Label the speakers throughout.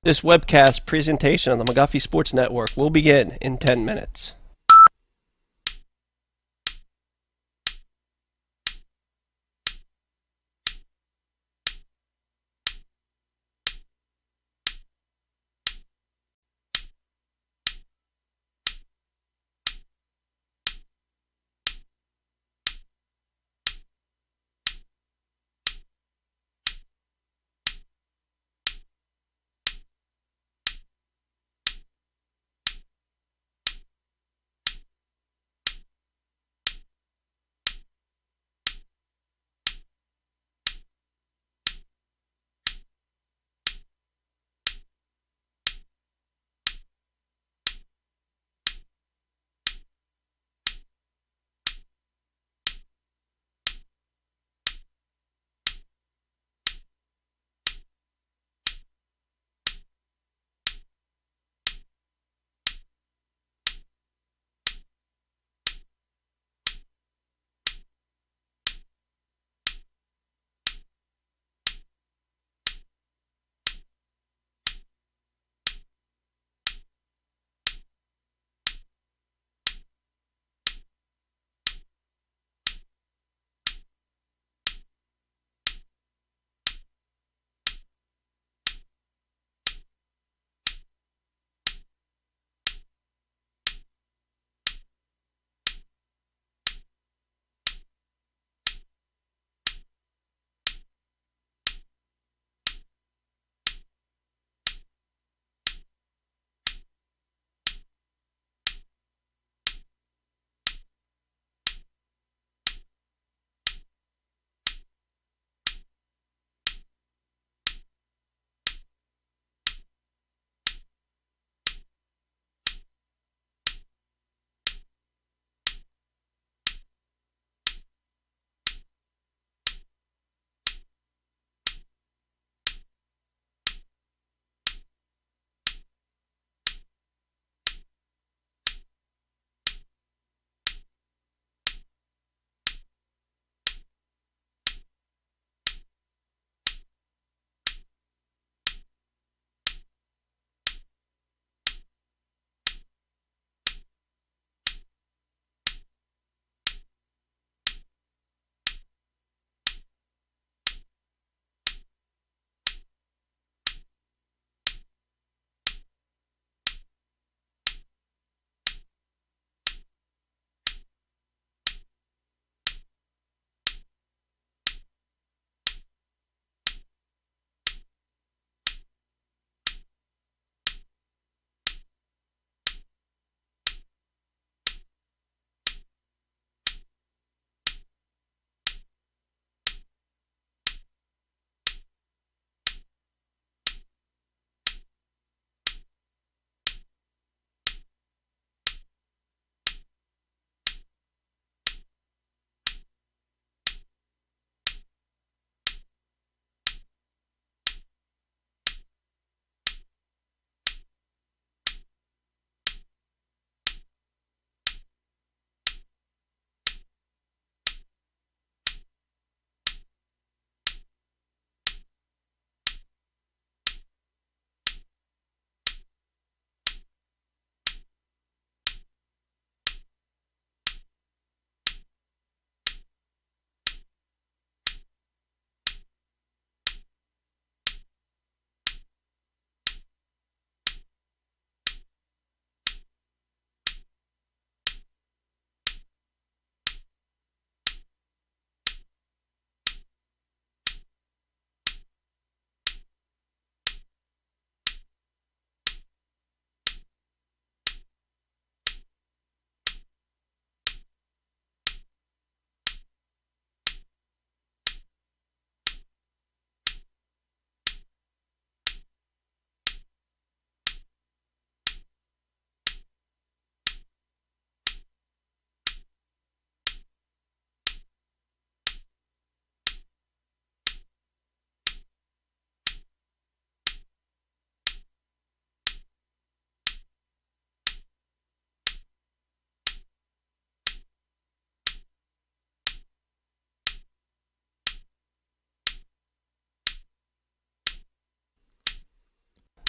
Speaker 1: This webcast presentation on the McGuffey Sports Network will begin in 10 minutes.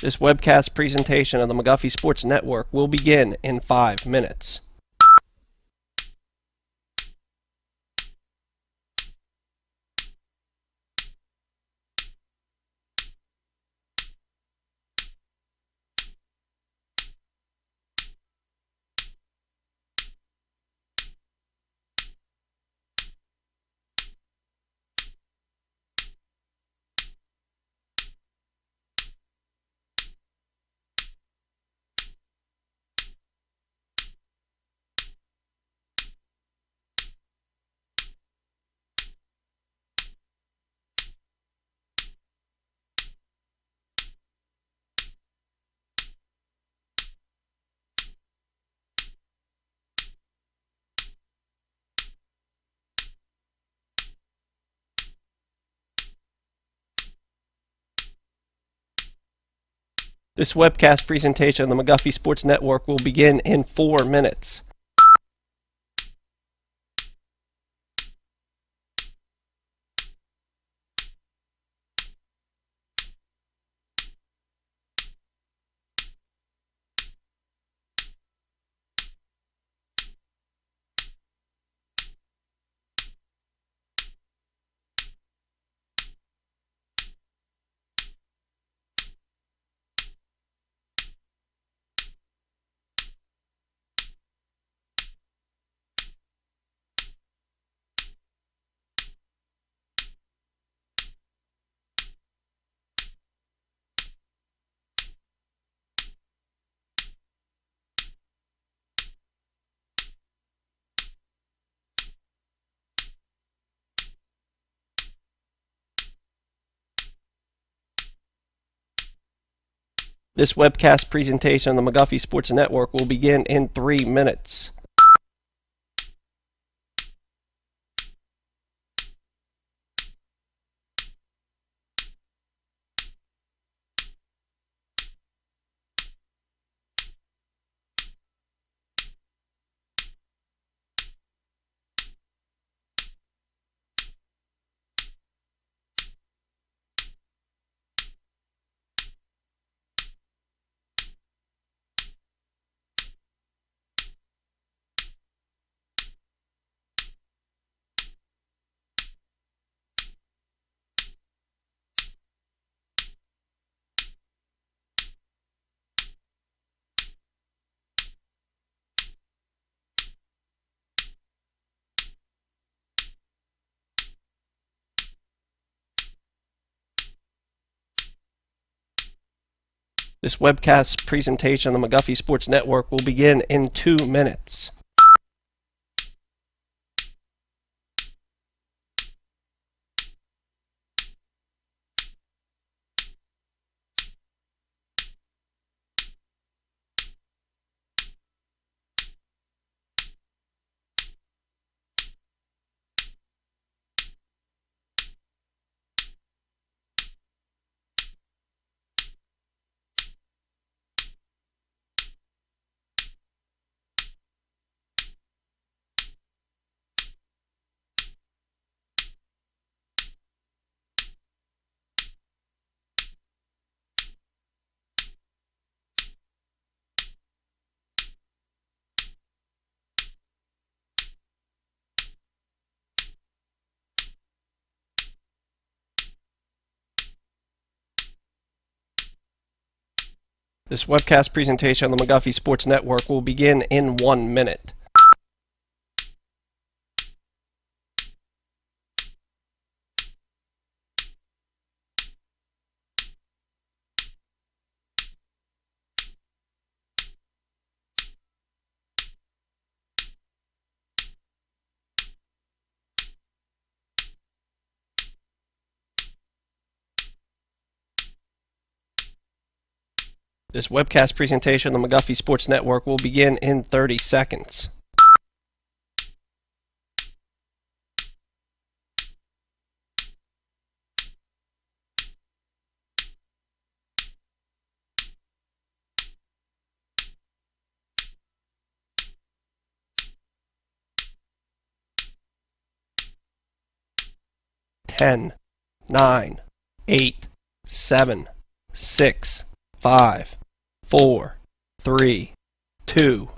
Speaker 1: This webcast presentation of the McGuffey Sports Network will begin in 5 minutes. This webcast presentation of the McGuffey Sports Network will begin in 4 minutes. This webcast presentation of the McGuffey Sports Network will begin in 3 minutes. This webcast presentation of the McGuffey Sports Network will begin in 2 minutes. This webcast presentation on the McGuffey Sports Network will begin in 1 minute. This webcast presentation on the McGuffey Sports Network will begin in 30 seconds. Ten, 9, 8, 7, 6, 5, 4, 3, 2.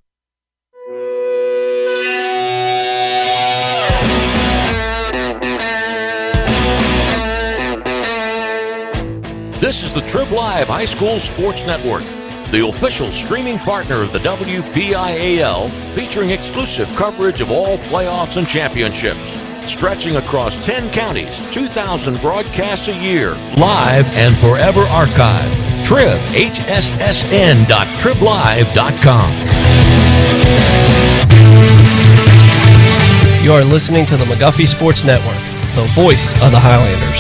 Speaker 2: This is the Trib Live High School Sports Network, the official streaming partner of the WPIAL, featuring exclusive coverage of all playoffs and championships. Stretching across 10 counties, 2,000 broadcasts a year, live and forever archived. Trib, hssn.triblive.com.
Speaker 1: You are listening to the McGuffey Sports Network, the voice of the Highlanders.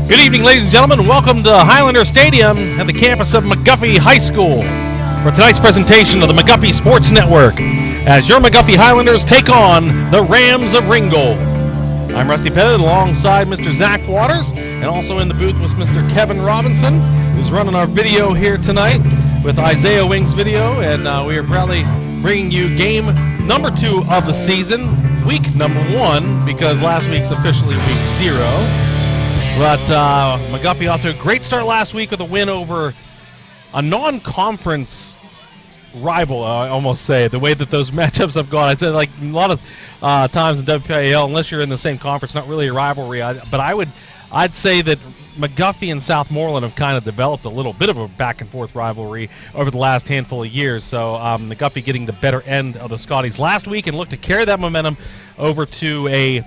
Speaker 3: Good evening, ladies and gentlemen. Welcome to Highlander Stadium at the campus of McGuffey High School for tonight's presentation of the McGuffey Sports Network as your McGuffey Highlanders take on the Rams of Ringgold. I'm Rusty Pettit alongside Mr. Zach Waters, and also in the booth was Mr. Kevin Robinson, who's running our video here tonight with Isaiah Wings Video, and we are proudly bringing you game number 2 of the season, week number 1, because last week's officially week 0. But McGuffey off to a great start last week with a win over a non-conference rival, I almost say, the way that those matchups have gone. I'd say like a lot of times in WPIAL, unless you're in the same conference, not really a rivalry. But I'd say that McGuffey and Southmoreland have kind of developed a little bit of a back-and-forth rivalry over the last handful of years. So McGuffey getting the better end of the Scotties last week and look to carry that momentum over to a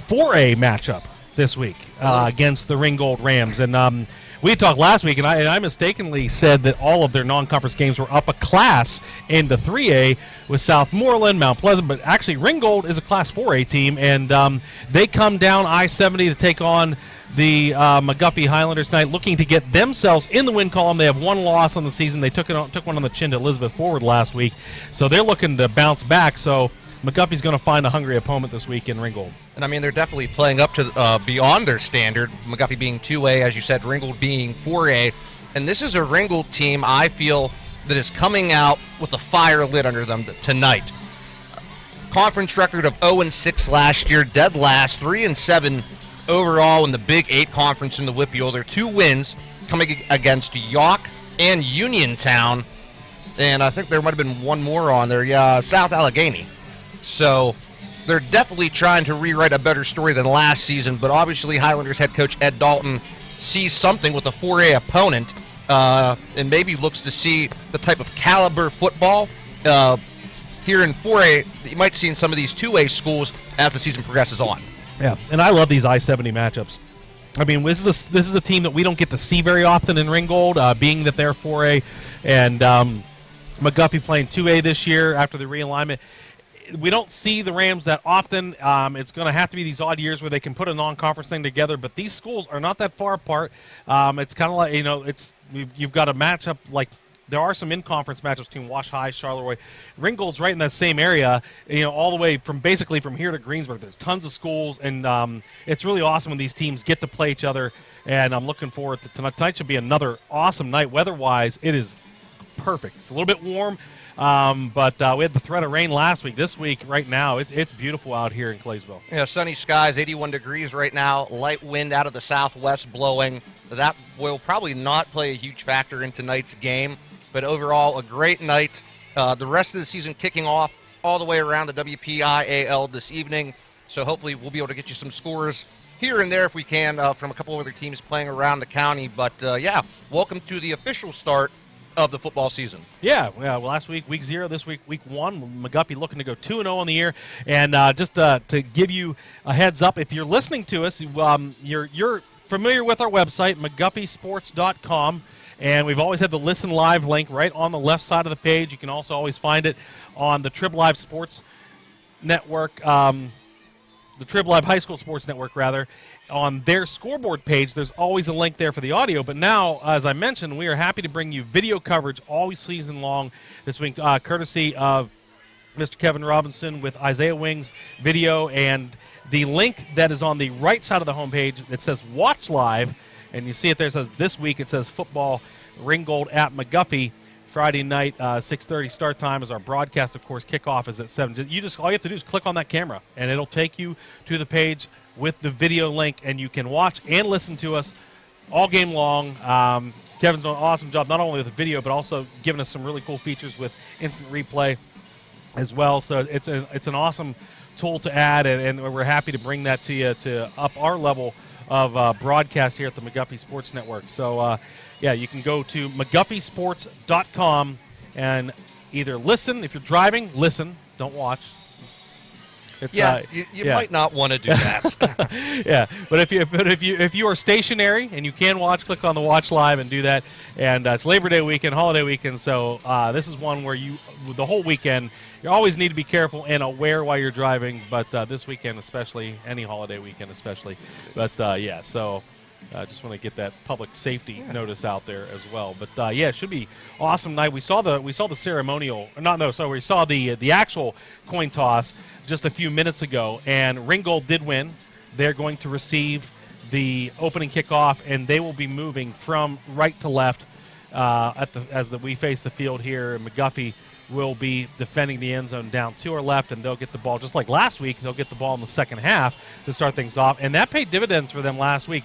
Speaker 3: 4A matchup this week against the Ringgold Rams. And we talked last week, and I mistakenly said that all of their non-conference games were up a class into 3A with Southmoreland, Mount Pleasant, but actually Ringgold is a Class 4A team, and they come down I-70 to take on the McGuffey Highlanders tonight, looking to get themselves in the win column. They have one loss on the season. They took one on the chin to Elizabeth Forward last week, so they're looking to bounce back. So McGuffey's going to find a hungry opponent this week in Ringgold.
Speaker 4: And I mean, they're definitely playing up to beyond their standard. McGuffey being 2A, as you said, Ringgold being 4A. And this is a Ringgold team, I feel, that is coming out with a fire lit under them tonight. Conference record of 0-6 last year, dead last, 3-7 overall in the Big 8 conference in the WPIAL. Their 2 wins coming against York and Uniontown. And I think there might have been one more on there, South Allegheny. So they're definitely trying to rewrite a better story than last season, but obviously Highlanders head coach Ed Dalton sees something with a 4A opponent and maybe looks to see the type of caliber football here in 4A that you might see in some of these 2A schools as the season progresses on.
Speaker 3: Yeah, and I love these I-70 matchups. I mean, this is a team that we don't get to see very often in Ringgold, being that they're 4A, and McGuffey playing 2A this year after the realignment. We don't see the Rams that often. It's going to have to be these odd years where they can put a non-conference thing together, but these schools are not that far apart. It's kind of like, you've got a matchup like there are some in-conference matchups between Wash High, Charleroi. Ringgold's right in that same area, all the way from basically from here to Greensburg. There's tons of schools, and it's really awesome when these teams get to play each other, and I'm looking forward to tonight. Tonight should be another awesome night. Weather-wise, it is perfect. It's a little bit warm. But we had the threat of rain last week. This week, right now, it's beautiful out here in Claysville.
Speaker 4: Yeah, sunny skies, 81 degrees right now, light wind out of the southwest blowing. That will probably not play a huge factor in tonight's game, but overall, a great night. The rest of the season kicking off all the way around the WPIAL this evening, so hopefully we'll be able to get you some scores here and there if we can from a couple of other teams playing around the county. But, welcome to the official start of the football season. Yeah,
Speaker 3: last week, week 0, this week, week 1. McGuffey looking to go 2-0 on the year. And just to give you a heads up, if you're listening to us, you're familiar with our website, McGuffeysports.com. And we've always had the Listen Live link right on the left side of the page. You can also always find it on the Trib Live Sports Network, the Trib Live High School Sports Network, rather. On their scoreboard page, there's always a link there for the audio. But now, as I mentioned, we are happy to bring you video coverage all season long this week, courtesy of Mr. Kevin Robinson with Isaiah Wings Video. And the link that is on the right side of the homepage that says Watch Live And you see it there. It says this week it says football Ringgold at McGuffey. Friday night, 6:30 start time is our broadcast. Of course, kickoff is at 7. All you have to do is click on that camera, and it'll take you to the page with the video link, and you can watch and listen to us all game long. Kevin's done an awesome job, not only with the video, but also giving us some really cool features with instant replay as well. So it's an awesome tool to add, and we're happy to bring that to you to up our level of broadcast here at the McGuffey Sports Network. So, yeah, you can go to McGuffeysports.com and either listen. If you're driving, listen. Don't watch. It's,
Speaker 4: you might not want to do that.
Speaker 3: Yeah, but if you are stationary and you can watch, click on the watch live and do that. And it's Labor Day weekend, holiday weekend, so this is one where the whole weekend, you always need to be careful and aware while you're driving. But this weekend, especially, any holiday weekend, especially. But yeah, so. Just want to get that public safety notice out there as well. But yeah, it should be awesome night. We saw the ceremonial. We saw the actual coin toss just a few minutes ago, and Ringgold did win. They're going to receive the opening kickoff, and they will be moving from right to left as we face the field here. McGuffey will be defending the end zone down to our left, and they'll get the ball just like last week. They'll get the ball in the second half to start things off, and that paid dividends for them last week.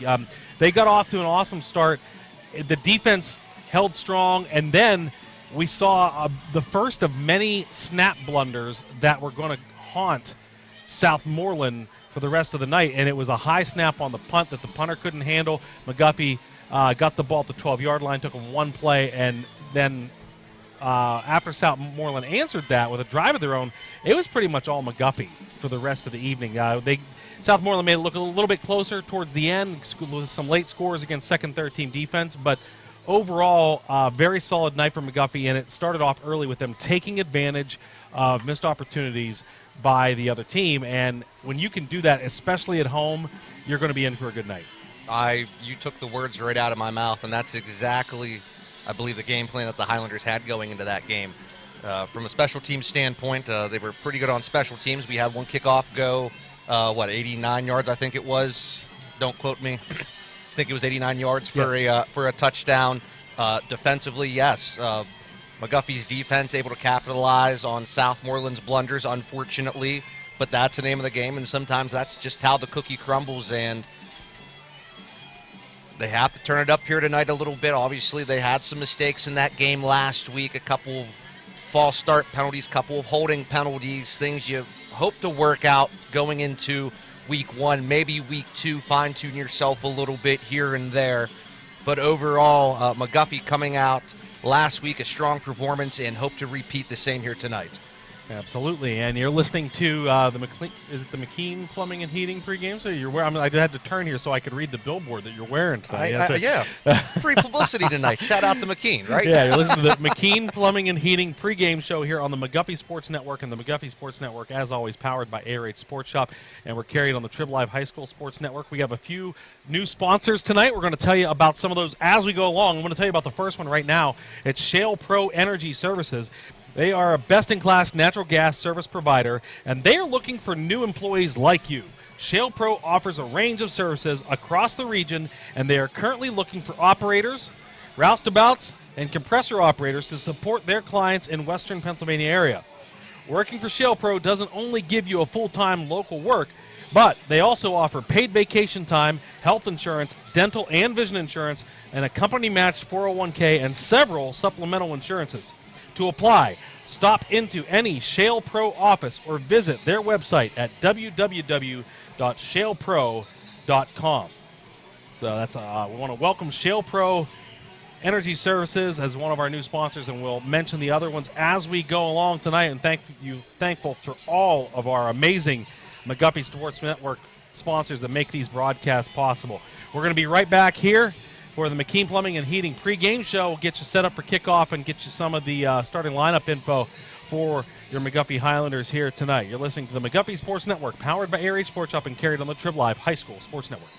Speaker 3: They got off to an awesome start. The defense held strong, and then we saw the first of many snap blunders that were going to haunt Southmoreland for the rest of the night, and it was a high snap on the punt that the punter couldn't handle. McGuffey got the ball at the 12-yard line, took them one play, and then after Southmoreland answered that with a drive of their own, it was pretty much all McGuffey for the rest of the evening. Southmoreland made it look a little bit closer towards the end with some late scores against second, third team defense, but overall, very solid night for McGuffey, and it started off early with them taking advantage of missed opportunities by the other team, and when you can do that, especially at home, you're going to be in for a good night.
Speaker 4: You took the words right out of my mouth, and that's exactly, I believe, the game plan that the Highlanders had going into that game. From a special team standpoint, they were pretty good on special teams. We had one kickoff go, 89 yards, I think it was. Don't quote me. I think it was 89 yards for a touchdown. Defensively, yes. McGuffey's defense able to capitalize on Southmoreland's blunders, unfortunately, but that's the name of the game, and sometimes that's just how the cookie crumbles, and they have to turn it up here tonight a little bit. Obviously, they had some mistakes in that game last week, a couple of false start penalties, couple of holding penalties, things you hope to work out going into week one, maybe week two, fine-tune yourself a little bit here and there. But overall, McGuffey coming out last week, a strong performance, and hope to repeat the same here tonight.
Speaker 3: Absolutely, and you're listening to the McKean Plumbing and Heating pregame. So you're wearing. I had to turn here so I could read the billboard that you're wearing tonight.
Speaker 4: Yeah, free publicity tonight. Shout out to McKean, right?
Speaker 3: Yeah, you're listening to the McKean Plumbing and Heating pregame show here on the McGuffey Sports Network, and the McGuffey Sports Network, as always, powered by ARH Sports Shop, and we're carried on the Trib Live High School Sports Network. We have a few new sponsors tonight. We're going to tell you about some of those as we go along. I'm going to tell you about the first one right now. It's Shale Pro Energy Services. They are a best-in-class natural gas service provider, and they are looking for new employees like you. Shale Pro offers a range of services across the region, and they are currently looking for operators, roustabouts, and compressor operators to support their clients in western Pennsylvania area. Working for Shale Pro doesn't only give you a full-time local work, but they also offer paid vacation time, health insurance, dental and vision insurance, and a company-matched 401k and several supplemental insurances. To apply, stop into any Shale Pro office or visit their website at www.shalepro.com. So that's we want to welcome Shale Pro Energy Services as one of our new sponsors, and we'll mention the other ones as we go along tonight. And thankful for all of our amazing McGuffey Sports Network sponsors that make these broadcasts possible. We're going to be right back here for the McKean Plumbing and Heating pregame show. We'll get you set up for kickoff and get you some of the starting lineup info for your McGuffey Highlanders here tonight. You're listening to the McGuffey Sports Network, powered by ARH Sports Shop and carried on the Trib Live High School Sports Network.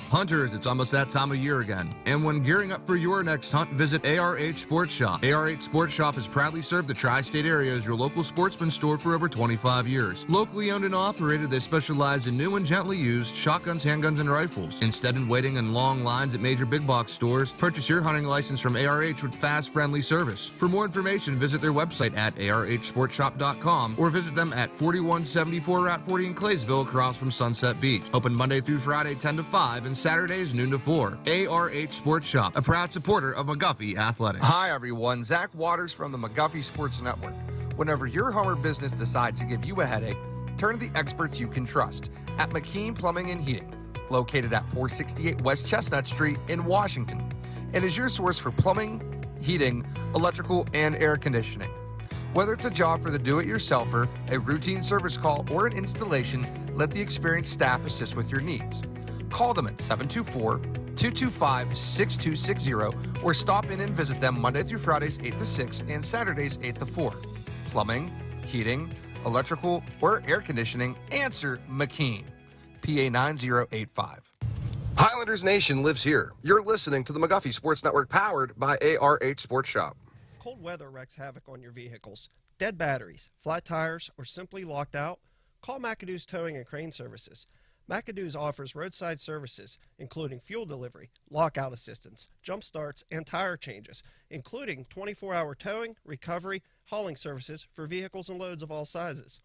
Speaker 5: Hunters, it's almost that time of year again. And when gearing up for your next hunt, visit ARH Sports Shop. ARH Sports Shop has proudly served the tri-state area as your local sportsman store for over 25 years. Locally owned and operated, they specialize in new and gently used shotguns, handguns, and rifles. Instead of waiting in long lines at major big box stores, purchase your hunting license from ARH with fast, friendly service. For more information, visit their website at arhsportshop.com or visit them at 4174 Route 40 in Claysville across from Sunset Beach. Open Monday through Friday 10 to 5 and Saturdays noon to 4. ARH Sports Shop, a proud supporter of McGuffey Athletics.
Speaker 6: Hi everyone, Zach Waters from the McGuffey Sports Network. Whenever your home or business decides to give you a headache, turn to the experts you can trust at McKean Plumbing and Heating, located at 468 West Chestnut Street in Washington, and is your source for plumbing, heating, electrical, and air conditioning. Whether it's a job for the do-it-yourselfer, a routine service call, or an installation, let the experienced staff assist with your needs. Call them at 724-225-6260 or stop in and visit them Monday through Fridays 8 to 6 and Saturdays 8 to 4. Plumbing, heating, electrical, or air conditioning, answer McKean. PA 9085.
Speaker 7: Highlanders Nation lives here. You're listening to the McGuffey Sports Network powered by ARH Sports Shop.
Speaker 1: Cold weather wreaks havoc on your vehicles. Dead batteries, flat tires, or simply locked out? Call McAdoo's Towing and Crane Services. McAdoo's offers roadside services, including fuel delivery, lockout assistance, jump starts, and tire changes, including 24-hour towing, recovery, hauling services for vehicles and loads of all sizes.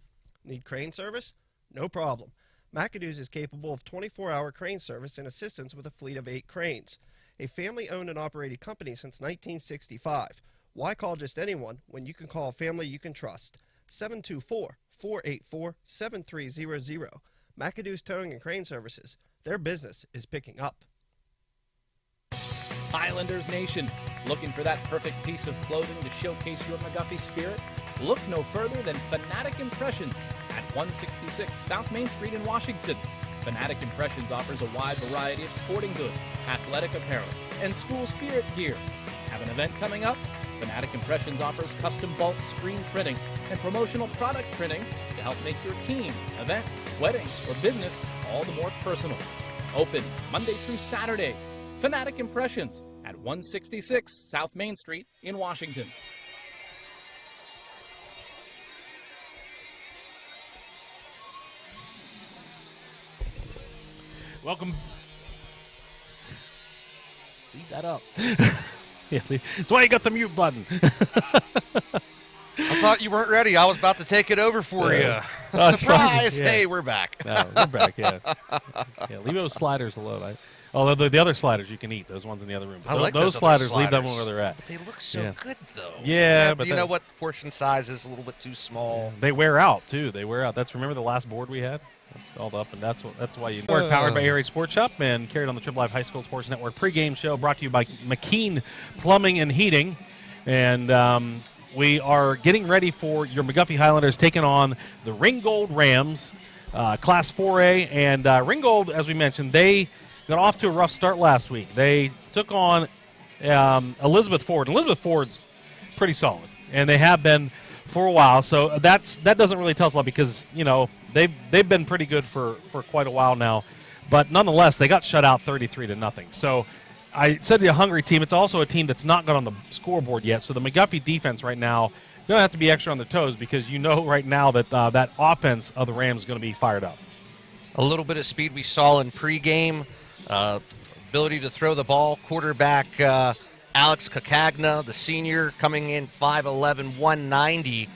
Speaker 1: Need crane service? No problem. McAdoo's is capable of 24-hour crane service and assistance with a fleet of 8 cranes. A family-owned and operated company since 1965. Why call just anyone when you can call a family you can trust? 724-484-7300. McAdoo's Towing and Crane Services. Their business is picking up.
Speaker 8: Highlanders Nation, looking for that perfect piece of clothing to showcase your McGuffey spirit? Look no further than Fanatic Impressions at 166 South Main Street in Washington. Fanatic Impressions offers a wide variety of sporting goods, athletic apparel, and school spirit gear. Have an event coming up? Fanatic Impressions offers custom bulk screen printing and promotional product printing to help make your team, event, wedding, or business all the more personal. Open Monday through Saturday. Fanatic Impressions at 166 South Main Street in Washington.
Speaker 3: Welcome. Leave that up. Yeah, that's why you got the mute button.
Speaker 4: I thought you weren't ready. I was about to take it over for you. Surprise!
Speaker 3: Right. Yeah.
Speaker 4: Hey, we're back.
Speaker 3: No, we're back, yeah. Yeah, leave those sliders alone. Although the other sliders you can eat, those ones in the other room.
Speaker 4: I like
Speaker 3: those sliders, leave them where they're at.
Speaker 4: But they look so good, though.
Speaker 3: Yeah, but
Speaker 4: you know what? Portion size is a little bit too small.
Speaker 3: They wear out, too. They wear out. Remember the last board we had? That's all up, and that's why you work. Powered by ARH Sports Shop and carried on the Triple Live High School Sports Network pregame show, brought to you by McKean Plumbing and Heating. And we are getting ready for your McGuffey Highlanders taking on the Ringgold Rams, Class 4A. And Ringgold, as we mentioned, they got off to a rough start last week. They took on Elizabeth Ford. Elizabeth Ford's pretty solid, and they have been for a while. So that doesn't really tell us a lot because, you know, they've been pretty good for quite a while now. But nonetheless, they got shut out 33-0. So I said to a hungry team, it's also a team that's not got on the scoreboard yet. So the McGuffey defense right now going to have to be extra on their toes because you know right now that that offense of the Rams is going to be fired up.
Speaker 4: A little bit of speed we saw in pregame, ability to throw the ball. Quarterback Alex Kakagna, the senior, coming in 5'11", 190.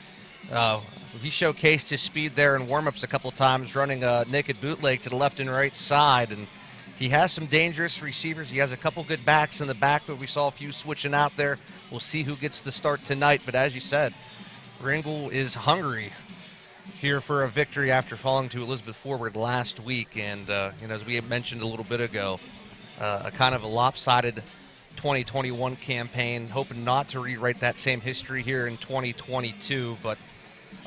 Speaker 4: He showcased his speed there in warm-ups a couple times, running a naked bootleg to the left and right side. And he has some dangerous receivers. He has a couple good backs in the back that we saw a few switching out there. We'll see who gets the start tonight. But as you said, Ringgold is hungry here for a victory after falling to Elizabeth Forward last week. And, as we had mentioned a little bit ago, a kind of a lopsided 2021 campaign, hoping not to rewrite that same history here in 2022. But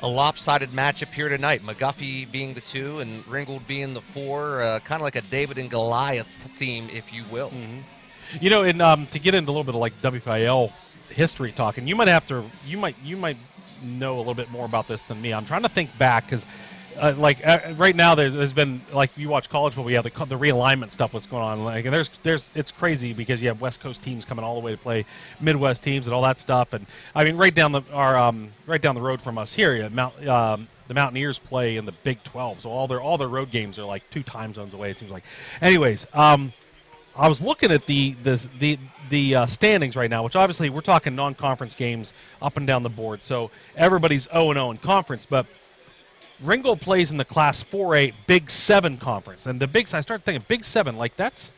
Speaker 4: a lopsided matchup here tonight. McGuffey being the 2 and Ringgold being the 4, kind of like a David and Goliath theme, if you will.
Speaker 3: Mm-hmm. You know, and to get into a little bit of like WPIL history talking, you might know a little bit more about this than me. I'm trying to think back because right now there's been, like, you watch college football, the realignment stuff what's going on, like, and there's it's crazy because you have West Coast teams coming all the way to play Midwest teams and all that stuff. And I mean, right down the road from us here, the Mountaineers play in the Big 12, so all their road games are like 2 time zones away, it seems like. Anyways, I was looking at the standings right now, which obviously we're talking non-conference games up and down the board, so everybody's 0-0 in conference, but Ringgold plays in the Class 4A Big 7 conference, and I started thinking Big 7, like that's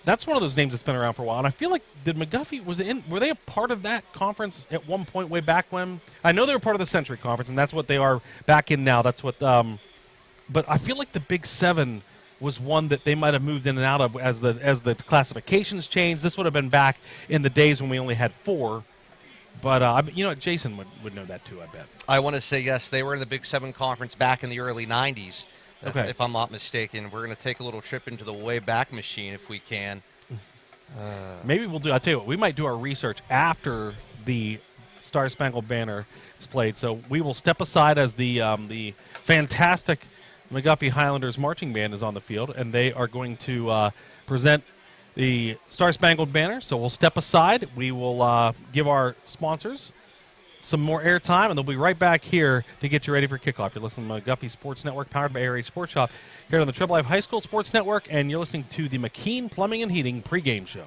Speaker 3: one of those names that's been around for a while, and I feel like McGuffey were they a part of that conference at one point way back when? I know they were part of the Century Conference, and that's what they are back in now. That's what, but I feel like the Big 7 was one that they might have moved in and out of as the classifications changed. This would have been back in the days when we only had 4. But, Jason would know that too, I bet.
Speaker 4: I want to say yes. They were in the Big 7 Conference back in the early 90s,
Speaker 3: okay.
Speaker 4: if I'm not mistaken. We're going to take a little trip into the Wayback Machine if we can.
Speaker 3: Maybe I'll tell you what, we might do our research after the Star Spangled Banner is played. So we will step aside as the fantastic McGuffey Highlanders Marching Band is on the field, and they are going to present the Star Spangled Banner. So we'll step aside. We will give our sponsors some more airtime, and they'll be right back here to get you ready for kickoff. You're listening to McGuffey Sports Network, powered by ARH Sports Shop, here on the Triple Live High School Sports Network, and you're listening to the McKean Plumbing and Heating pregame show.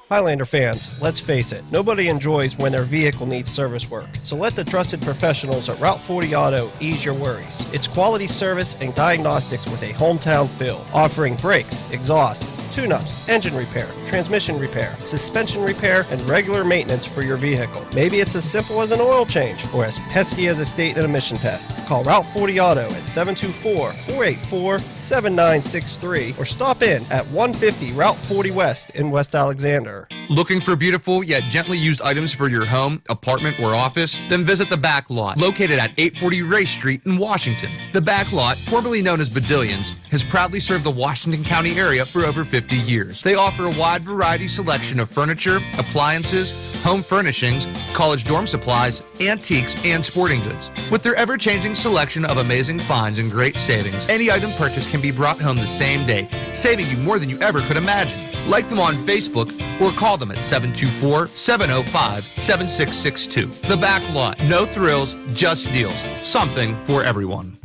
Speaker 1: Highlander fans, let's face it, nobody enjoys when their vehicle needs service work. So let the trusted professionals at Route 40 Auto ease your worries. It's quality service and diagnostics with a hometown feel, offering brakes, exhaust, tune-ups, engine repair, transmission repair, suspension repair, and regular maintenance for your vehicle. Maybe it's as simple as an oil change or as pesky as a state and emission test. Call Route 40 Auto at 724-484-7963 or stop in at 150 Route 40 West in West Alexander.
Speaker 5: Looking for beautiful yet gently used items for your home, apartment, or office? Then visit the Back Lot, located at 840 Race Street in Washington. The Back Lot, formerly known as Badillions, has proudly served the Washington County area for over 50 years. They offer a wide variety selection of furniture, appliances, home furnishings, college dorm supplies, antiques, and sporting goods. With their ever-changing selection of amazing finds and great savings, any item purchased can be brought home the same day, saving you more than you ever could imagine. Like them on Facebook or call them at 724-705-7662. The Back Lot. No thrills, just deals. Something for everyone.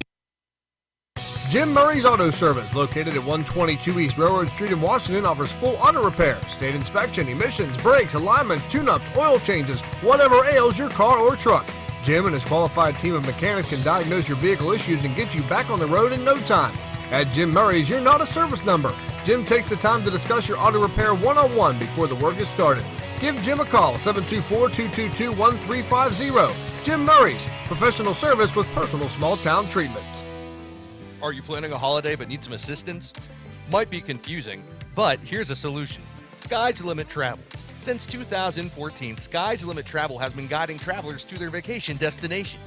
Speaker 9: Jim Murray's Auto Service, located at 122 East Railroad Street in Washington, offers full auto repair, state inspection, emissions, brakes, alignment, tune-ups, oil changes, whatever ails your car or truck. Jim and his qualified team of mechanics can diagnose your vehicle issues and get you back on the road in no time. At Jim Murray's, you're not a service number. Jim takes the time to discuss your auto repair one-on-one before the work is started. Give Jim a call, 724-222-1350. Jim Murray's, professional service with personal small-town treatment.
Speaker 4: Are you planning a holiday but need some assistance? Might be confusing, but here's a solution. Sky's the Limit Travel. Since 2014, Sky's the Limit Travel has been guiding travelers to their vacation destination.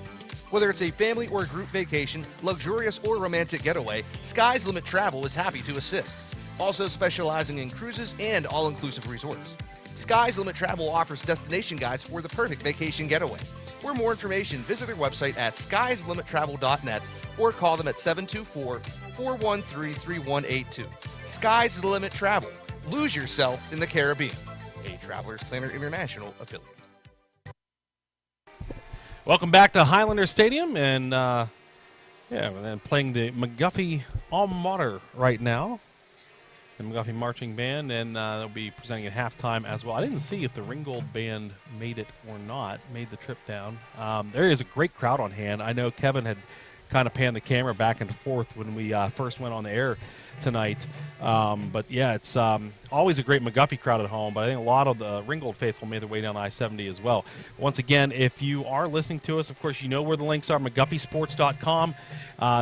Speaker 4: Whether it's a family or group vacation, luxurious or romantic getaway, Sky's the Limit Travel is happy to assist. Also specializing in cruises and all-inclusive resorts. Sky's the Limit Travel offers destination guides for the perfect vacation getaway. For more information, visit their website at skyslimittravel.net or call them at 724-413-3182. Sky's the Limit Travel. Lose yourself in the Caribbean. A Travelers Planner International affiliate.
Speaker 3: Welcome back to Highlander Stadium, and we're then playing the McGuffey alma mater right now. The McGuffey Marching Band, and they'll be presenting at halftime as well. I didn't see if the Ringgold Band made it or not, made the trip down. There is a great crowd on hand. I know Kevin had kind of panned the camera back and forth when we first went on the air tonight. But yeah, it's always a great McGuffey crowd at home, but I think a lot of the Ringgold faithful made their way down I-70 as well. Once again, if you are listening to us, of course, you know where the links are. McGuffeysports.com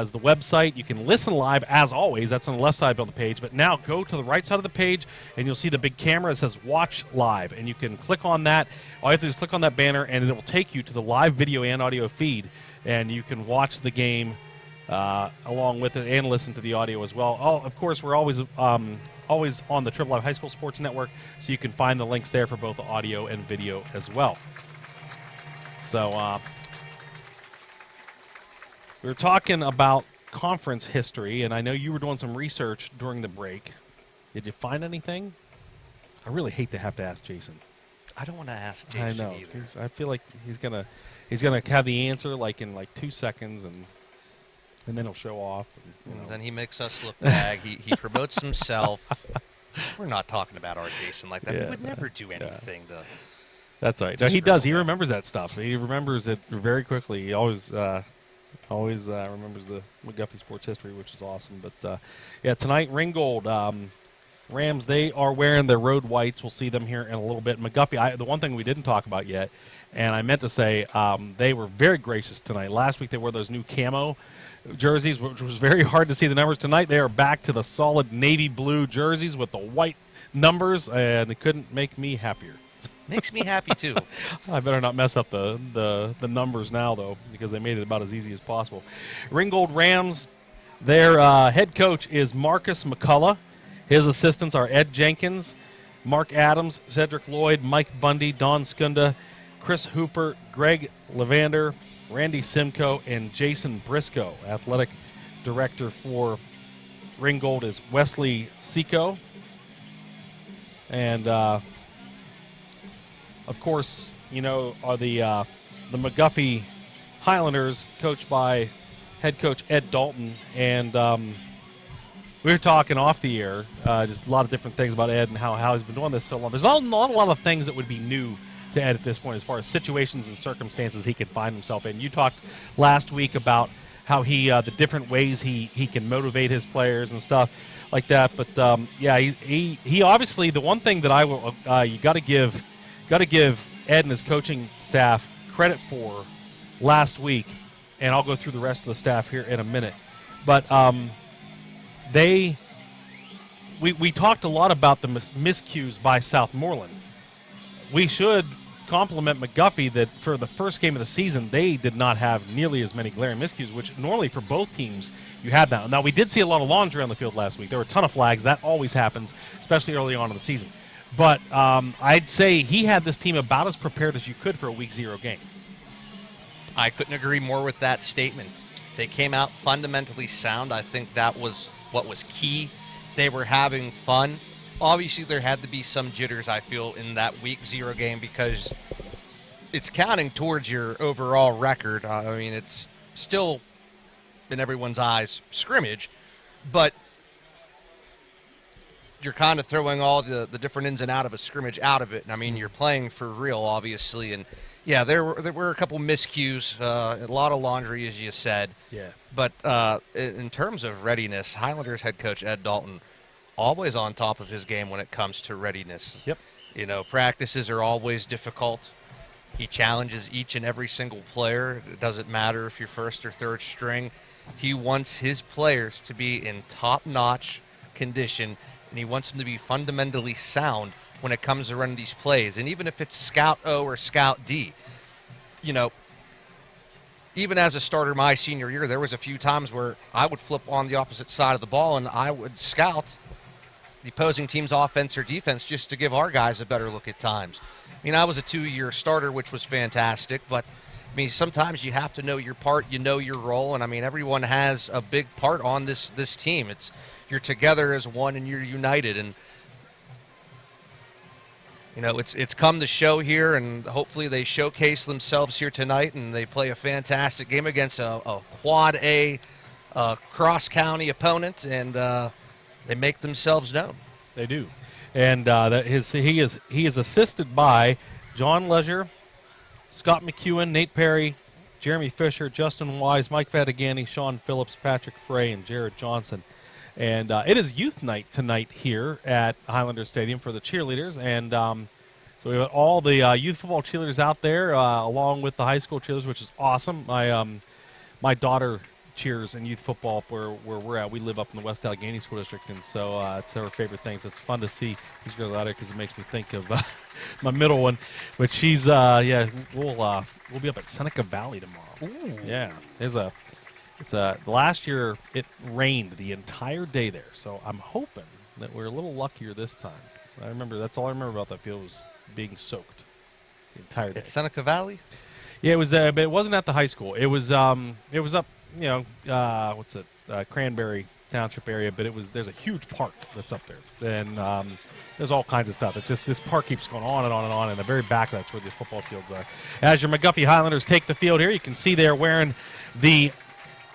Speaker 3: is the website. You can listen live, as always. That's on the left side of the page. But now go to the right side of the page, and you'll see the big camera that says Watch Live, and you can click on that. All you have to do is click on that banner, and it will take you to the live video and audio feed, and you can watch the game along with it and listen to the audio as well. Of course, we're always on the Triple Live High School Sports Network, so you can find the links there for both the audio and video as well. So we were talking about conference history, and I know you were doing some research during the break. Did you find anything? I really hate to have to ask Jason.
Speaker 4: I don't want to ask Jason
Speaker 3: I know.
Speaker 4: either.
Speaker 3: I feel like he's gonna have the answer like in like 2 seconds, and then he'll show off. And
Speaker 4: then he makes us look bad. He promotes himself. We're not talking about our Jason like that.
Speaker 3: Yeah,
Speaker 4: we would never do anything to.
Speaker 3: That's right. No, he does. He remembers that stuff. He remembers it very quickly. He always remembers the McGuffey sports history, which is awesome. But yeah, tonight Ringgold. Rams, they are wearing their road whites. We'll see them here in a little bit. McGuffey, the one thing we didn't talk about yet, and I meant to say, they were very gracious tonight. Last week they wore those new camo jerseys, which was very hard to see the numbers. Tonight they are back to the solid navy blue jerseys with the white numbers, and it couldn't make me happier.
Speaker 4: Makes me happy, too.
Speaker 3: I better not mess up the numbers now, though, because they made it about as easy as possible. Ringgold Rams, their head coach is Marcus McCullough. His assistants are Ed Jenkins, Mark Adams, Cedric Lloyd, Mike Bundy, Don Skunda, Chris Hooper, Greg Levander, Randy Simcoe, and Jason Briscoe. Athletic director for Ringgold is Wesley Seco. And, of course, are the McGuffey Highlanders, coached by head coach Ed Dalton. And we were talking off the air, just a lot of different things about Ed and how he's been doing this so long. There's not a lot of things that would be new to Ed at this point as far as situations and circumstances he can find himself in. You talked last week about how the different ways he can motivate his players and stuff like that. But yeah, he obviously, the one thing that I will you got to give Ed and his coaching staff credit for last week, and I'll go through the rest of the staff here in a minute. But we talked a lot about the miscues by Southmoreland. We should compliment McGuffey that for the first game of the season, they did not have nearly as many glaring miscues, which normally for both teams you had that. Now, we did see a lot of laundry on the field last week. There were a ton of flags. That always happens, especially early on in the season. But I'd say he had this team about as prepared as you could for a Week 0 game.
Speaker 4: I couldn't agree more with that statement. They came out fundamentally sound. I think that was what was key. They were having fun. Obviously, there had to be some jitters, I feel, in that Week 0 game because it's counting towards your overall record. I mean, it's still, in everyone's eyes, scrimmage, but you're kind of throwing all the different ins and outs of a scrimmage out of it. And I mean, you're playing for real, obviously. And yeah, there were a couple miscues, a lot of laundry, as you said.
Speaker 3: Yeah.
Speaker 4: But in terms of readiness, Highlanders head coach Ed Dalton, always on top of his game when it comes to readiness.
Speaker 3: Yep.
Speaker 4: You know, practices are always difficult. He challenges each and every single player. It doesn't matter if you're first or third string. He wants his players to be in top-notch condition, and he wants them to be fundamentally sound when it comes to running these plays. And even if it's Scout O or Scout D, you know, even as a starter my senior year, there was a few times where I would flip on the opposite side of the ball and I would scout the opposing team's offense or defense just to give our guys a better look at times. I mean, I was a 2-year starter, which was fantastic, but I mean, sometimes you have to know your part, you know your role, and I mean, everyone has a big part on this team. You're together as one and you're united, and you know, it's come to show here, and hopefully they showcase themselves here tonight, and they play a fantastic game against a Quad A cross-county opponent, and they make themselves known.
Speaker 3: They do. And he is assisted by John Leisure, Scott McEwen, Nate Perry, Jeremy Fisher, Justin Wise, Mike Vatigani, Sean Phillips, Patrick Frey, and Jared Johnson. And it is youth night tonight here at Highlander Stadium for the cheerleaders. And so we have all the youth football cheerleaders out there along with the high school cheerleaders, which is awesome. My daughter cheers in youth football where we're at. We live up in the West Allegheny School District, and so it's our favorite thing. So it's fun to see these girls out there because it makes me think of my middle one. But she's, we'll be up at Seneca Valley tomorrow.
Speaker 4: Ooh.
Speaker 3: Yeah, last year it rained the entire day there, so I'm hoping that we're a little luckier this time. That's all I remember about that field was being soaked the entire day.
Speaker 4: At Seneca Valley?
Speaker 3: Yeah, it was, but it wasn't at the high school. It was up Cranberry Township area, but there's a huge park that's up there, and there's all kinds of stuff. It's just this park keeps going on and on and on, and the very back that's where the football fields are. As your McGuffey Highlanders take the field here, you can see they're wearing the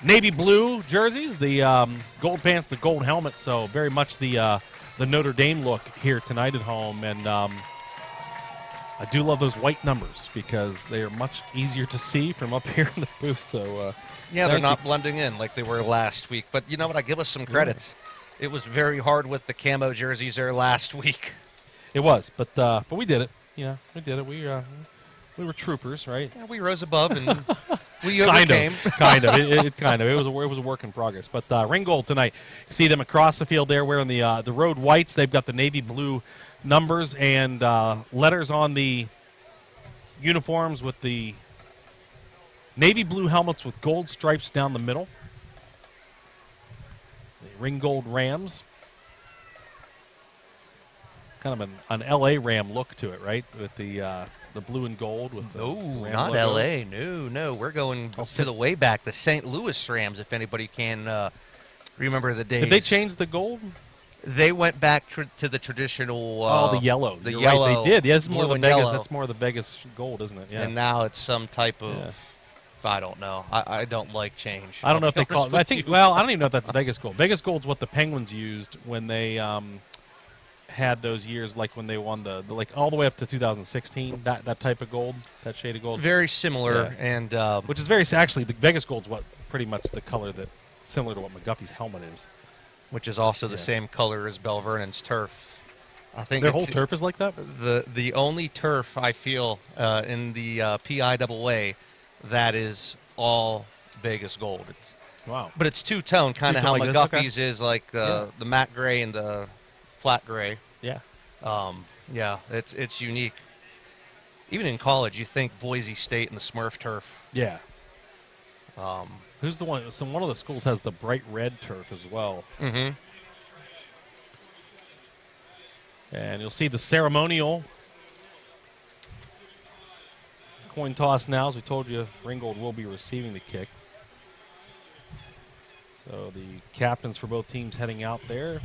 Speaker 3: navy blue jerseys, the gold pants, the gold helmet, so very much the Notre Dame look here tonight at home, and I do love those white numbers because they are much easier to see from up here in the booth. So
Speaker 4: they're not blending in like they were last week. But you know what? I give us some credits. Yeah. It was very hard with the camo jerseys there last week.
Speaker 3: It was, but we did it. We did it. We were troopers, right?
Speaker 4: Yeah, we rose above and we overcame.
Speaker 3: Kind of. It was a work in progress. But Ringgold tonight, you see them across the field there wearing the road whites. They've got the navy blue numbers and letters on the uniforms with the navy blue helmets with gold stripes down the middle. The Ringgold Rams. Kind of an L.A. Ram look to it, right? With the blue and gold. With the Ram
Speaker 4: not
Speaker 3: logos.
Speaker 4: L.A. No. We're going to the way back, the St. Louis Rams, if anybody can remember the days.
Speaker 3: Did they change the gold?
Speaker 4: They went back to the traditional.
Speaker 3: The yellow.
Speaker 4: The yellow.
Speaker 3: Right, they did. Yeah, it's more
Speaker 4: blue
Speaker 3: the
Speaker 4: and
Speaker 3: Vegas.
Speaker 4: yellow.
Speaker 3: That's more of the Vegas gold, isn't it? Yeah.
Speaker 4: And now it's some type of. Yeah. I don't know. I don't like change.
Speaker 3: I don't know if they call it. I think. Well, I don't even know if that's Vegas gold. Vegas gold's what the Penguins used when they had those years, like when they won the like all the way up to 2016. That type of gold, that shade of gold.
Speaker 4: Very similar, and
Speaker 3: which is very actually the Vegas gold's what pretty much the color that similar to what McGuffey's helmet is.
Speaker 4: Which is also the same color as Bell Vernon's turf. I think
Speaker 3: their whole turf is like that.
Speaker 4: The only turf I feel in the PIAA that is all Vegas gold.
Speaker 3: Wow.
Speaker 4: But it's two-tone, kind of how
Speaker 3: like
Speaker 4: McGuffey's is, like the matte gray and the flat gray.
Speaker 3: Yeah.
Speaker 4: It's unique. Even in college, you think Boise State and the Smurf turf.
Speaker 3: Yeah. Who's the one? So one of the schools has the bright red turf as well.
Speaker 4: Mm-hmm.
Speaker 3: And you'll see the ceremonial coin toss now. As we told you, Ringgold will be receiving the kick. So the captains for both teams heading out there.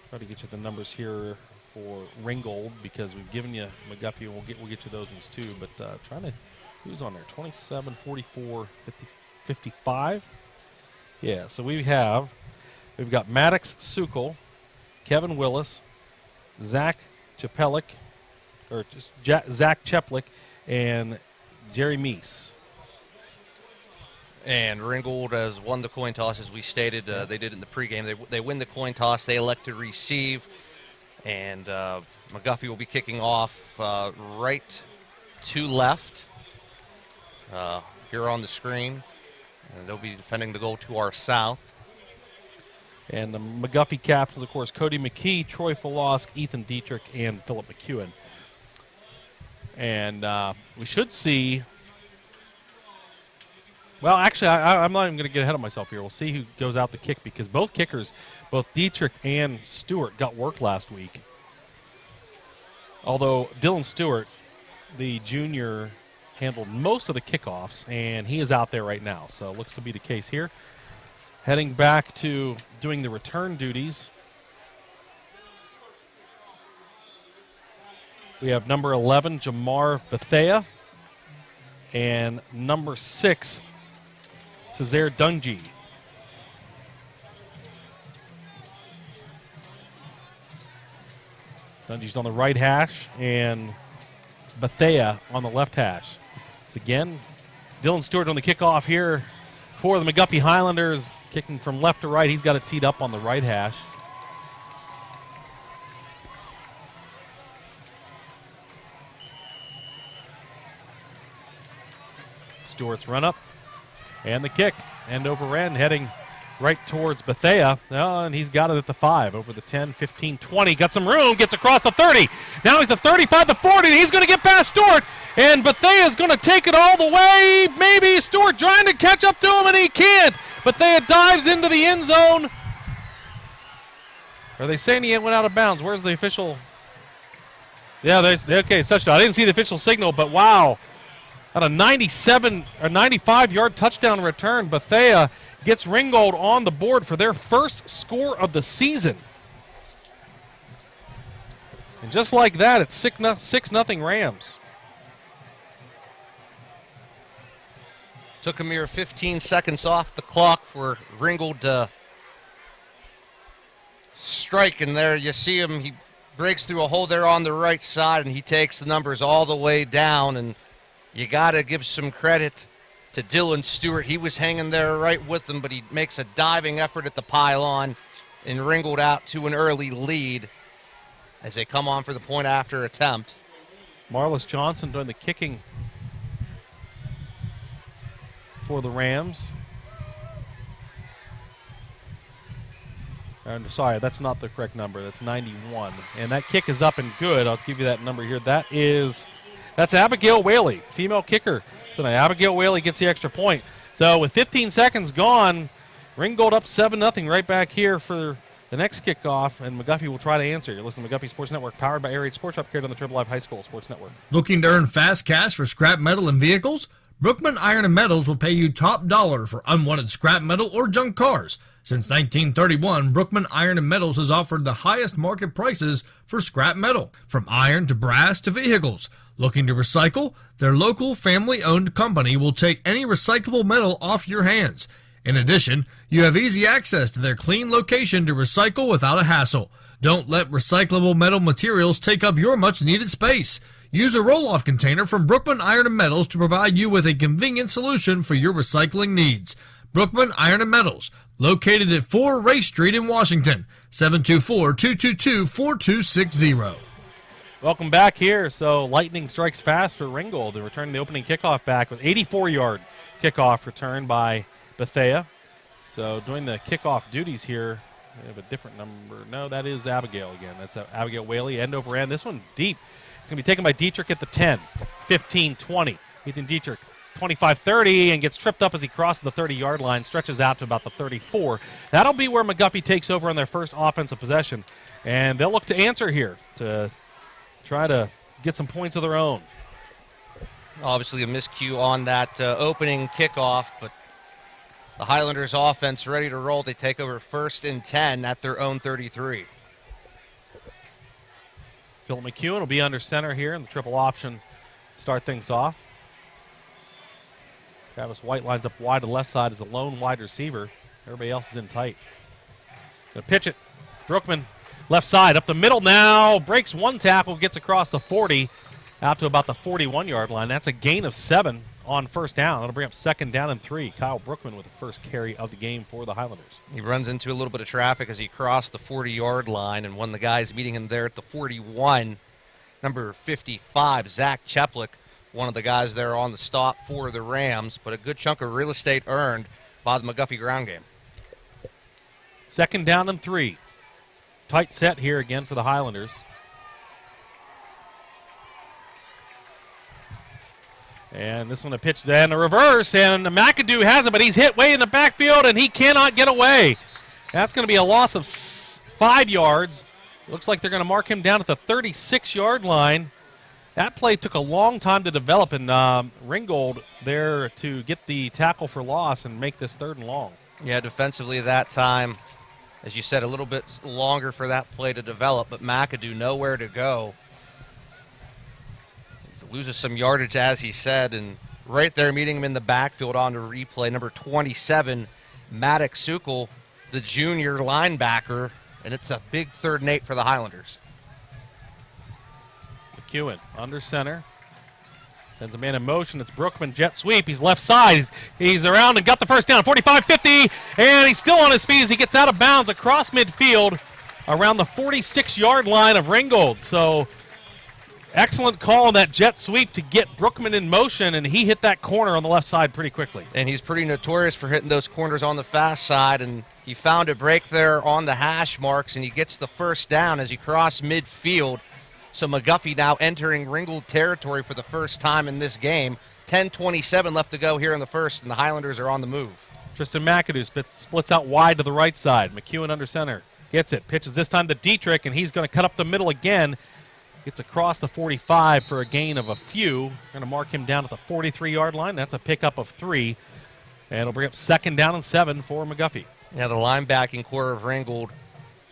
Speaker 3: Try to get you the numbers here for Ringgold because we've given you McGuffey, and we'll get you those ones too. But trying to, who's on there? 27, 44, 50, 55. Yeah. So we've got Maddox Sukol, Kevin Willis, Zach Cheplik, and Jerry Meese.
Speaker 4: And Ringgold has won the coin toss, as we stated. They did in the pregame. They win the coin toss. They elect to receive. And McGuffey will be kicking off right to left here on the screen. And they'll be defending the goal to our south.
Speaker 3: And the McGuffey captains, of course, Cody McKee, Troy Falosk, Ethan Dietrich, and Philip McEwen. And we should see... Well, actually, I'm not even going to get ahead of myself here. We'll see who goes out the kick because both kickers, both Dietrich and Stewart, got work last week. Although Dylan Stewart, the junior, handled most of the kickoffs, and he is out there right now. So it looks to be the case here. Heading back to doing the return duties. We have number 11, Jamar Bethea, and number 6, Cesare Dungy. Dungy's on the right hash, and Bethea on the left hash. It's again Dylan Stewart on the kickoff here for the McGuffey Highlanders, kicking from left to right. He's got it teed up on the right hash. Stewart's run up and the kick, end over end, heading right towards Bethea. And he's got it at the 5, over the 10, 15, 20. Got some room, gets across the 30. Now he's the 35, the 40. He's going to get past Stewart, and Bethea is going to take it all the way. Maybe Stewart trying to catch up to him, and he can't. Bethea dives into the end zone. Are they saying he went out of bounds? Where's the official? Yeah, okay, touchdown. I didn't see the official signal, but wow. On a 95-yard touchdown return, Bethea gets Ringgold on the board for their first score of the season. And just like that, it's 6-0 Rams.
Speaker 4: Took a mere 15 seconds off the clock for Ringgold to strike, and there you see him. He breaks through a hole there on the right side, and he takes the numbers all the way down. And you got to give some credit to Dylan Stewart. He was hanging there right with him, but he makes a diving effort at the pylon, and Ringgold out to an early lead as they come on for the point after attempt.
Speaker 3: Marlis Johnson doing the kicking for the Rams. Sorry, that's not the correct number. That's 91. And that kick is up and good. I'll give you that number here. That's Abigail Whaley, female kicker tonight. Abigail Whaley gets the extra point. So with 15 seconds gone, Ringgold up 7-0 right back here for the next kickoff, and McGuffey will try to answer. You're listening to McGuffey Sports Network, powered by Air 8 Sports Shop, carried on the Triple Live High School Sports Network.
Speaker 9: Looking to earn fast cash for scrap metal and vehicles? Brookman Iron and Metals will pay you top dollar for unwanted scrap metal or junk cars. Since 1931, Brookman Iron and Metals has offered the highest market prices for scrap metal, from iron to brass to vehicles. Looking to recycle? Their local family-owned company will take any recyclable metal off your hands. In addition, you have easy access to their clean location to recycle without a hassle. Don't let recyclable metal materials take up your much-needed space. Use a roll-off container from Brookman Iron and Metals to provide you with a convenient solution for your recycling needs. Brookman Iron and Metals, located at 4 Race Street in Washington, 724-222-4260.
Speaker 3: Welcome back here. So lightning strikes fast for Ringgold. They're returning the opening kickoff back with 84-yard kickoff return by Bethea. So doing the kickoff duties here, we have a different number. No, that is Abigail again. That's Abigail Whaley, end over end. This one deep. It's going to be taken by Dietrich at the 10, 15, 20. Ethan Dietrich, 25, 30, and gets tripped up as he crosses the 30-yard line, stretches out to about the 34. That'll be where McGuffey takes over on their first offensive possession. And they'll look to answer here to try to get some points of their own.
Speaker 4: Obviously a miscue on that opening kickoff, but the Highlanders offense ready to roll. They take over 1st and 10 at their own 33.
Speaker 3: Philip McEwen will be under center here in the triple option. Start things off. Travis White lines up wide to the left side as a lone wide receiver. Everybody else is in tight. Gonna pitch it. Brookman, left side, up the middle now. Breaks one tackle, gets across the 40, out to about the 41-yard line. That's a gain of 7 on first down. That'll bring up 2nd down and 3. Kyle Brookman with the first carry of the game for the Highlanders.
Speaker 4: He runs into a little bit of traffic as he crossed the 40-yard line, and one of the guys meeting him there at the 41, number 55, Zach Cheplick, one of the guys there on the stop for the Rams, but a good chunk of real estate earned by the McGuffey ground game.
Speaker 3: 2nd down and 3. Tight set here again for the Highlanders. And this one a pitch then a reverse, and McAdoo has it, but he's hit way in the backfield, and he cannot get away. That's going to be a loss of 5 yards. Looks like they're going to mark him down at the 36-yard line. That play took a long time to develop, and Ringgold there to get the tackle for loss and make this 3rd and long.
Speaker 4: Yeah, defensively that time, as you said, a little bit longer for that play to develop, but McAdoo nowhere to go. Loses some yardage, as he said, and right there meeting him in the backfield on the replay, number 27, Maddox Sukal, the junior linebacker, and it's a big 3rd and 8 for the Highlanders.
Speaker 3: McEwen under center. Sends a man in motion. It's Brookman, jet sweep. He's left side. He's around and got the first down. 45-50, and he's still on his feet as he gets out of bounds across midfield around the 46-yard line of Ringgold. So excellent call on that jet sweep to get Brookman in motion, and he hit that corner on the left side pretty quickly.
Speaker 4: And he's pretty notorious for hitting those corners on the fast side, and he found a break there on the hash marks, and he gets the first down as he crossed midfield. So McGuffey now entering Ringgold territory for the first time in this game. 10:27 left to go here in the first, and the Highlanders are on the move.
Speaker 3: Tristan McAdoo splits out wide to the right side. McEwen under center. Gets it. Pitches this time to Dietrich, and he's going to cut up the middle again. Gets across the 45 for a gain of a few. Going to mark him down at the 43-yard line. That's a pickup of 3. And it'll bring up 2nd down and 7 for McGuffey.
Speaker 4: Yeah, the linebacking core of Ringgold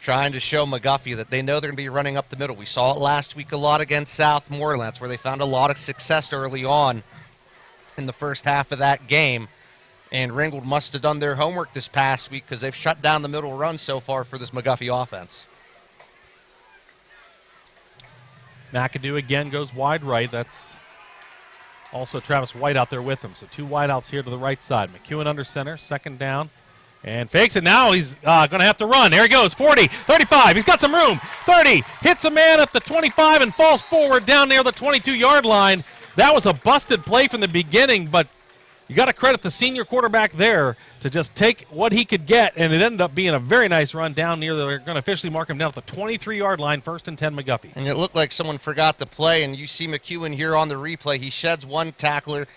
Speaker 4: trying to show McGuffey that they know they're going to be running up the middle. We saw it last week a lot against Southmoreland. That's where they found a lot of success early on in the first half of that game. And Ringgold must have done their homework this past week because they've shut down the middle run so far for this McGuffey offense.
Speaker 3: McAdoo again goes wide right. That's also Travis White out there with him. So 2 wideouts here to the right side. McEwen under center, 2nd down. And fakes it now. He's going to have to run. There he goes, 40, 35. He's got some room. 30, hits a man at the 25 and falls forward down near the 22-yard line. That was a busted play from the beginning, but you got to credit the senior quarterback there to just take what he could get, and it ended up being a very nice run down near they're going to officially mark him down at the 23-yard line, 1st and 10 McGuffey.
Speaker 4: And it looked like someone forgot to play, and you see McEwen here on the replay. He sheds one tackler,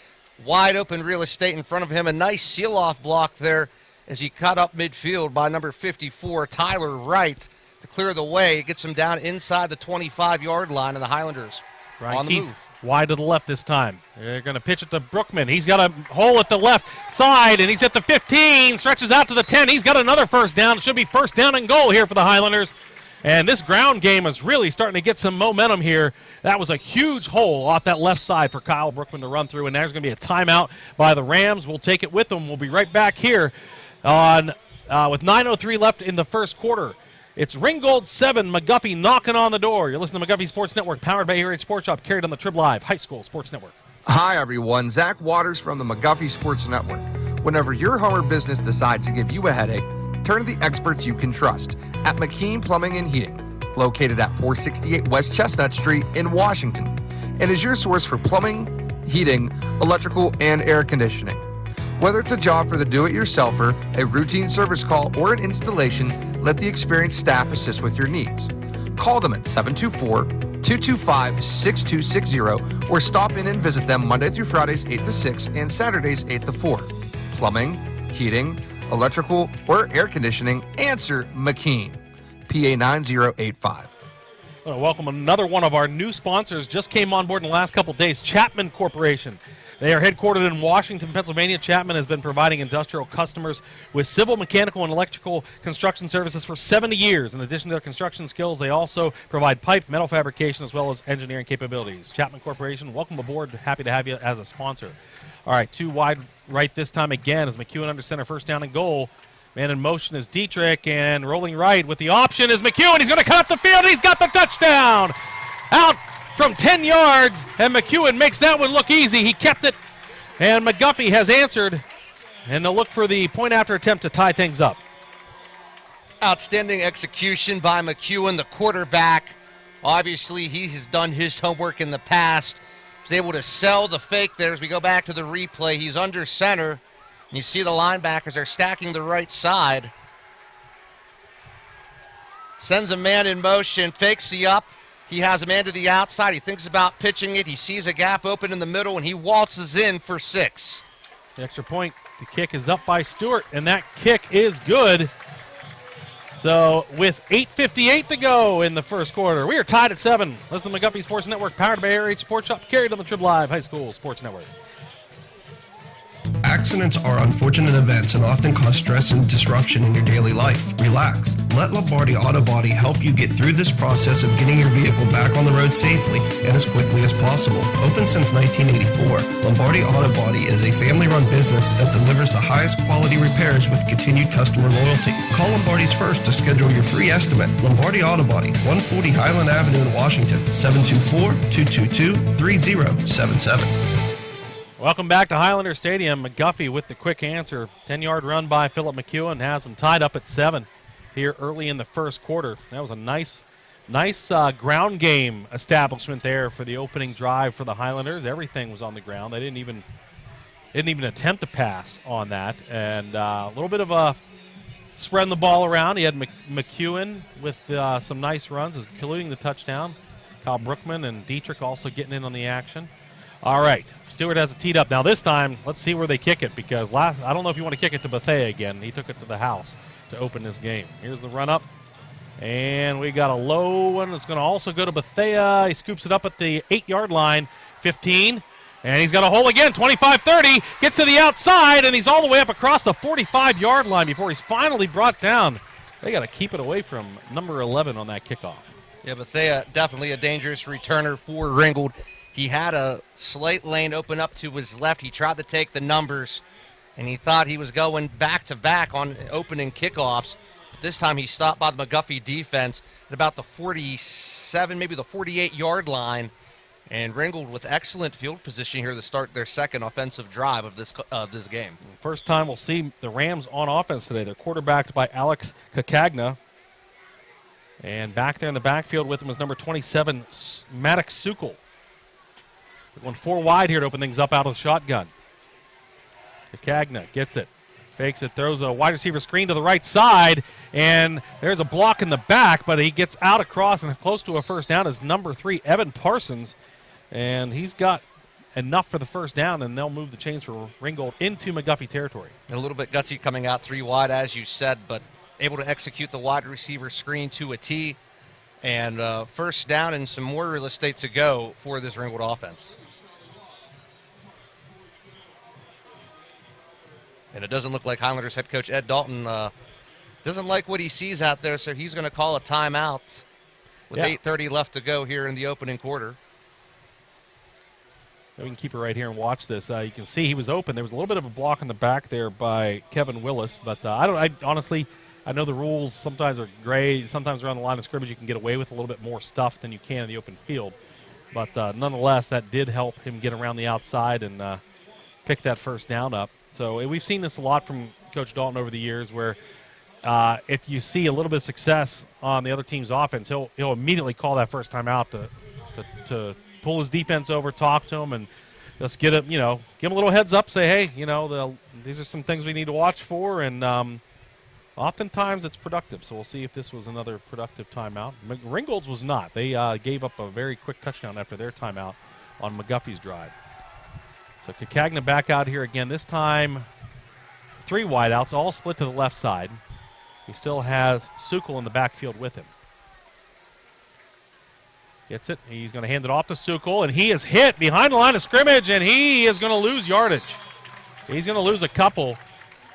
Speaker 4: wide open real estate in front of him. A nice seal-off block there as he cut up midfield by number 54, Tyler Wright, to clear the way. It gets him down inside the 25-yard line, and the Highlanders on the move.
Speaker 3: Wide to the left this time. They're going to pitch it to Brookman. He's got a hole at the left side, and he's at the 15, stretches out to the 10. He's got another 1st down. It should be 1st down and goal here for the Highlanders. And this ground game is really starting to get some momentum here. That was a huge hole off that left side for Kyle Brookman to run through, and there's going to be a timeout by the Rams. We'll take it with them. We'll be right back here on with 9:03 left in the first quarter. It's Ringgold 7, McGuffey knocking on the door. You're listening to McGuffey Sports Network, powered by ARH Sports Shop, carried on the Trib Live High School Sports Network.
Speaker 6: Hi, everyone. Zach Waters from the McGuffey Sports Network. Whenever your home or business decides to give you a headache, turn to the experts you can trust at McKean Plumbing and Heating, located at 468 West Chestnut Street in Washington, and is your source for plumbing, heating, electrical, and air conditioning. Whether it's a job for the do-it-yourselfer, a routine service call, or an installation, let the experienced staff assist with your needs. Call them at 724-225-6260 or stop in and visit them Monday through Fridays 8 to 6 and Saturdays 8 to 4. Plumbing, heating, electrical, or air conditioning, answer McKean. PA 9085.
Speaker 3: I want to welcome another one of our new sponsors. Just came on board in the last couple of days, Chapman Corporation. They are headquartered in Washington, Pennsylvania. Chapman has been providing industrial customers with civil, mechanical, and electrical construction services for 70 years. In addition to their construction skills, they also provide pipe, metal fabrication, as well as engineering capabilities. Chapman Corporation, welcome aboard. Happy to have you as a sponsor. All right, 2 wide right this time again as McEwen under center, 1st down and goal. Man in motion is Dietrich, and rolling right with the option is McEwen. He's going to cut up the field. He's got the touchdown. Out from 10 yards, and McEwen makes that one look easy. He kept it, and McGuffey has answered, and they'll look for the point after attempt to tie things up.
Speaker 4: Outstanding execution by McEwen, the quarterback. Obviously, he has done his homework in the past. He's able to sell the fake there as we go back to the replay. He's under center, and you see the linebackers are stacking the right side. Sends a man in motion, fakes the up. He has a man to the outside. He thinks about pitching it. He sees a gap open in the middle, and he waltzes in for 6.
Speaker 3: The extra point, the kick is up by Stewart, and that kick is good. So with 8:58 to go in the first quarter, we are tied at 7. Listen to McGuffey Sports Network, powered by ARH Sports Shop, carried on the Trib Live High School Sports Network.
Speaker 10: Accidents are unfortunate events and often cause stress and disruption in your daily life. Relax. Let Lombardi Auto Body help you get through this process of getting your vehicle back on the road safely and as quickly as possible. Open since 1984, Lombardi Auto Body is a family-run business that delivers the highest quality repairs with continued customer loyalty. Call Lombardi's first to schedule your free estimate. Lombardi Auto Body, 140 Highland Avenue in Washington, 724-222-3077.
Speaker 3: Welcome back to Highlander Stadium. McGuffey with the quick answer. 10-yard run by Philip McEwen has them tied up at 7 here early in the first quarter. That was a nice ground game establishment there for the opening drive for the Highlanders. Everything was on the ground. They didn't even attempt to pass on that. And a little bit of a spreading the ball around. He had McEwen with some nice runs, including the touchdown. Kyle Brookman and Dietrich also getting in on the action. All right, Stewart has it teed up. Now this time, let's see where they kick it, because I don't know if you want to kick it to Bethea again. He took it to the house to open this game. Here's the run up. And we got a low one that's going to also go to Bethea. He scoops it up at the 8-yard line, 15. And he's got a hole again, 25-30. Gets to the outside, and he's all the way up across the 45-yard line before he's finally brought down. They got to keep it away from number 11 on that kickoff.
Speaker 4: Yeah, Bethea definitely a dangerous returner for Ringgold. He had a slight lane open up to his left. He tried to take the numbers, and he thought he was going back-to-back on opening kickoffs. This time he stopped by the McGuffey defense at about the 47, maybe the 48-yard line. And Ringgold with excellent field position here to start their second offensive drive of this game.
Speaker 3: First time we'll see the Rams on offense today. They're quarterbacked by Alex Kakagna. And back there in the backfield with him is number 27, Maddox Sukul. Going 4 wide here to open things up out of the shotgun. Kakagna gets it. Fakes it, throws a wide receiver screen to the right side, and there's a block in the back, but he gets out across and close to a first down is number 3, Evan Parsons, and he's got enough for the first down, and they'll move the chains for Ringgold into McGuffey territory.
Speaker 4: A little bit gutsy coming out 3 wide, as you said, but able to execute the wide receiver screen to a T, and first down and some more real estate to go for this Ringgold offense. And it doesn't look like Highlanders head coach Ed Dalton doesn't like what he sees out there, so he's going to call a timeout with 8:30 left to go here in the opening quarter.
Speaker 3: We can keep it right here and watch this. You can see he was open. There was a little bit of a block in the back there by Kevin Willis, but I honestly, I know the rules sometimes are gray. Sometimes around the line of scrimmage you can get away with a little bit more stuff than you can in the open field. But nonetheless, that did help him get around the outside and pick that first down up. So we've seen this a lot from Coach Dalton over the years where if you see a little bit of success on the other team's offense, he'll immediately call that first time out to pull his defense over, talk to him, and just give him a little heads up, say, hey, these are some things we need to watch for, and oftentimes it's productive. So we'll see if this was another productive timeout. Ringgold's was not. They gave up a very quick touchdown after their timeout on McGuffey's drive. So Kakagna back out here again. This time 3 wideouts, all split to the left side. He still has Sukul in the backfield with him. Gets it. He's going to hand it off to Sukul, and he is hit behind the line of scrimmage, and he is going to lose yardage. He's going to lose a couple.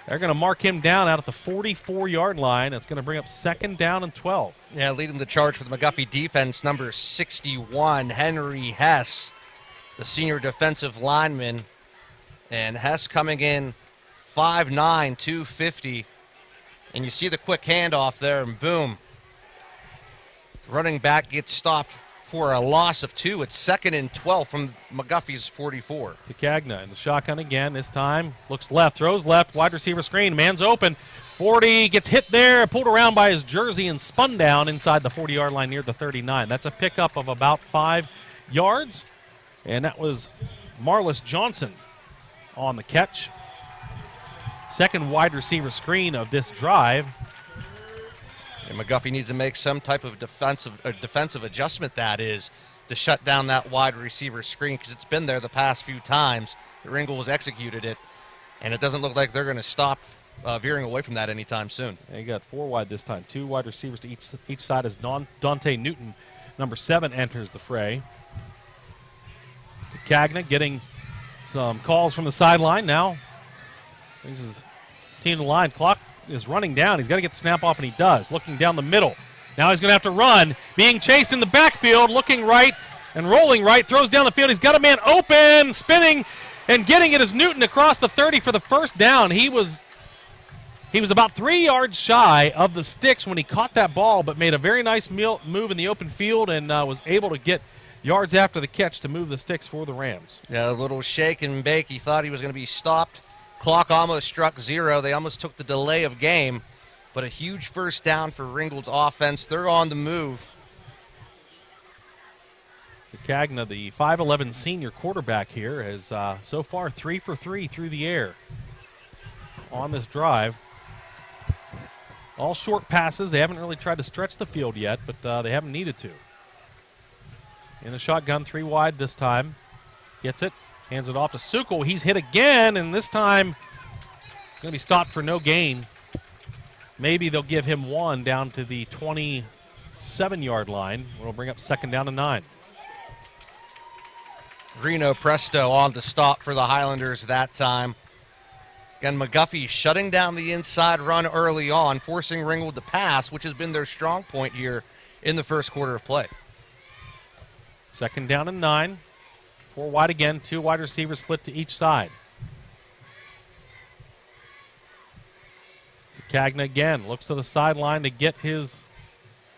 Speaker 3: They're going to mark him down out at the 44-yard line. That's going to bring up 2nd down and 12.
Speaker 4: Yeah, leading the charge for the McGuffey defense, number 61, Henry Hess, the senior defensive lineman. And Hess coming in 5'9", 250. And you see the quick handoff there, and boom. Running back gets stopped for a loss of 2. It's 2nd and 12 from McGuffey's 44.
Speaker 3: Kakagna in the shotgun again. This time looks left, throws left, wide receiver screen. Man's open. 40 gets hit there, pulled around by his jersey and spun down inside the 40-yard line near the 39. That's a pickup of about 5 yards. And that was Marlis Johnson on the catch. 2nd wide receiver screen of this drive.
Speaker 4: And McGuffey needs to make some type of defensive adjustment, that is, to shut down that wide receiver screen, because it's been there the past few times. Ringgold has executed it, and it doesn't look like they're going to stop veering away from that anytime soon.
Speaker 3: They got 4 wide this time. 2 wide receivers to each side as Dante Newton, number 7, enters the fray. Kakagna getting some calls from the sideline now. Brings his team to the line. Clock is running down. He's got to get the snap off, and he does. Looking down the middle. Now he's going to have to run. Being chased in the backfield, looking right and rolling right. Throws down the field. He's got a man open, spinning, and getting it is Newton across the 30 for the first down. He was about 3 yards shy of the sticks when he caught that ball, but made a very nice move in the open field and was able to get yards after the catch to move the sticks for the Rams.
Speaker 4: Yeah, a little shake and bake. He thought he was going to be stopped. Clock almost struck 0. They almost took the delay of game, but a huge first down for Ringgold's offense. They're on the move.
Speaker 3: Kakagna, the 5'11 senior quarterback here, has so far 3 for 3 through the air on this drive. All short passes. They haven't really tried to stretch the field yet, but they haven't needed to. In the shotgun, 3 wide this time. Gets it. Hands it off to Sukul. He's hit again, and this time going to be stopped for no gain. Maybe they'll give him one down to the 27-yard line. It'll bring up 2nd down and 9.
Speaker 4: Reno Presto on to stop for the Highlanders that time. Again, McGuffey shutting down the inside run early on, forcing Ringgold to pass, which has been their strong point here in the first quarter of play.
Speaker 3: 2nd down and 9. 4 wide again, 2 wide receivers split to each side. Cagna again looks to the sideline to get his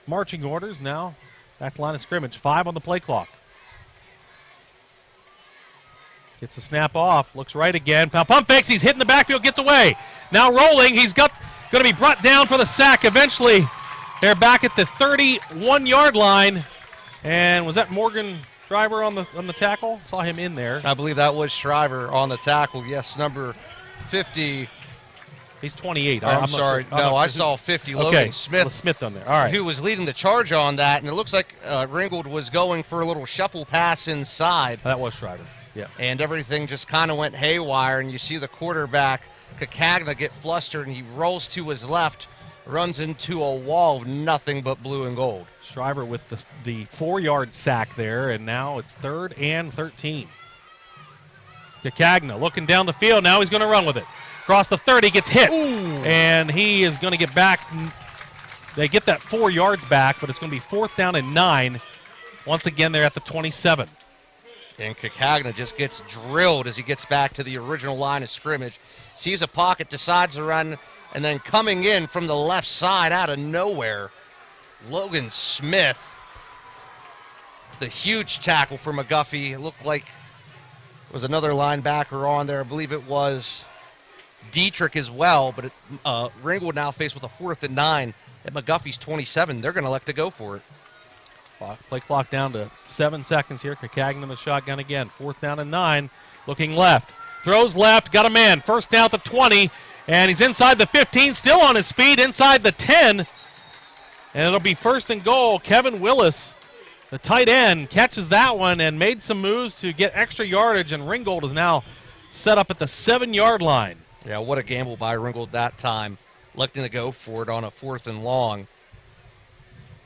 Speaker 3: marching orders. Now back to line of scrimmage. 5 on the play clock. Gets the snap off. Looks right again. Pump fakes. He's hitting the backfield. Gets away. Now rolling. He's going to be brought down for the sack. Eventually, they're back at the 31-yard line. And was that Morgan Shriver on the tackle? Saw him in there.
Speaker 4: I believe that was Shriver on the tackle. Yes, number 50.
Speaker 3: He's 28.
Speaker 4: I'm sorry.
Speaker 3: Sure.
Speaker 4: No, I saw 50.
Speaker 3: Okay.
Speaker 4: Logan Smith.
Speaker 3: Smith on there. All right.
Speaker 4: Who was leading the charge on that, and it looks like Ringgold was going for a little shuffle pass inside.
Speaker 3: That was Shriver. Yeah.
Speaker 4: And everything just kind of went haywire, and you see the quarterback, Cagna, get flustered, and he rolls to his left, runs into a wall of nothing but blue and gold.
Speaker 3: Shriver with the 4-yard sack there, and now it's 3rd and 13. Cagna looking down the field. Now he's going to run with it. Across the 30, gets hit.
Speaker 4: Ooh.
Speaker 3: And he is going to get back. They get that 4 yards back, but it's going to be 4th down and 9. Once again, they're at the 27.
Speaker 4: And Cagna just gets drilled as he gets back to the original line of scrimmage. Sees a pocket, decides to run, and then coming in from the left side out of nowhere, Logan Smith with a huge tackle for McGuffey. It looked like there was another linebacker on there. I believe it was Dietrich as well, but Ringgold now faced with a 4th and 9 at McGuffey's 27. They're going to elect to go for it.
Speaker 3: Play clock down to 7 seconds here. Cagna in the shotgun again. 4th down and 9. Looking left. Throws left. Got a man. 1st down at the 20. And he's inside the 15. Still on his feet. Inside the 10. And it'll be 1st and goal. Kevin Willis, the tight end, catches that one and made some moves to get extra yardage. And Ringgold is now set up at the 7-yard line.
Speaker 4: Yeah, what a gamble by Ringgold that time. Electing to go for it on a 4th and long.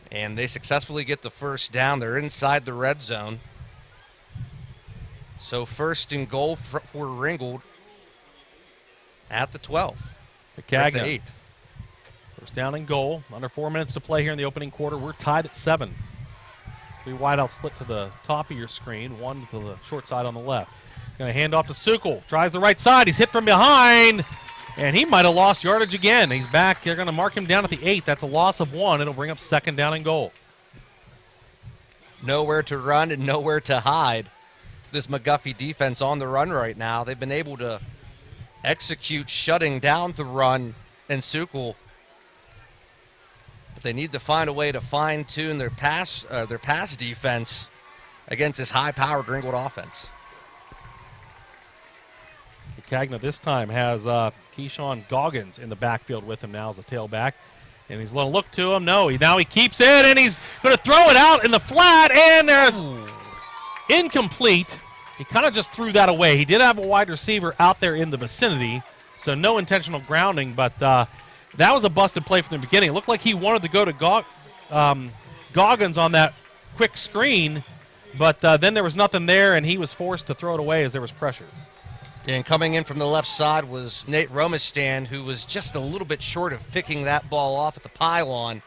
Speaker 4: And they successfully get the 1st down. They're inside the red zone. So 1st and goal for Ringgold at the 12.
Speaker 3: Cagna.
Speaker 4: The 8.
Speaker 3: 1st down and goal. Under 4 minutes to play here in the opening quarter. We're tied at 7. 3 wide out split to the top of your screen. 1 to the short side on the left. He's going to hand off to Sukol. Tries the right side. He's hit from behind. And he might have lost yardage again. He's back. They're going to mark him down at the 8. That's a loss of 1. It'll bring up 2nd down and goal.
Speaker 4: Nowhere to run and nowhere to hide. This McGuffey defense on the run right now. They've been able to execute shutting down the run and Sukol. But they need to find a way to fine-tune their pass defense against this high-powered Ringgold offense.
Speaker 3: Cagna this time has Keyshawn Goggins in the backfield with him now as a tailback. And he's going to look to him. No, now he keeps it, and he's going to throw it out in the flat, and there's incomplete. He kind of just threw that away. He did have a wide receiver out there in the vicinity, so no intentional grounding, but that was a busted play from the beginning. It looked like he wanted to go to Goggins on that quick screen, but then there was nothing there, and he was forced to throw it away as there was pressure.
Speaker 4: And coming in from the left side was Nate Romastan, who was just a little bit short of picking that ball off at the pylon.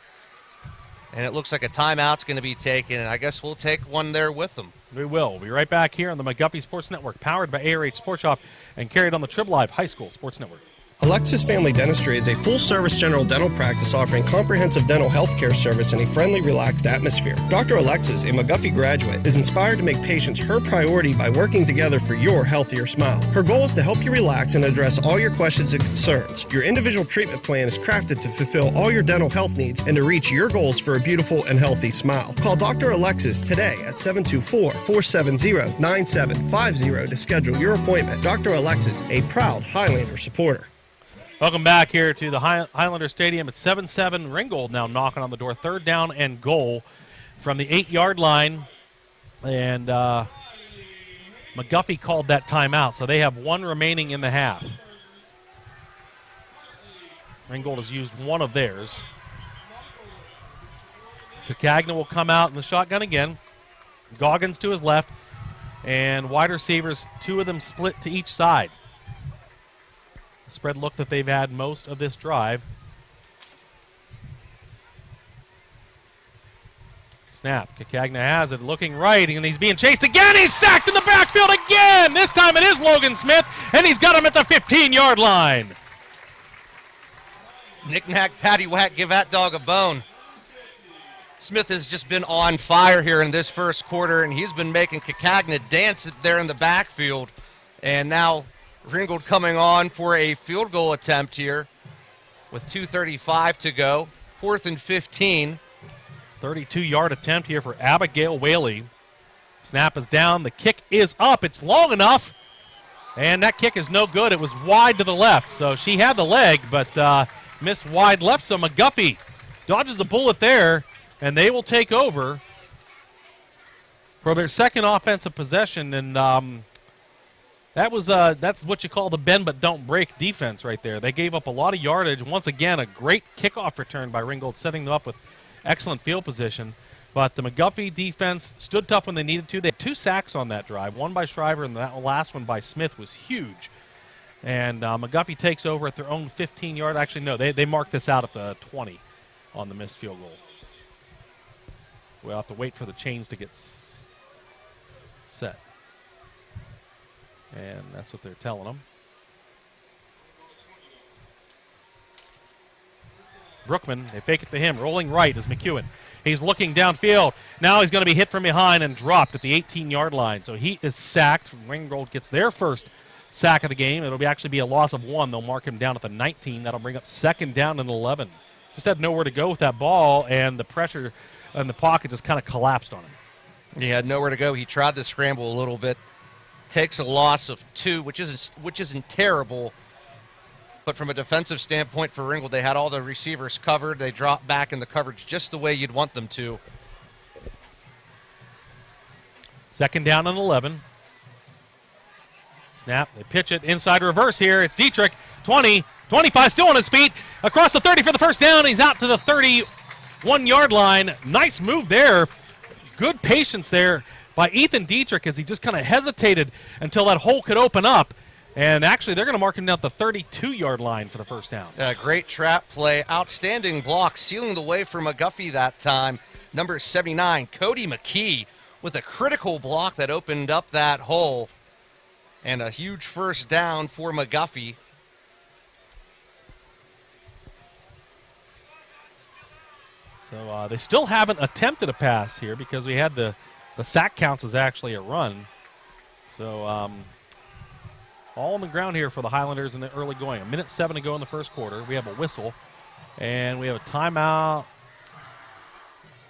Speaker 4: And it looks like a timeout's going to be taken, and I guess we'll take one there with them.
Speaker 3: We will. We'll be right back here on the McGuffey Sports Network, powered by ARH Sports Shop and carried on the Trib Live High School Sports Network.
Speaker 10: Alexis Family Dentistry is a full-service general dental practice offering comprehensive dental health care service in a friendly, relaxed atmosphere. Dr. Alexis, a McGuffey graduate, is inspired to make patients her priority by working together for your healthier smile. Her goal is to help you relax and address all your questions and concerns. Your individual treatment plan is crafted to fulfill all your dental health needs and to reach your goals for a beautiful and healthy smile. Call Dr. Alexis today at 724-470-9750 to schedule your appointment. Dr. Alexis, a proud Highlander supporter.
Speaker 3: Welcome back here to the Highlander Stadium. It's 7-7. Ringgold now knocking on the door. 3rd down and goal from the 8-yard line. And McGuffey called that timeout, so they have 1 remaining in the half. Ringgold has used one of theirs. Cagna will come out in the shotgun again. Goggins to his left. And wide receivers, two of them split to each side. The spread look that they've had most of this drive. Snap. Cagna has it, looking right, and he's being chased again. He's sacked in the backfield again. This time it is Logan Smith, and he's got him at the 15-yard line.
Speaker 4: Knick-knack, paddywhack, give that dog a bone. Smith has just been on fire here in this first quarter, and he's been making Cagna dance there in the backfield. And now Ringgold coming on for a field goal attempt here with 2:35 to go. 4th and 15.
Speaker 3: 32-yard attempt here for Abigail Whaley. Snap is down. The kick is up. It's long enough. And that kick is no good. It was wide to the left. So she had the leg, but missed wide left. So McGuffey dodges the bullet there. And they will take over for their second offensive possession. And that's what you call the bend but don't break defense right there. They gave up a lot of yardage. Once again, a great kickoff return by Ringgold, setting them up with excellent field position. But the McGuffey defense stood tough when they needed to. They had 2 sacks on that drive, one by Shriver and that last one by Smith was huge. And McGuffey takes over at their own 15-yard. Actually, no, they marked this out at the 20 on the missed field goal. We'll have to wait for the chains to get set. And that's what they're telling them. Brookman, they fake it to him. Rolling right is McEwen. He's looking downfield. Now he's going to be hit from behind and dropped at the 18-yard line. So he is sacked. Ringgold gets their first sack of the game. It'll actually be a loss of 1. They'll mark him down at the 19. That'll bring up 2nd down and 11. Just had nowhere to go with that ball, and the pressure in the pocket just kind of collapsed on him.
Speaker 4: He had nowhere to go. He tried to scramble a little bit. Takes a loss of 2, which isn't terrible. But from a defensive standpoint for Ringgold, they had all the receivers covered. They dropped back in the coverage just the way you'd want them to.
Speaker 3: 2nd down and 11. Snap. They pitch it inside reverse here. It's Dietrich. 20, 25, still on his feet. Across the 30 for the first down. He's out to the 31-yard line. Nice move there. Good patience there by Ethan Dietrich as he just kind of hesitated until that hole could open up. And actually, they're going to mark him down at the 32-yard line for the first down.
Speaker 4: Great trap play. Outstanding block, sealing the way for McGuffey that time. Number 79, Cody McKee, with a critical block that opened up that hole. And a huge first down for McGuffey.
Speaker 3: So they still haven't attempted a pass here because we had the sack counts as actually a run. So all on the ground here for the Highlanders in the early going. 1:07 to go in the first quarter. We have a whistle, and we have a timeout.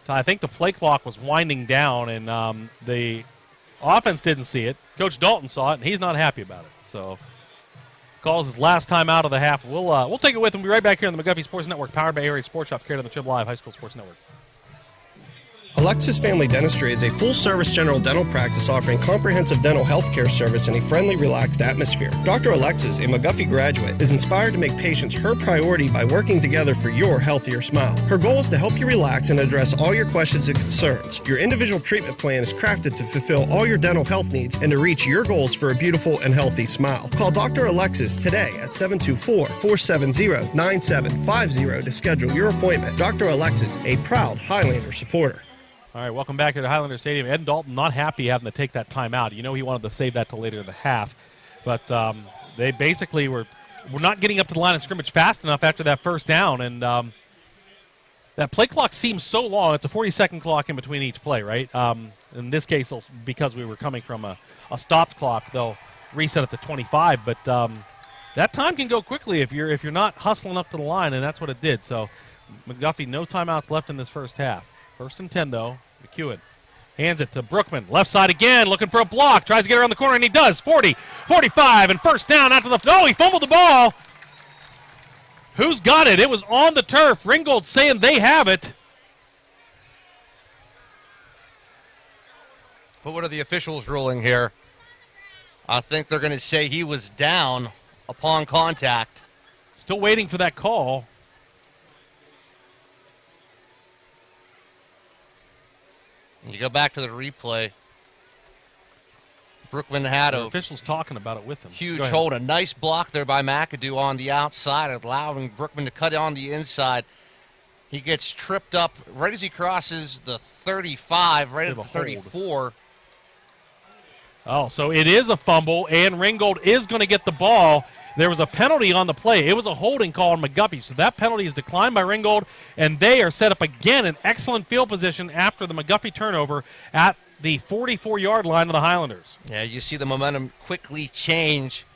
Speaker 3: I think the play clock was winding down, and the offense didn't see it. Coach Dalton saw it, and he's not happy about it. So calls his last time out of the half. We'll take it with him. We'll be right back here on the McGuffey Sports Network, powered by Area Sports Shop, carried on the Trib Live High School Sports Network.
Speaker 10: Alexis Family Dentistry is a full-service general dental practice offering comprehensive dental health care service in a friendly, relaxed atmosphere. Dr. Alexis, a McGuffey graduate, is inspired to make patients her priority by working together for your healthier smile. Her goal is to help you relax and address all your questions and concerns. Your individual treatment plan is crafted to fulfill all your dental health needs and to reach your goals for a beautiful and healthy smile. Call Dr. Alexis today at 724-470-9750 to schedule your appointment. Dr. Alexis, a proud Highlander supporter.
Speaker 3: All right, welcome back to the Highlander Stadium. Ed Dalton not happy having to take that timeout. You know he wanted to save that till later in the half. But they basically were not getting up to the line of scrimmage fast enough after that first down. And that play clock seems so long. It's a 40-second clock in between each play, right? In this case, because we were coming from a stopped clock, they'll reset at the 25. But that time can go quickly if you're not hustling up to the line, and that's what it did. So McGuffey, no timeouts left in this first half. 1st and 10, though. McEwen hands it to Brookman. Left side again, looking for a block. Tries to get around the corner, and he does. 40, 45, and first down out to the... Oh, he fumbled the ball. Who's got it? It was on the turf. Ringgold saying they have it.
Speaker 4: But what are the officials ruling here? I think they're going to say he was down upon contact.
Speaker 3: Still waiting for that call.
Speaker 4: You go back to the replay. Brookman had
Speaker 3: The
Speaker 4: a
Speaker 3: officials talking about it with him.
Speaker 4: huge hold. A nice block there by McAdoo on the outside, allowing Brookman to cut on the inside. He gets tripped up right as he crosses the 35, right at the 34.
Speaker 3: Oh, so it is a fumble, and Ringgold is going to get the ball. There was a penalty on the play. It was a holding call on McGuffey, so that penalty is declined by Ringgold, and they are set up again in excellent field position after the McGuffey turnover at the 44-yard line of the Highlanders.
Speaker 4: Yeah, you see the momentum quickly change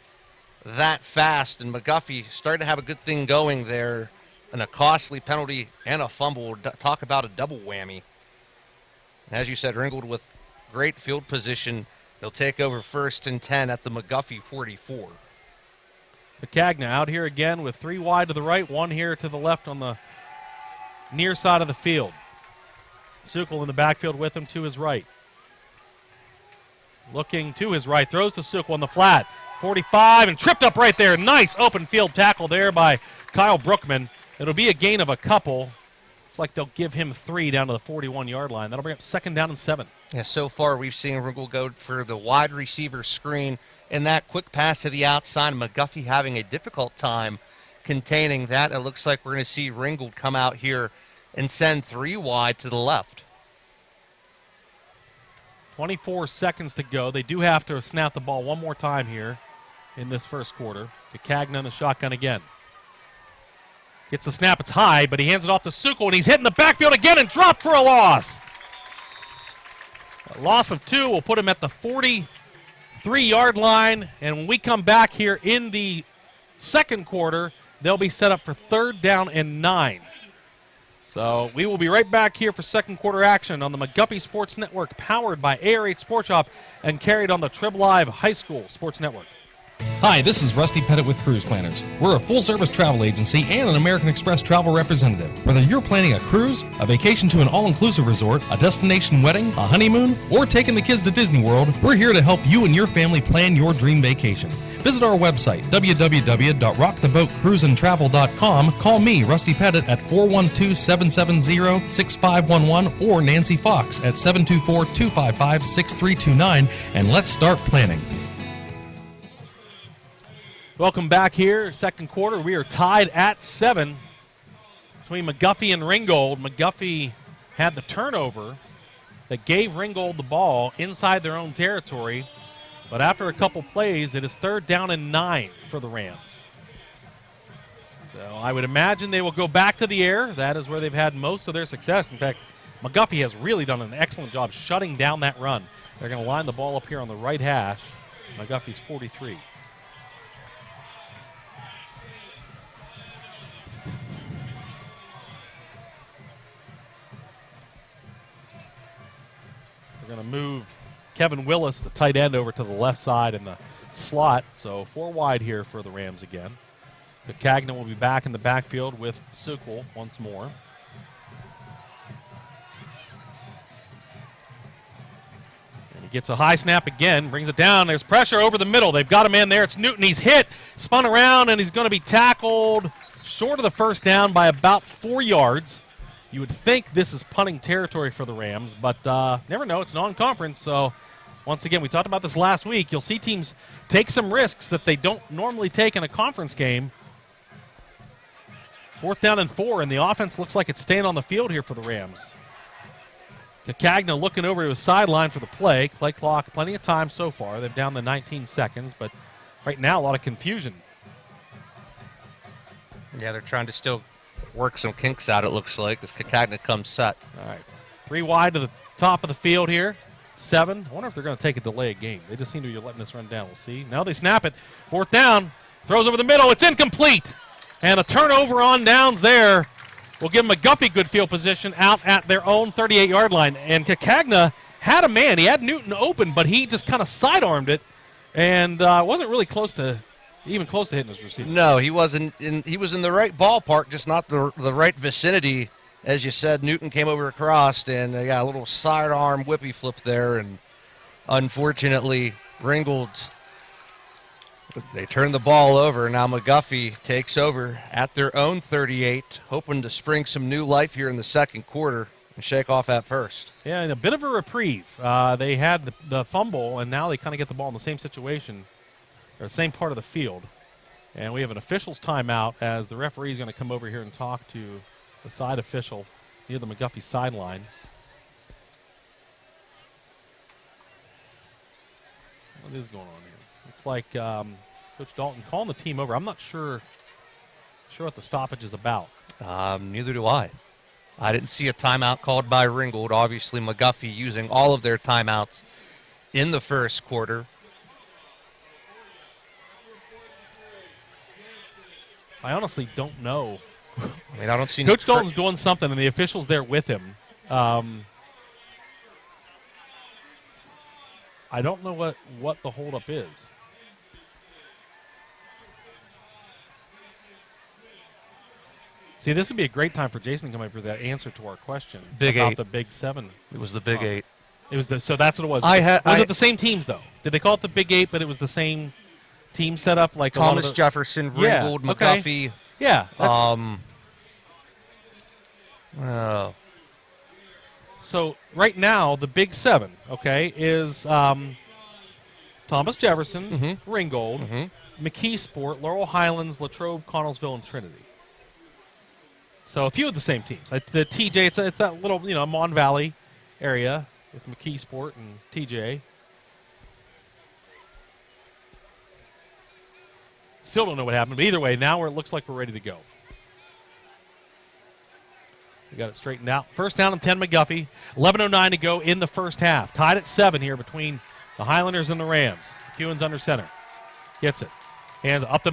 Speaker 4: that fast, and McGuffey started to have a good thing going there, and a costly penalty and a fumble. Talk about a double whammy. As you said, Ringgold with great field position. They'll take over 1st and 10 at the McGuffey 44.
Speaker 3: McCagna out here again with 3 wide to the right, 1 here to the left on the near side of the field. Sukol in the backfield with him to his right. Looking to his right, throws to Sukol on the flat. 45 and tripped up right there. Nice open field tackle there by Kyle Brookman. It'll be a gain of a couple. Looks like they'll give him 3 down to the 41-yard line. That'll bring up 2nd down and 7.
Speaker 4: Yeah, so far we've seen Ringgold go for the wide receiver screen and that quick pass to the outside. McGuffey having a difficult time containing that. It looks like we're going to see Ringgold come out here and send 3 wide to the left.
Speaker 3: 24 seconds to go. They do have to snap the ball one more time here in this first quarter. McCagna in the shotgun again. Gets the snap, it's high, but he hands it off to Sukol, and he's hitting the backfield again and dropped for a loss. A loss of 2 will put him at the 43-yard line, and when we come back here in the second quarter, they'll be set up for 3rd down and 9. So we will be right back here for second quarter action on the McGuffey Sports Network, powered by AR8 Sports Shop and carried on the Trib Live High School Sports Network.
Speaker 11: Hi, this is Rusty Pettit with Cruise Planners. We're a full-service travel agency and an American Express travel representative. Whether you're planning a cruise, a vacation to an all-inclusive resort, a destination wedding, a honeymoon, or taking the kids to Disney World, we're here to help you and your family plan your dream vacation. Visit our website, www.rocktheboatcruiseandtravel.com. Call me, Rusty Pettit, at 412-770-6511 or Nancy Fox at 724-255-6329, and let's start planning.
Speaker 3: Welcome back here, second quarter. We are tied at 7 between McGuffey and Ringgold. McGuffey had the turnover that gave Ringgold the ball inside their own territory, but after a couple plays, it is 3rd down and 9 for the Rams. So I would imagine they will go back to the air. That is where they've had most of their success. In fact, McGuffey has really done an excellent job shutting down that run. They're going to line the ball up here on the right hash. McGuffey's 43. They're going to move Kevin Willis, the tight end, over to the left side in the slot. So 4 wide here for the Rams again. McCagna will be back in the backfield with Sukol once more. And he gets a high snap again, brings it down. There's pressure over the middle. They've got him in there. It's Newton. He's hit, spun around, and he's going to be tackled short of the first down by about 4 yards. You would think this is punting territory for the Rams, but never know. It's non-conference, so once again, we talked about this last week. You'll see teams take some risks that they don't normally take in a conference game. 4th down and 4, and the offense looks like it's staying on the field here for the Rams. McCagna looking over to his sideline for the play. Play clock, plenty of time so far. They're down to 19 seconds, but right now a lot of confusion.
Speaker 4: Yeah, they're trying to still work some kinks out, it looks like, as McCagna comes set.
Speaker 3: All right. 3 wide to the top of the field here. 7. I wonder if they're going to take a delayed game. They just seem to be letting this run down. We'll see. Now they snap it. 4th down. Throws over the middle. It's incomplete. And a turnover on downs there will give McGuffey good field position out at their own 38-yard line. And McCagna had a man. He had Newton open, but he just kind of sidearmed it and wasn't really even close to hitting his receiver.
Speaker 4: No, he wasn't. He was in the right ballpark, just not the right vicinity. As you said, Newton came over across, and they got a little sidearm whippy flip there, and unfortunately, Ringgold, they turned the ball over. Now McGuffey takes over at their own 38, hoping to spring some new life here in the second quarter. And shake off at first.
Speaker 3: Yeah, and a bit of a reprieve. They had the fumble, and now they kind of get the ball in the same situation, or the same part of the field. And we have an official's timeout as the referee is going to come over here and talk to the side official near the McGuffey sideline. What is going on here? Looks like Coach Dalton calling the team over. I'm not sure what the stoppage is about.
Speaker 4: Neither do I. I didn't see a timeout called by Ringgold. Obviously, McGuffey using all of their timeouts in the first quarter.
Speaker 3: I honestly don't know.
Speaker 4: I mean, I don't see...
Speaker 3: Coach Dalton's doing something, and the official's there with him. I don't know what the holdup is. See, this would be a great time for Jason to come up with that answer to our question about the Big 7.
Speaker 4: It was the Big 8.
Speaker 3: It was so that's what it was. Was it the same teams though? Did they call it the Big 8? But it was the same team setup, like
Speaker 4: Thomas Jefferson, Ringgold, McGuffey.
Speaker 3: Yeah. So right now the Big 7, is Thomas Jefferson, Ringgold, McKeesport, Laurel Highlands, Latrobe, Connellsville, and Trinity. So a few of the same teams. Like the TJ, it's that little, Mon Valley area with McKeesport and TJ. Still don't know what happened, but either way, now it looks like we're ready to go. We got it straightened out. First down and 10 McGuffey. 11:09 to go in the first half. Tied at 7 here between the Highlanders and the Rams. McEwen's under center. Gets it. Hands up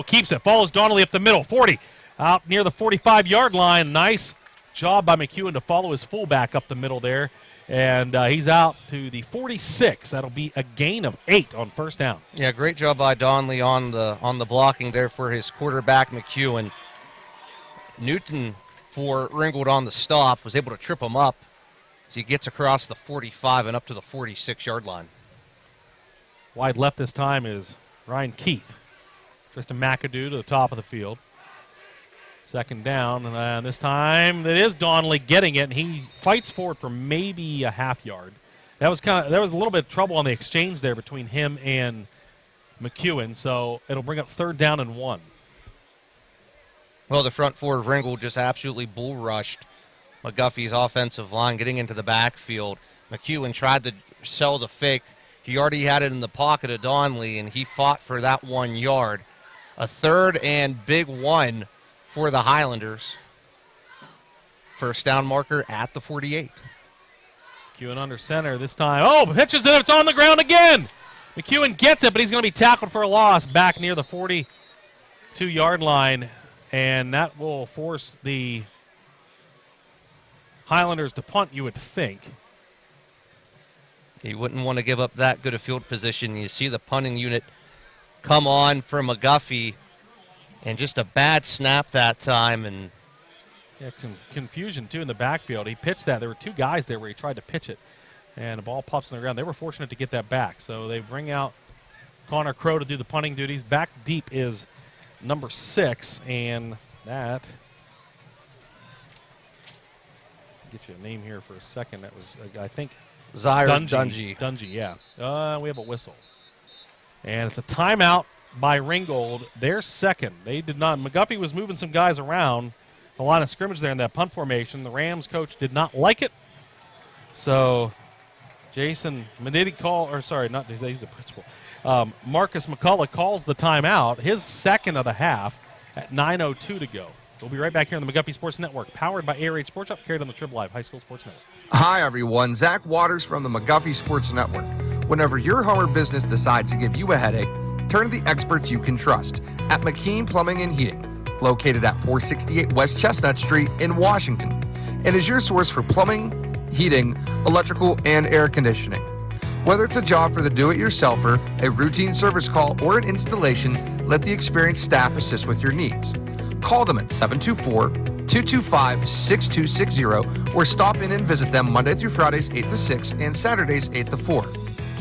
Speaker 3: keeps it. Follows Donnelly up the middle. 40. Out near the 45-yard line. Nice job by McEwen to follow his fullback up the middle there. And he's out to the 46. That'll be a gain of 8 on first down.
Speaker 4: Yeah, great job by Donnelly on the blocking there for his quarterback, McEwen. Newton, for Ringgold on the stop, was able to trip him up as he gets across the 45 and up to the 46-yard line.
Speaker 3: Wide left this time is Ryan Keith. Tristan McAdoo to the top of the field. Second down, and this time it is Donnelly getting it, and he fights forward for maybe a half yard. There was a little bit of trouble on the exchange there between him and McEwen, so it'll bring up third down and 1.
Speaker 4: Well, the front four of Ringgold just absolutely bull rushed McGuffey's offensive line, getting into the backfield. McEwen tried to sell the fake. He already had it in the pocket of Donnelly, and he fought for that 1 yard. A third and big 1 for the Highlanders. First down marker at the 48.
Speaker 3: McEwen under center this time. Oh, pitches it. It's on the ground again. McEwen gets it, but he's going to be tackled for a loss back near the 42-yard line, and that will force the Highlanders to punt, you would think.
Speaker 4: He wouldn't want to give up that good a field position. You see the punting unit come on for McGuffey, and just a bad snap that time. And
Speaker 3: yeah, some confusion, too, in the backfield. He pitched that. There were 2 guys there where he tried to pitch it, and the ball pops on the ground. They were fortunate to get that back. So they bring out Connor Crow to do the punting duties. Back deep is number 6, and that... I'll get you a name here for a second. That was, I think...
Speaker 4: Zaire
Speaker 3: Dungy. Dungy, yeah. We have a whistle. And it's a timeout by Ringgold. They're second. They did not. McGuffey was moving some guys around the line of scrimmage there in that punt formation. The Rams coach did not like it. So Jason Meditti he's the principal. Marcus McCullough calls the timeout, his second of the half at 9:02 to go. We'll be right back here on the McGuffey Sports Network, powered by ARH Sports Shop, carried on the Trib Live High School Sports Network.
Speaker 6: Hi, everyone. Zach Waters from the McGuffey Sports Network. Whenever your home or business decides to give you a headache, turn to the experts you can trust at McKean Plumbing and Heating, located at 468 West Chestnut Street in Washington, and is your source for plumbing, heating, electrical, and air conditioning. Whether it's a job for the do-it-yourselfer, a routine service call, or an installation, let the experienced staff assist with your needs. Call them at 724-225-6260 or stop in and visit them Monday through Fridays 8 to 6 and Saturdays 8 to 4.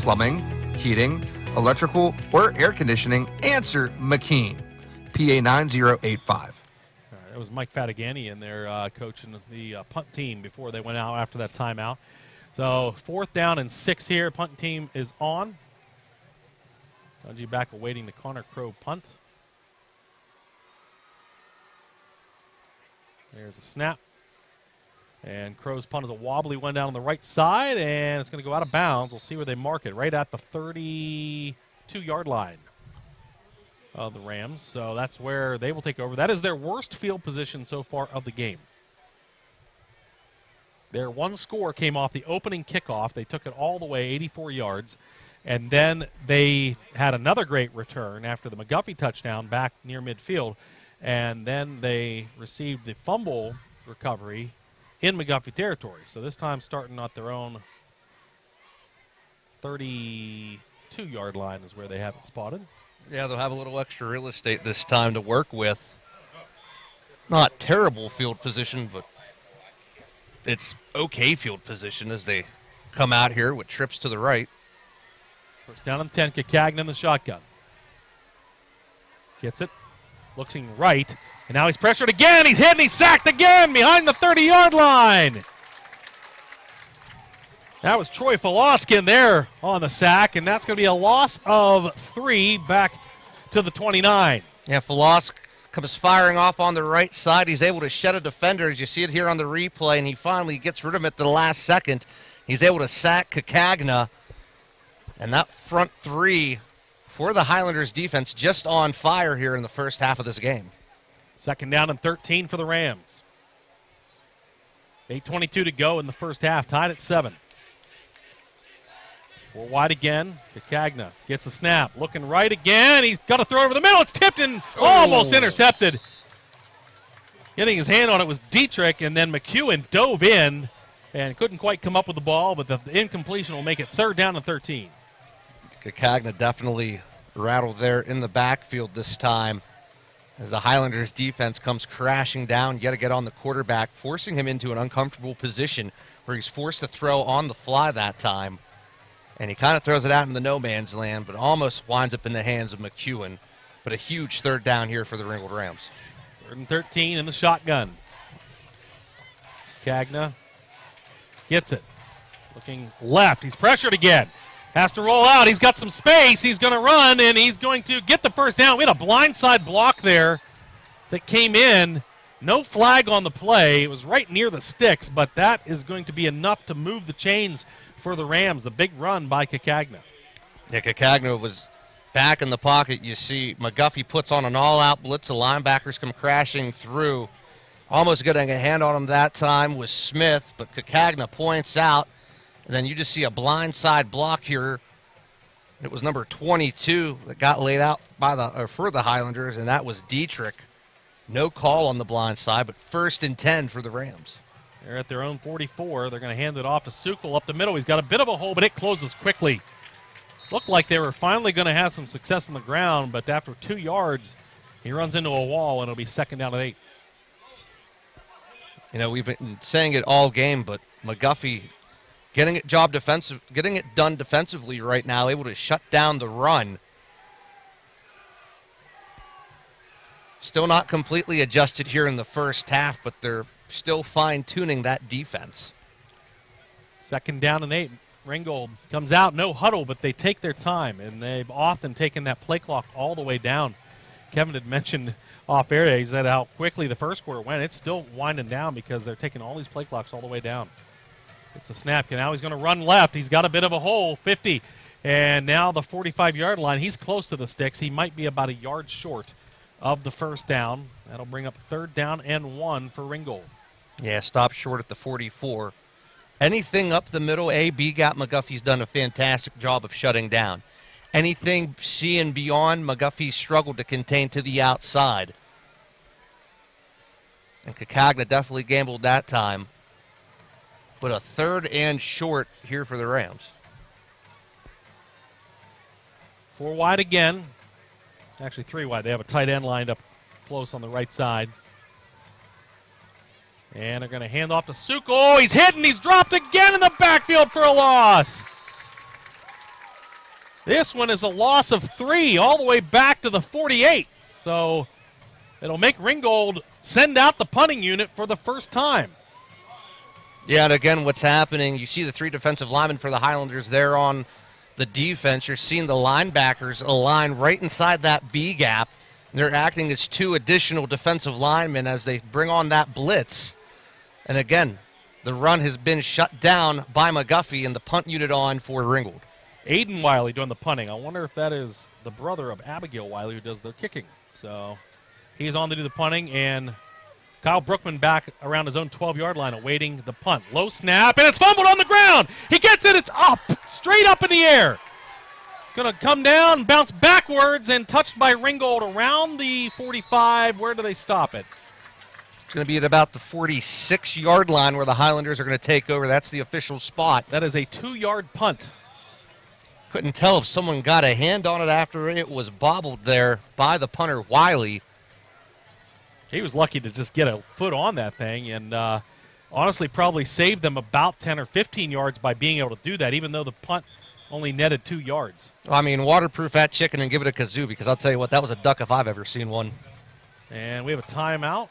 Speaker 6: Plumbing, heating, electrical, or air conditioning, answer McKean. PA 9085.
Speaker 3: It was Mike Fatigani in there coaching the punt team before they went out after that timeout. So 4th down and 6 here. Punt team is on. Dungy back awaiting the Connor Crow punt. There's a snap. And Crow's punt is a wobbly one down on the right side, and it's going to go out of bounds. We'll see where they mark it, right at the 32-yard line of the Rams. So that's where they will take over. That is their worst field position so far of the game. Their one score came off the opening kickoff. They took it all the way 84 yards. And then they had another great return after the McGuffey touchdown back near midfield. And then they received the fumble recovery in McGuffey territory. So this time starting at their own 32-yard line is where they have it spotted.
Speaker 4: Yeah, they'll have a little extra real estate this time to work with. Not terrible field position, but it's okay field position as they come out here with trips to the right.
Speaker 3: First down and 10, Kicagna in the shotgun. Gets it, looking right, and now he's pressured again. He's hit and he's sacked again behind the 30-yard line. That was Troy Foloskin there on the sack, and that's going to be a loss of 3 back to the 29.
Speaker 4: Yeah, Foloskin comes firing off on the right side. He's able to shed a defender, as you see it here on the replay, and he finally gets rid of him at the last second. He's able to sack Kicagna. And that front 3 for the Highlanders defense just on fire here in the first half of this game.
Speaker 3: 2nd down and 13 for the Rams. 8:22 to go in the first half, tied at 7. 4 wide again. Kicagna gets the snap, looking right again. He's got to throw over the middle. It's tipped and almost intercepted. Getting his hand on it was Dietrich, and then McEwen dove in and couldn't quite come up with the ball, but the incompletion will make it 3rd down and 13.
Speaker 4: Kicagna definitely rattled there in the backfield this time as the Highlanders defense comes crashing down yet to get on the quarterback, forcing him into an uncomfortable position where he's forced to throw on the fly that time. And he kind of throws it out in the no man's land, but almost winds up in the hands of McEwen. But a huge 3rd down here for the Ringgold Rams.
Speaker 3: 3rd and 13 in the shotgun. Kicagna gets it. Looking left. He's pressured again. Has to roll out. He's got some space. He's going to run, and he's going to get the first down. We had a blindside block there that came in. No flag on the play. It was right near the sticks, but that is going to be enough to move the chains for the Rams. The big run by Kicagna.
Speaker 4: Yeah, Kicagna was back in the pocket. You see McGuffey puts on an all-out blitz. The linebackers come crashing through. Almost getting a hand on him that time was Smith, but Kicagna points out. And then you just see a blindside block here. It was number 22 that got laid out by for the Highlanders, and that was Dietrich. No call on the blind side, but 1st and 10 for the Rams.
Speaker 3: They're at their own 44. They're going to hand it off to Sukol up the middle. He's got a bit of a hole, but it closes quickly. Looked like they were finally going to have some success on the ground, but after 2 yards, he runs into a wall, and it'll be 2nd down and 8.
Speaker 4: You know, we've been saying it all game, but McGuffey getting it done defensively right now, able to shut down the run. Still not completely adjusted here in the first half, but they're still fine-tuning that defense.
Speaker 3: 2nd down and 8. Ringgold comes out, no huddle, but they take their time, and they've often taken that play clock all the way down. Kevin had mentioned off air, he said how quickly the first quarter went. It's still winding down because they're taking all these play clocks all the way down. It's a snap. Now he's going to run left. He's got a bit of a hole, 50. And now the 45-yard line. He's close to the sticks. He might be about a yard short of the first down. That'll bring up 3rd down and 1 for Ringgold.
Speaker 4: Yeah, stop short at the 44. Anything up the middle, A, B gap, McGuffey's done a fantastic job of shutting down. Anything C and beyond, McGuffey's struggled to contain to the outside. And Kicagna definitely gambled that time. But a 3rd and short here for the Rams.
Speaker 3: 4 wide again. Actually 3 wide. They have a tight end lined up close on the right side. And they're going to hand off to Sukol. Oh, he's hit and he's dropped again in the backfield for a loss. This one is a loss of 3 all the way back to the 48. So it'll make Ringgold send out the punting unit for the first time.
Speaker 4: Yeah, and again, what's happening, you see the 3 defensive linemen for the Highlanders there on the defense. You're seeing the linebackers align right inside that B gap. They're acting as 2 additional defensive linemen as they bring on that blitz. And again, the run has been shut down by McGuffey and the punt unit on for Ringgold.
Speaker 3: Aiden Wiley doing the punting. I wonder if that is the brother of Abigail Wiley who does the kicking. So he's on to do the punting, and Kyle Brookman back around his own 12-yard line awaiting the punt. Low snap, and it's fumbled on the ground. He gets it. It's up, straight up in the air. It's going to come down, bounce backwards, and touched by Ringgold around the 45. Where do they stop it?
Speaker 4: It's going to be at about the 46-yard line where the Highlanders are going to take over. That's the official spot.
Speaker 3: That is a 2-yard punt.
Speaker 4: Couldn't tell if someone got a hand on it after it was bobbled there by the punter, Wiley.
Speaker 3: He was lucky to just get a foot on that thing, and honestly probably saved them about 10 or 15 yards by being able to do that, even though the punt only netted 2 yards.
Speaker 4: I mean, waterproof that chicken and give it a kazoo, because I'll tell you what, that was a duck if I've ever seen one.
Speaker 3: And we have a timeout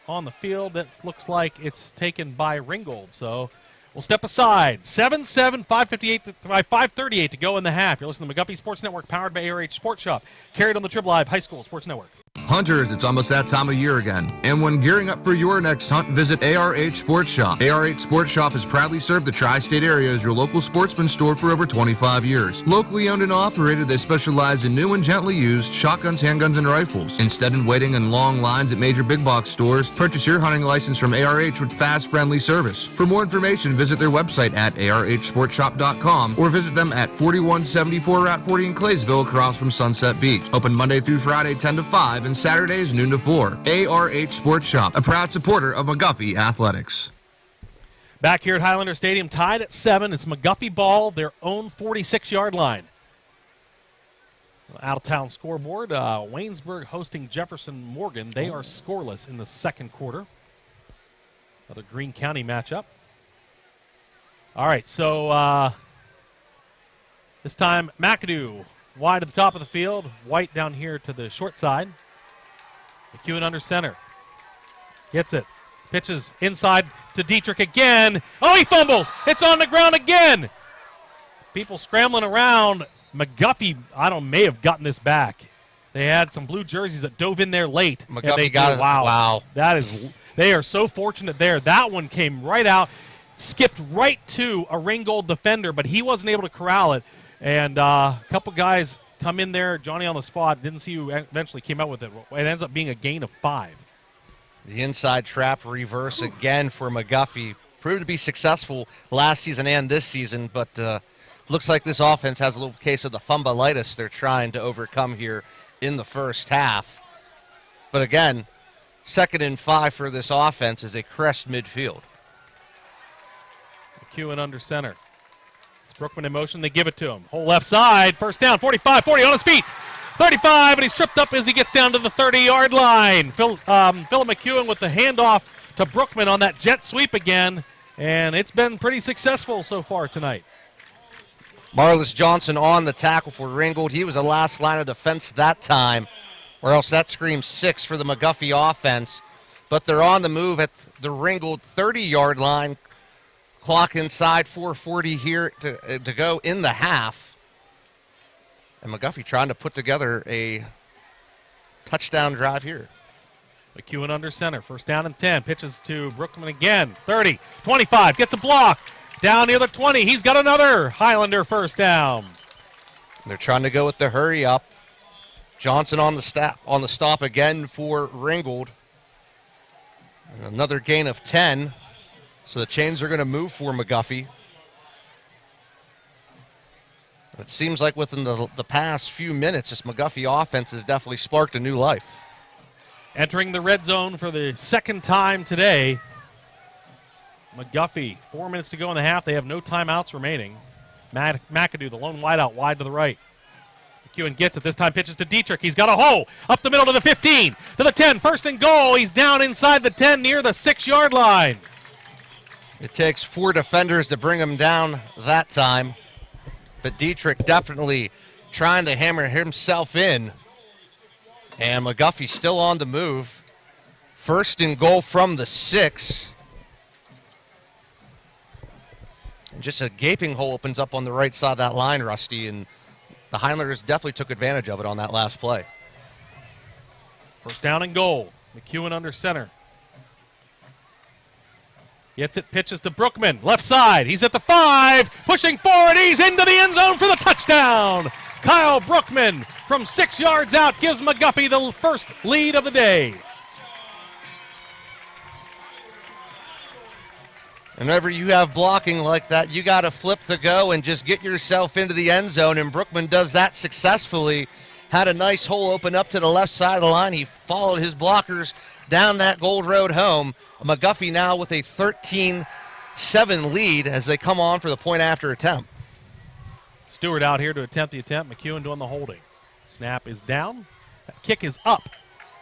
Speaker 3: on the field that looks like it's taken by Ringgold. So we'll step aside. 7-7, 5:38 to go in the half. You're listening to McGuffey Sports Network, powered by ARH Sports Shop, carried on the Trib Live High School Sports Network.
Speaker 5: Hunters, it's almost that time of year again. And when gearing up for your next hunt, visit ARH Sports Shop. ARH Sports Shop has proudly served the tri-state area as your local sportsman store for over 25 years. Locally owned and operated, they specialize in new and gently used shotguns, handguns, and rifles. Instead of waiting in long lines at major big box stores, purchase your hunting license from ARH with fast, friendly service. For more information, visit their website at arhsportshop.com or visit them at 4174 Route 40 in Claysville across from Sunset Beach. Open Monday through Friday 10 to 5 and Saturdays noon to 4. ARH Sports Shop, a proud supporter of McGuffey Athletics.
Speaker 3: Back here at Highlander Stadium, tied at 7. It's McGuffey ball, their own 46-yard line. Out-of-town scoreboard, Waynesburg hosting Jefferson Morgan. They are scoreless in the second quarter. Another Greene County matchup. All right, so this time McAdoo wide at the top of the field. White down here to the short side. McEwen under center. Gets it. Pitches inside to Dietrich again. Oh, he fumbles. It's on the ground again. People scrambling around. McGuffey, may have gotten this back. They had some blue jerseys that dove in there late.
Speaker 4: McGuffey got it.
Speaker 3: Wow. They are so fortunate there. That one came right out, skipped right to a Ringgold defender, but he wasn't able to corral it. And a couple guys come in there, Johnny on the spot, didn't see who eventually came out with it. It ends up being a gain of 5.
Speaker 4: The inside trap reverse again for McGuffey. Proved to be successful last season and this season, but looks like this offense has a little case of the fumbleitis they're trying to overcome here in the first half. But again, 2nd and 5 for this offense is a crest midfield.
Speaker 3: McEwen under center. Brookman in motion, they give it to him. Whole left side, first down, 45, 40 on his feet. 35, and he's tripped up as he gets down to the 30-yard line. Philip McEwen with the handoff to Brookman on that jet sweep again, and it's been pretty successful so far tonight.
Speaker 4: Marlis Johnson on the tackle for Ringgold. He was the last line of defense that time, or else that screams 6 for the McGuffey offense. But they're on the move at the Ringgold 30-yard line. Clock inside, 4:40 here to go in the half. And McGuffey trying to put together a touchdown drive here.
Speaker 3: McEwen under center, first down and 10. Pitches to Brookman again, 30, 25, gets a block. Down near the 20, he's got another Highlander first down.
Speaker 4: They're trying to go with the hurry up. Johnson on the stop again for Ringgold. And another gain of 10. So the chains are going to move for McGuffey. It seems like within the past few minutes, this McGuffey offense has definitely sparked a new life.
Speaker 3: Entering the red zone for the second time today. McGuffey, 4 minutes to go in the half. They have no timeouts remaining. McAdoo, the lone wideout, wide to the right. McEwen gets it. This time pitches to Dietrich. He's got a hole. Up the middle to the 15, to the 10. First and goal. He's down inside the 10 near the 6-yard line.
Speaker 4: It takes 4 defenders to bring him down that time. But Dietrich definitely trying to hammer himself in. And McGuffey still on the move. First and goal from the 6. And just a gaping hole opens up on the right side of that line, Rusty, and the Highlanders definitely took advantage of it on that last play.
Speaker 3: First down and goal. McEwen under center. Gets it, pitches to Brookman, left side. He's at the 5, pushing forward. He's into the end zone for the touchdown. Kyle Brookman from 6 yards out gives McGuffey the first lead of the day.
Speaker 4: Whenever you have blocking like that, you got to flip the go and just get yourself into the end zone, and Brookman does that successfully. Had a nice hole open up to the left side of the line. He followed his blockers down that Gold Road home. McGuffey now with a 13-7 lead as they come on for the point after attempt.
Speaker 3: Stewart out here to attempt the attempt. McEwen doing the holding. Snap is down. That kick is up.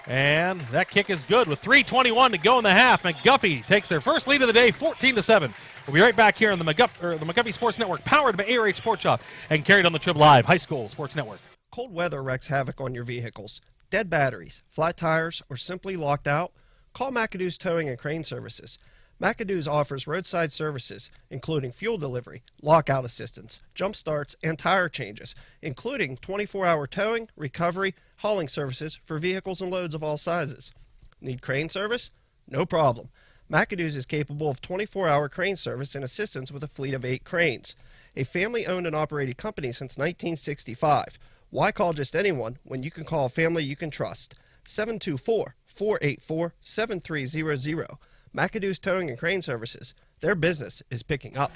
Speaker 3: And that kick is good with 3:21 to go in the half. McGuffey takes their first lead of the day, 14-7. We'll be right back here on the McGuffey Sports Network, powered by ARH Sports Shop and carried on the Trib Live High School Sports Network.
Speaker 1: Cold weather wreaks havoc on your vehicles. Dead batteries, flat tires, or simply locked out? Call McAdoo's Towing and Crane Services. McAdoo's offers roadside services, including fuel delivery, lockout assistance, jump starts, and tire changes, including 24-hour towing, recovery, hauling services for vehicles and loads of all sizes. Need crane service? No problem. McAdoo's is capable of 24-hour crane service and assistance with a fleet of 8 cranes. A family-owned and operated company since 1965. Why call just anyone when you can call a family you can trust? 724-484-7300. McAdoo's Towing and Crane Services. Their business is picking up.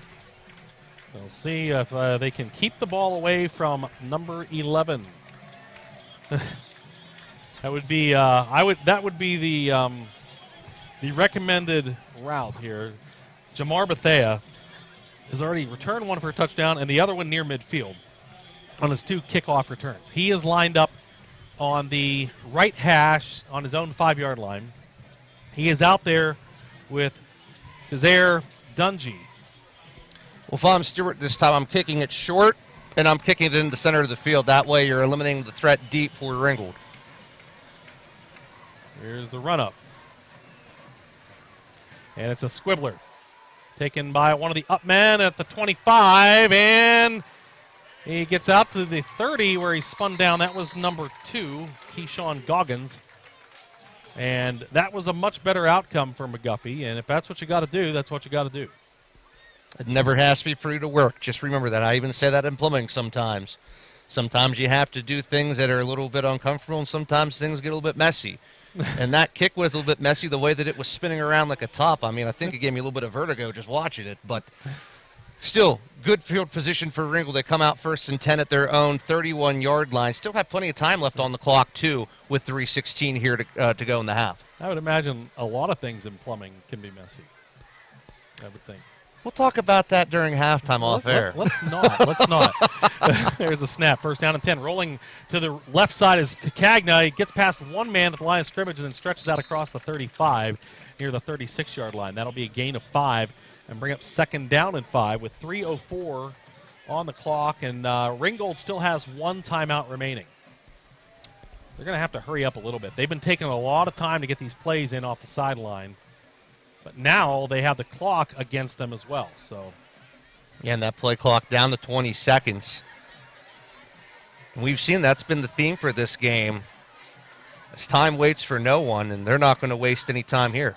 Speaker 3: We'll see if they can keep the ball away from number 11. That would be the recommended route here. Jamar Bethea has already returned one for a touchdown and the other one near midfield on his 2 kickoff returns. He is lined up on the right hash on his own 5-yard line. He is out there with Cesare Dungy.
Speaker 4: Well, if I'm Stewart this time, I'm kicking it short, and I'm kicking it in the center of the field. That way you're eliminating the threat deep for Ringgold.
Speaker 3: Here's the run-up. And it's a squibbler. Taken by one of the up men at the 25, and he gets out to the 30 where he spun down. That was number 2, Keyshawn Goggins. And that was a much better outcome for McGuffey. And if that's what you got to do, that's what you got to do.
Speaker 4: It never has to be pretty to work. Just remember that. I even say that in plumbing sometimes. Sometimes you have to do things that are a little bit uncomfortable, and sometimes things get a little bit messy. And that kick was a little bit messy, the way that it was spinning around like a top. I mean, I think it gave me a little bit of vertigo just watching it. But still, good field position for Ringgold. They come out 1st and 10 at their own 31-yard line. Still have plenty of time left on the clock, too, with 3:16 here to go in the half.
Speaker 3: I would imagine a lot of things in plumbing can be messy, I would think.
Speaker 4: We'll talk about that during halftime off air.
Speaker 3: Let's not. There's a snap. First down and 10. Rolling to the left side is Cagna. He gets past one man at the line of scrimmage and then stretches out across the 35 near the 36-yard line. That'll be a gain of 5 and bring up 2nd down and 5 with 3:04 on the clock. And Ringgold still has 1 timeout remaining. They're going to have to hurry up a little bit. They've been taking a lot of time to get these plays in off the sideline. But now they have the clock against them as well. So,
Speaker 4: yeah, and that play clock down to 20 seconds. And we've seen that's been the theme for this game. As time waits for no one, and they're not going to waste any time here.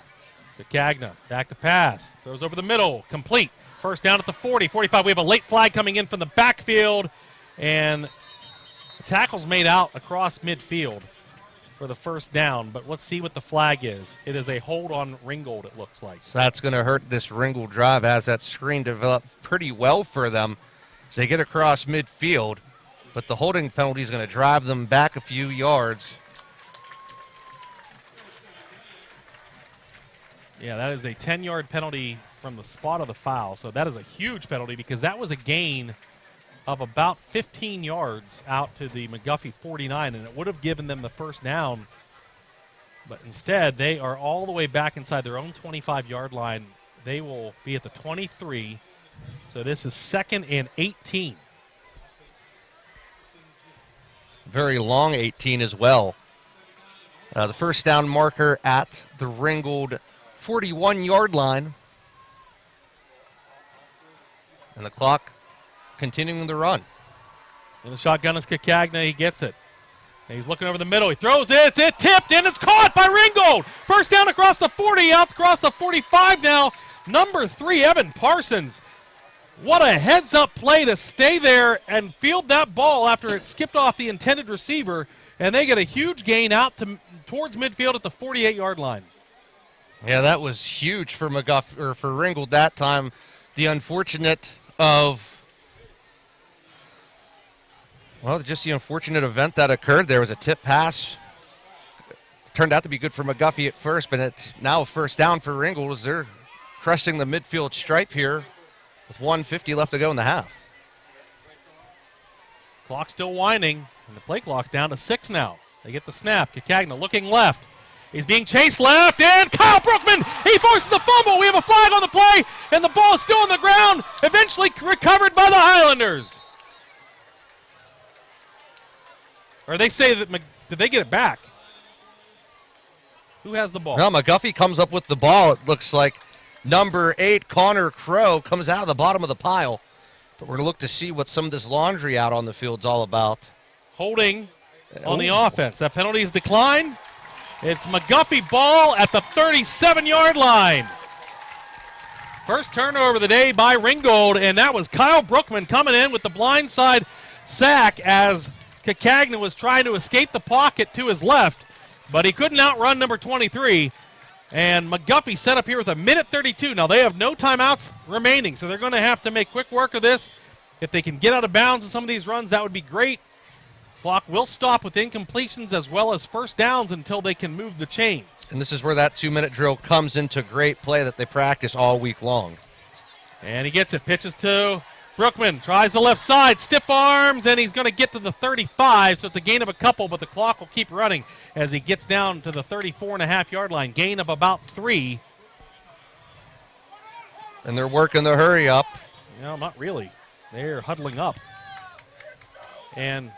Speaker 3: Cagna back to pass. Throws over the middle. Complete. First down at the 40, 45. We have a late flag coming in from the backfield. And the tackle's made out across midfield for the first down, but let's see what the flag is. It is a hold on Ringgold, it looks like.
Speaker 4: So that's going to hurt this Ringgold drive as that screen developed pretty well for them as they get across midfield, but the holding penalty is going to drive them back a few yards.
Speaker 3: Yeah, that is a 10-yard penalty from the spot of the foul, so that is a huge penalty because that was a gain of about 15 yards out to the McGuffey 49, and it would have given them the first down. But instead, they are all the way back inside their own 25-yard line. They will be at the 23, so this is 2nd and 18.
Speaker 4: Very long 18 as well. The first down marker at the Ringgold 41-yard line. And the clock continuing the run.
Speaker 3: In the shotgun is Kicagna. He gets it. And he's looking over the middle. He throws it. It's tipped, and it's caught by Ringgold. First down across the 40, out across the 45 now. Number 3, Evan Parsons. What a heads-up play to stay there and field that ball after it skipped off the intended receiver. And they get a huge gain out towards midfield at the 48-yard line.
Speaker 4: Yeah, that was huge for McGuffey, or for Ringgold that time. The unfortunate just the unfortunate event that occurred. There was a tip pass. It turned out to be good for McGuffey at first, but it's now a first down for Ringgold as they're cresting the midfield stripe here with 1:50 left to go in the half.
Speaker 3: Clock still winding, and the play clock's down to 6 now. They get the snap. Kicagna looking left. He's being chased left, and Kyle Brookman, he forces the fumble. We have a flag on the play, and the ball is still on the ground, eventually recovered by the Highlanders. Or they say that, did they get it back? Who has the ball?
Speaker 4: Well, McGuffey comes up with the ball. It looks like number 8, Connor Crow, comes out of the bottom of the pile. But we're going to look to see what some of this laundry out on the field's all about.
Speaker 3: Holding on the offense. That penalty is declined. It's McGuffey ball at the 37-yard line. First turnover of the day by Ringgold, and that was Kyle Brookman coming in with the blindside sack as Kicagna was trying to escape the pocket to his left, but he couldn't outrun number 23. And McGuffey set up here with 1:32. Now they have no timeouts remaining, so they're going to have to make quick work of this. If they can get out of bounds in some of these runs, that would be great. Clock will stop with incompletions as well as first downs until they can move the chains.
Speaker 4: And this is where that 2-minute drill comes into great play that they practice all week long.
Speaker 3: And he gets it, pitches to Brookman, tries the left side, stiff arms, and he's going to get to the 35, so it's a gain of a couple, but the clock will keep running as he gets down to the 34.5-yard line, gain of about 3.
Speaker 4: And they're working the hurry up.
Speaker 3: No, not really. They're huddling up. And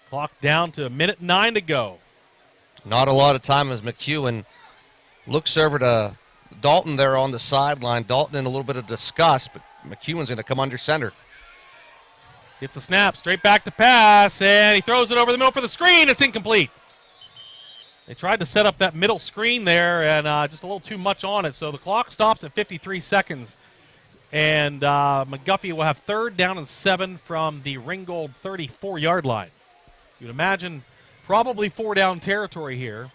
Speaker 3: clock down to 1:09 to go.
Speaker 4: Not a lot of time as McEwen looks over to Dalton there on the sideline. Dalton in a little bit of disgust, but McEwen's going to come under center.
Speaker 3: Gets a snap, straight back to pass, and he throws it over the middle for the screen. It's incomplete. They tried to set up that middle screen there, and just a little too much on it. So the clock stops at 53 seconds, and McGuffey will have 3rd down and 7 from the Ringgold 34-yard line. You'd imagine probably 4-down territory here.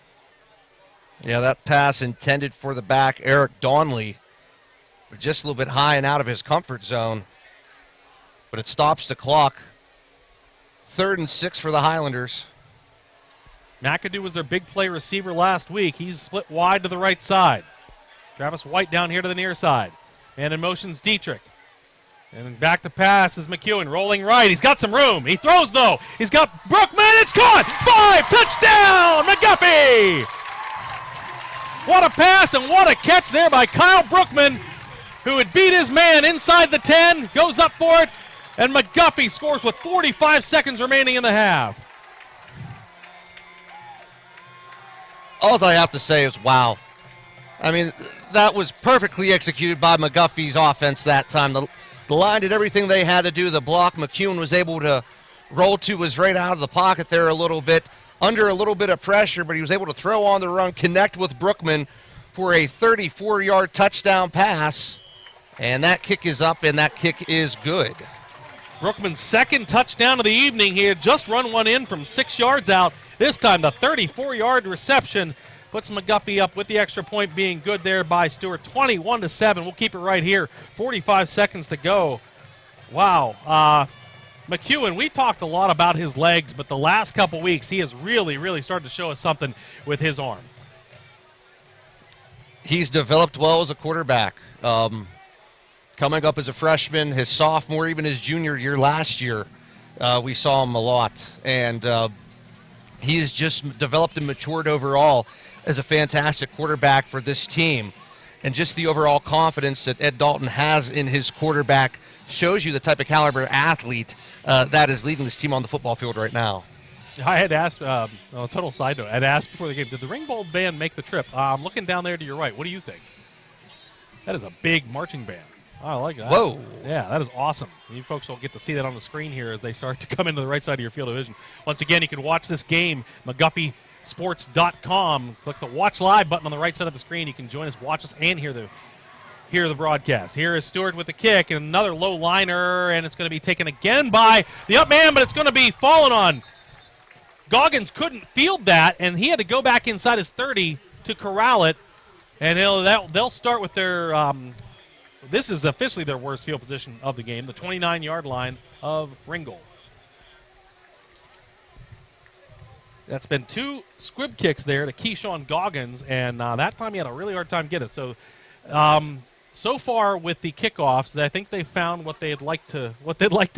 Speaker 4: Yeah, that pass intended for the back, Eric Donley, just a little bit high and out of his comfort zone. But it stops the clock. 3rd and 6 for the Highlanders.
Speaker 3: McAdoo was their big play receiver last week. He's split wide to the right side. Travis White down here to the near side. And in motion's Dietrich. And back to pass is McEwen, rolling right. He's got some room. He throws, though. He's got Brookman. It's caught. 5, touchdown, McGuffey. What a pass and what a catch there by Kyle Brookman, who had beat his man inside the 10, goes up for it, and McGuffey scores with 45 seconds remaining in the half.
Speaker 4: All I have to say is wow. I mean, that was perfectly executed by McGuffey's offense that time. The line did everything they had to do. The block, McEwen was able to roll to his right out of the pocket there a little bit, under a little bit of pressure, but he was able to throw on the run, connect with Brookman for a 34-yard touchdown pass. And that kick is up, and that kick is good.
Speaker 3: Brookman's 2nd touchdown of the evening. He had just run one in from 6 yards out. This time the 34-yard reception puts McGuffey up with the extra point being good there by Stewart. 21-7. We'll keep it right here. 45 seconds to go. Wow. McEwen, we talked a lot about his legs, but the last couple weeks he has really, really started to show us something with his arm.
Speaker 4: He's developed well as a quarterback. Coming up as a freshman, his sophomore, even his junior year last year, we saw him a lot. And he has just developed and matured overall as a fantastic quarterback for this team. And just the overall confidence that Ed Dalton has in his quarterback shows you the type of caliber athlete that is leading this team on the football field right now.
Speaker 3: I had asked, total side note, I'd asked before the game, did the Ringgold band make the trip? I'm looking down there to your right. What do you think? That is a big marching band. Oh, I like that.
Speaker 4: Whoa.
Speaker 3: Yeah, that is awesome. You folks will get to see that on the screen here as they start to come into the right side of your field of vision. Once again, you can watch this game, McGuffeysports.com. Click the Watch Live button on the right side of the screen. You can join us, watch us, and hear the broadcast. Here is Stewart with the kick, and another low liner, and it's going to be taken again by the up man, but it's going to be fallen on. Goggins couldn't field that, and he had to go back inside his 30 to corral it, and they'll start with their this is officially their worst field position of the game, the 29-yard line of Ringgold. That's been 2 squib kicks there to Keyshawn Goggins, and that time he had a really hard time getting it. So, so far with the kickoffs, I think they found what they'd like to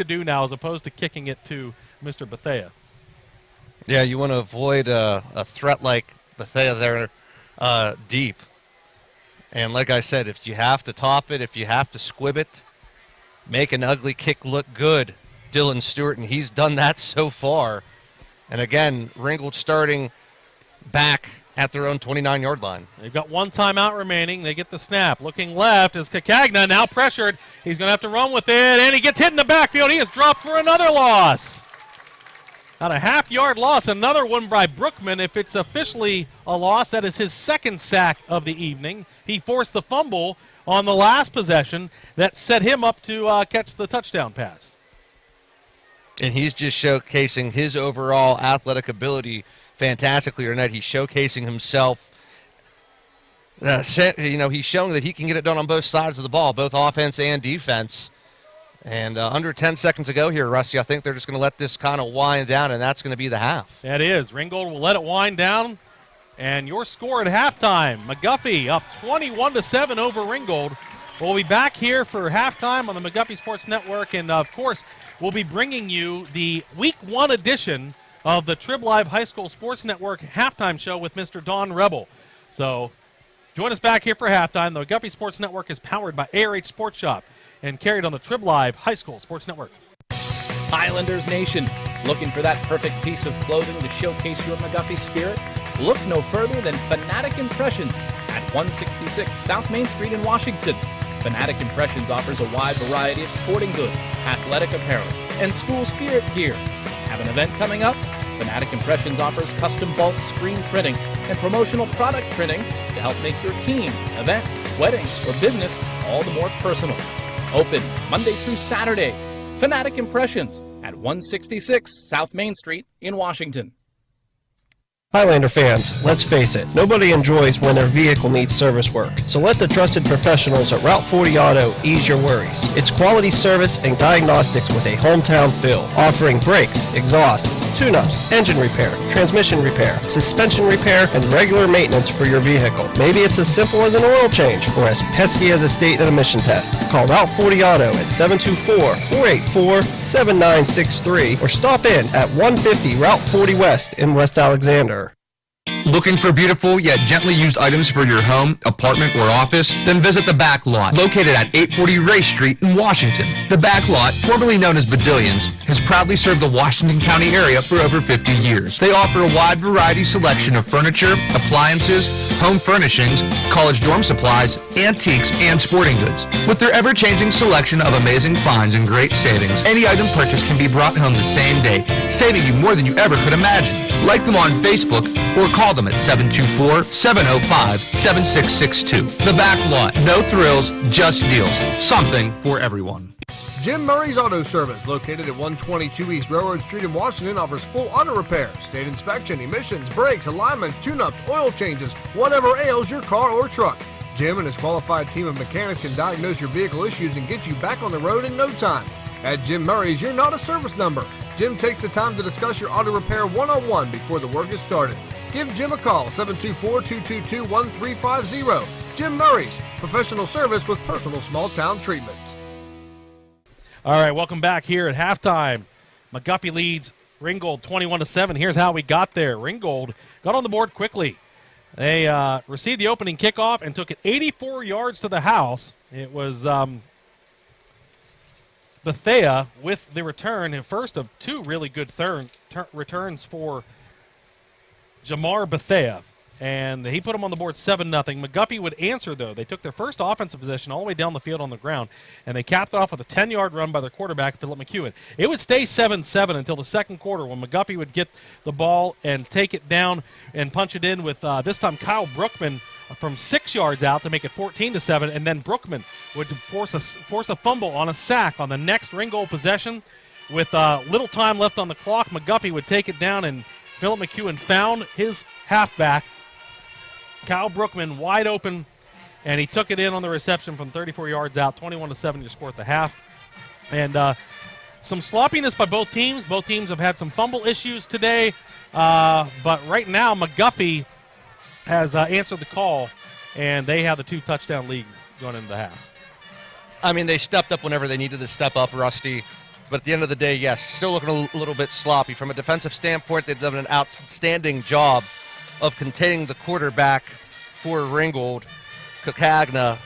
Speaker 3: do now, as opposed to kicking it to Mr. Bethea.
Speaker 4: Yeah, you want to avoid a threat like Bethea there deep. And like I said, if you have to top it, if you have to squib it, make an ugly kick look good, Dylan Stewart, and he's done that so far. And again, Ringgold starting back at their own 29-yard line.
Speaker 3: They've got 1 timeout remaining. They get the snap. Looking left is Kakagna, now pressured. He's going to have to run with it, and he gets hit in the backfield. He is dropped for another loss. About a half-yard loss, another one by Brookman. If it's officially a loss, that is his 2nd sack of the evening. He forced the fumble on the last possession that set him up to catch the touchdown pass.
Speaker 4: And he's just showcasing his overall athletic ability fantastically tonight. He's showcasing himself. He's showing that he can get it done on both sides of the ball, both offense and defense. And under 10 seconds to go here, Rusty, I think they're just going to let this kind of wind down, and that's going to be the half.
Speaker 3: That is. Ringgold will let it wind down. And your score at halftime, McGuffey up 21-7 over Ringgold. We'll be back here for halftime on the McGuffey Sports Network. And, of course, we'll be bringing you the Week 1 edition of the Trib Live High School Sports Network halftime show with Mr. Don Rebel. So join us back here for halftime. The McGuffey Sports Network is powered by ARH Sports Shop and carried on the Trib Live High School Sports Network.
Speaker 8: Highlanders Nation, looking for that perfect piece of clothing to showcase your McGuffey spirit? Look no further than Fanatic Impressions at 166 South Main Street in Washington. Fanatic Impressions offers a wide variety of sporting goods, athletic apparel, and school spirit gear. Have an event coming up? Fanatic Impressions offers custom bulk screen printing and promotional product printing to help make your team, event, wedding, or business all the more personal. Open Monday through Saturday. Fanatic Impressions at 166 South Main Street in Washington.
Speaker 1: Highlander fans, let's face it, nobody enjoys when their vehicle needs service work. So let the trusted professionals at Route 40 Auto ease your worries. It's quality service and diagnostics with a hometown feel, offering brakes, exhaust, tune-ups, engine repair, transmission repair, suspension repair, and regular maintenance for your vehicle. Maybe it's as simple as an oil change or as pesky as a state and emission test. Call Route 40 Auto at 724-484-7963 or stop in at 150 Route 40 West in West Alexander.
Speaker 5: Looking for beautiful yet gently used items for your home, apartment, or office? Then visit the Back Lot, located at 840 Ray Street in Washington. The Back Lot, formerly known as Badillions, has proudly served the Washington County area for over 50 years. They offer a wide variety selection of furniture, appliances, home furnishings, college dorm supplies, antiques, and sporting goods. With their ever-changing selection of amazing finds and great savings, any item purchased can be brought home the same day, saving you more than you ever could imagine. Like them on Facebook or call them at 724-705-7662. The Back Lot. No thrills, just deals. Something for everyone.
Speaker 9: Jim Murray's Auto Service, located at 122 East Railroad Street in Washington, offers full auto repair, state inspection, emissions, brakes, alignment, tune-ups, oil changes, whatever ails your car or truck. Jim and his qualified team of mechanics can diagnose your vehicle issues and get you back on the road in no time. At Jim Murray's, you're not a service number. Jim takes the time to discuss your auto repair one-on-one before the work is started. Give Jim a call, 724-222-1350. Jim Murray's, professional service with personal small-town treatment.
Speaker 3: All right, welcome back here at halftime. McGuffey leads Ringgold 21-7. Here's how we got there. Ringgold got on the board quickly. They received the opening kickoff and took it 84 yards to the house. It was Bethea with the return, the first of two really good returns for Jamar Bethea. And he put him on the board 7-0. McGuffey would answer, though. They took their first offensive possession all the way down the field on the ground, and they capped it off with a 10-yard run by their quarterback, Philip McEwen. It would stay 7-7 until the second quarter when McGuffey would get the ball and take it down and punch it in with, this time, Kyle Brookman from 6 yards out to make it 14-7, and then Brookman would force a fumble on a sack on the next Ringgold possession. With little time left on the clock, McGuffey would take it down, and Philip McEwen found his halfback, Kyle Brookman, wide open, and he took it in on the reception from 34 yards out, 21-7 to score at the half. And some sloppiness by both teams. Both teams have had some fumble issues today, but right now McGuffey has answered the call, and they have the 2-touchdown lead going into the half.
Speaker 4: I mean, they stepped up whenever they needed to step up, Rusty. But at the end of the day, yes, still looking a little bit sloppy. From a defensive standpoint, they've done an outstanding job of containing the quarterback for Ringgold, Kakagna,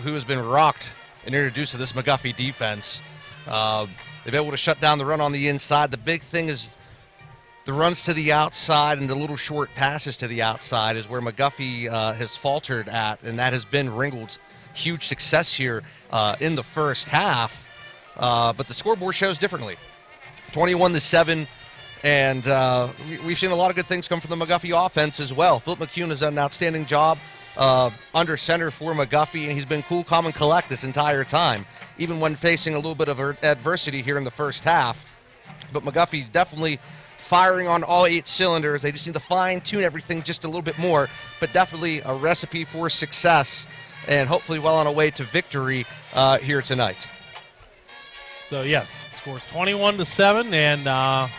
Speaker 4: who has been rocked and introduced to this McGuffey defense. They've been able to shut down the run on the inside. The big thing is the runs to the outside and the little short passes to the outside is where McGuffey has faltered at, and that has been Ringgold's huge success here in the first half. But the scoreboard shows differently. 21-7. And we've seen a lot of good things come from the McGuffey offense as well. Philip McEwen has done an outstanding job under center for McGuffey, and he's been cool, calm, and collect this entire time, even when facing a little bit of adversity here in the first half. But McGuffey's definitely firing on all 8 cylinders. They just need to fine-tune everything just a little bit more, but definitely a recipe for success and hopefully well on a way to victory here tonight.
Speaker 3: So, yes, scores 21-7, and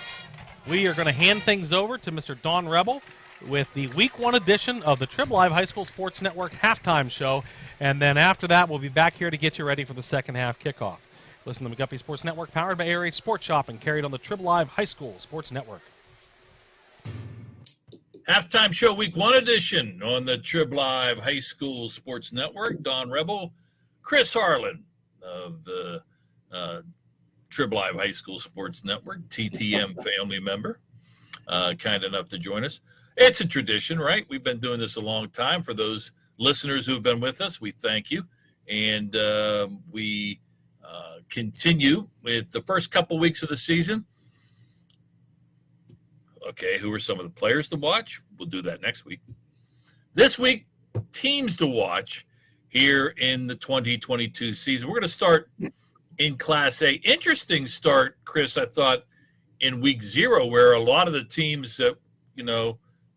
Speaker 3: we are going to hand things over to Mr. Don Rebel with the Week 1 edition of the Trib Live High School Sports Network halftime show. And then after that, we'll be back here to get you ready for the second half kickoff. Listen to McGuffey Sports Network, powered by ARH Sports Shop and carried on the Trib Live High School Sports Network.
Speaker 12: Halftime show Week 1 edition on the Trib Live High School Sports Network. Don Rebel, Chris Harlan of the Trib Live High School Sports Network, TTM family member, kind enough to join us. It's a tradition, right? We've been doing this a long time. For those listeners who have been with us, we thank you. And we continue with the first couple weeks of the season. Okay, who are some of the players to watch? We'll do that next week. This week, teams to watch here in the 2022 season. We're going to start in Class A. Interesting start, Chris, I thought, in Week 0, where a lot of the teams that,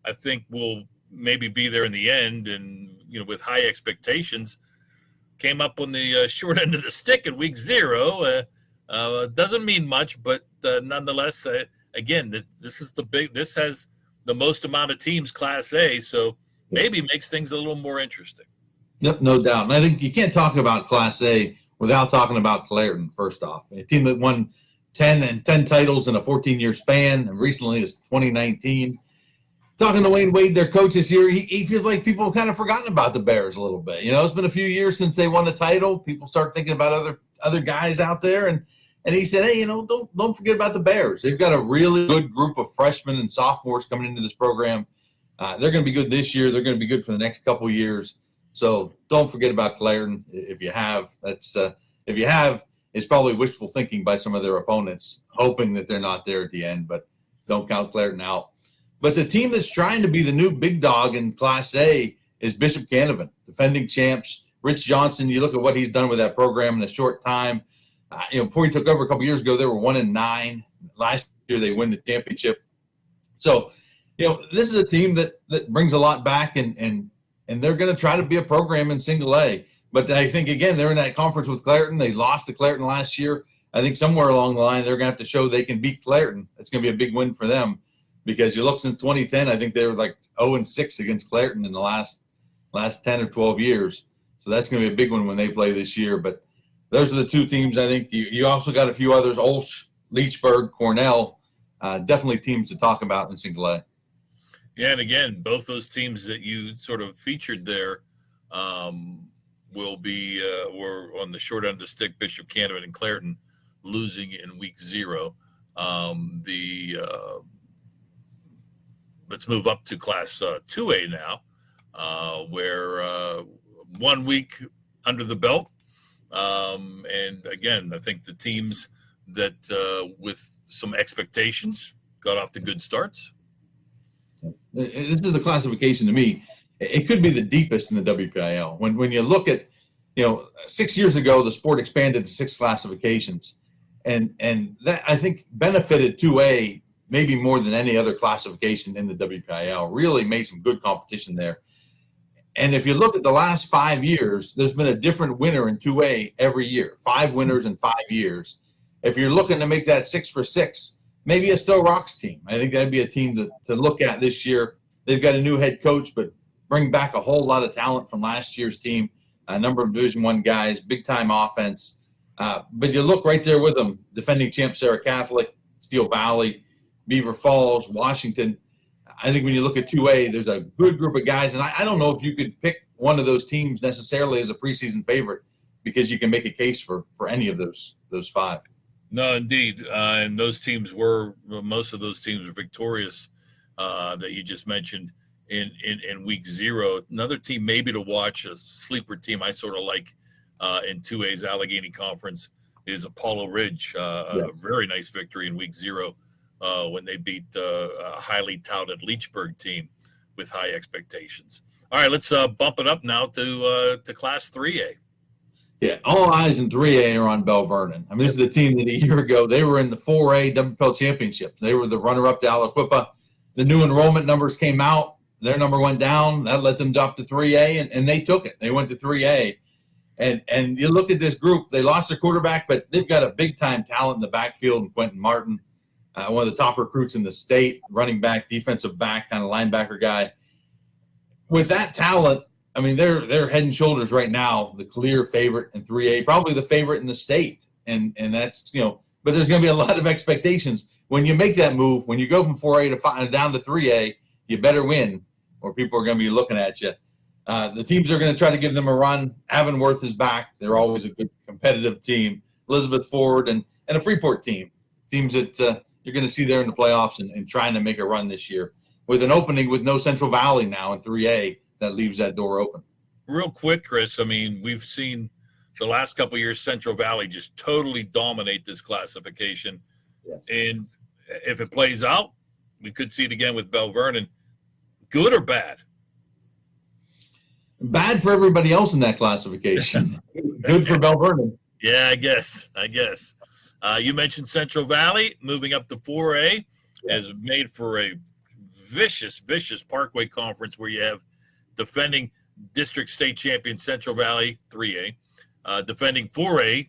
Speaker 12: I think will maybe be there in the end and, with high expectations, came up on the short end of the stick in Week 0. Doesn't mean much, but nonetheless, again, this has the most amount of teams, Class A, so maybe makes things a little more interesting.
Speaker 13: Yep, no doubt. And I think you can't talk about Class A without talking about Clairton, first off. A team that won 10 titles in a 14-year span, and recently is 2019. Talking to Wayne Wade, their coach this year, he feels like people have kind of forgotten about the Bears a little bit. It's been a few years since they won a title. People start thinking about other guys out there, and he said, hey, don't forget about the Bears. They've got a really good group of freshmen and sophomores coming into this program. They're going to be good this year. They're going to be good for the next couple of years. So don't forget about Clairton. If you have, it's probably wishful thinking by some of their opponents, hoping that they're not there at the end, but don't count Clairton out. But the team that's trying to be the new big dog in Class A is Bishop Canevin, defending champs. Rich Johnson, you look at what he's done with that program in a short time. Before he took over a couple years ago, they were 1-9. Last year, they win the championship. So, this is a team that brings a lot back, and they're going to try to be a program in single A. But I think, again, they're in that conference with Clairton. They lost to Clairton last year. I think somewhere along the line, they're going to have to show they can beat Clairton. It's going to be a big win for them, because you look since 2010, I think they were like 0-6 against Clairton in the last 10 or 12 years. So that's going to be a big one when they play this year. But those are the two teams. I think you also got a few others, Olsh, Leechburg, Cornell, definitely teams to talk about in single A.
Speaker 12: Yeah, and again, both those teams that you sort of featured there will be were on the short end of the stick, Bishop Canevin and Clairton. losing in week 0. Let's move up to Class 2A now, where 1 week under the belt. And again, I think the teams that with some expectations got off to good starts.
Speaker 13: This is the classification to me. It could be the deepest in the WPIL. When you look at, 6 years ago, the sport expanded to 6 classifications. And that, I think, benefited 2A maybe more than any other classification in the WPIL. Really made some good competition there. And if you look at the last 5 years, there's been a different winner in 2A every year. 5 winners in 5 years. If you're looking to make that 6 for 6, maybe a Stowe Rocks team. I think that'd be a team to look at this year. They've got a new head coach, but bring back a whole lot of talent from last year's team. A number of Division I guys, big-time offense. But you look right there with them, defending champ Sarah Catholic, Steel Valley, Beaver Falls, Washington. I think when you look at 2A, there's a good group of guys. And I don't know if you could pick one of those teams necessarily as a preseason favorite, because you can make a case for any of those 5.
Speaker 12: No, indeed. And most of those teams are victorious that you just mentioned in week 0. Another team maybe to watch, a sleeper team I sort of like in 2A's Allegheny Conference, is Apollo Ridge. A very nice victory in week 0 when they beat a highly touted Leechburg team with high expectations. All right, let's bump it up now to Class 3A.
Speaker 13: Yeah, all eyes in 3A are on Bell Vernon. I mean, this is the team that a year ago, they were in the 4A WPL Championship. They were the runner-up to Aliquippa. The new enrollment numbers came out. Their number went down. That let them drop to 3A, and they took it. They went to 3A. And you look at this group, they lost their quarterback, but they've got a big-time talent in the backfield in Quentin Martin, one of the top recruits in the state, running back, defensive back, kind of linebacker guy. With that talent, I mean, they're head and shoulders right now the clear favorite in 3A, probably the favorite in the state. And that's, but there's going to be a lot of expectations. When you make that move, when you go from 4A to 5, down to 3A, you better win or people are going to be looking at you. The teams are going to try to give them a run. Avonworth is back. They're always a good competitive team. Elizabeth Ford and a Freeport team. Teams that you're going to see there in the playoffs and trying to make a run this year. With an opening with no Central Valley now in 3A, that leaves that door open.
Speaker 12: Real quick, Chris, I mean, we've seen the last couple of years Central Valley just totally dominate this classification. Yeah. And if it plays out, we could see it again with Bell Vernon. Good or bad?
Speaker 13: Bad for everybody else in that classification. Good for Bell Vernon.
Speaker 12: Yeah, I guess. You mentioned Central Valley moving up to 4A has made for a vicious Parkway Conference where you have defending district state champion Central Valley 3A, defending 4A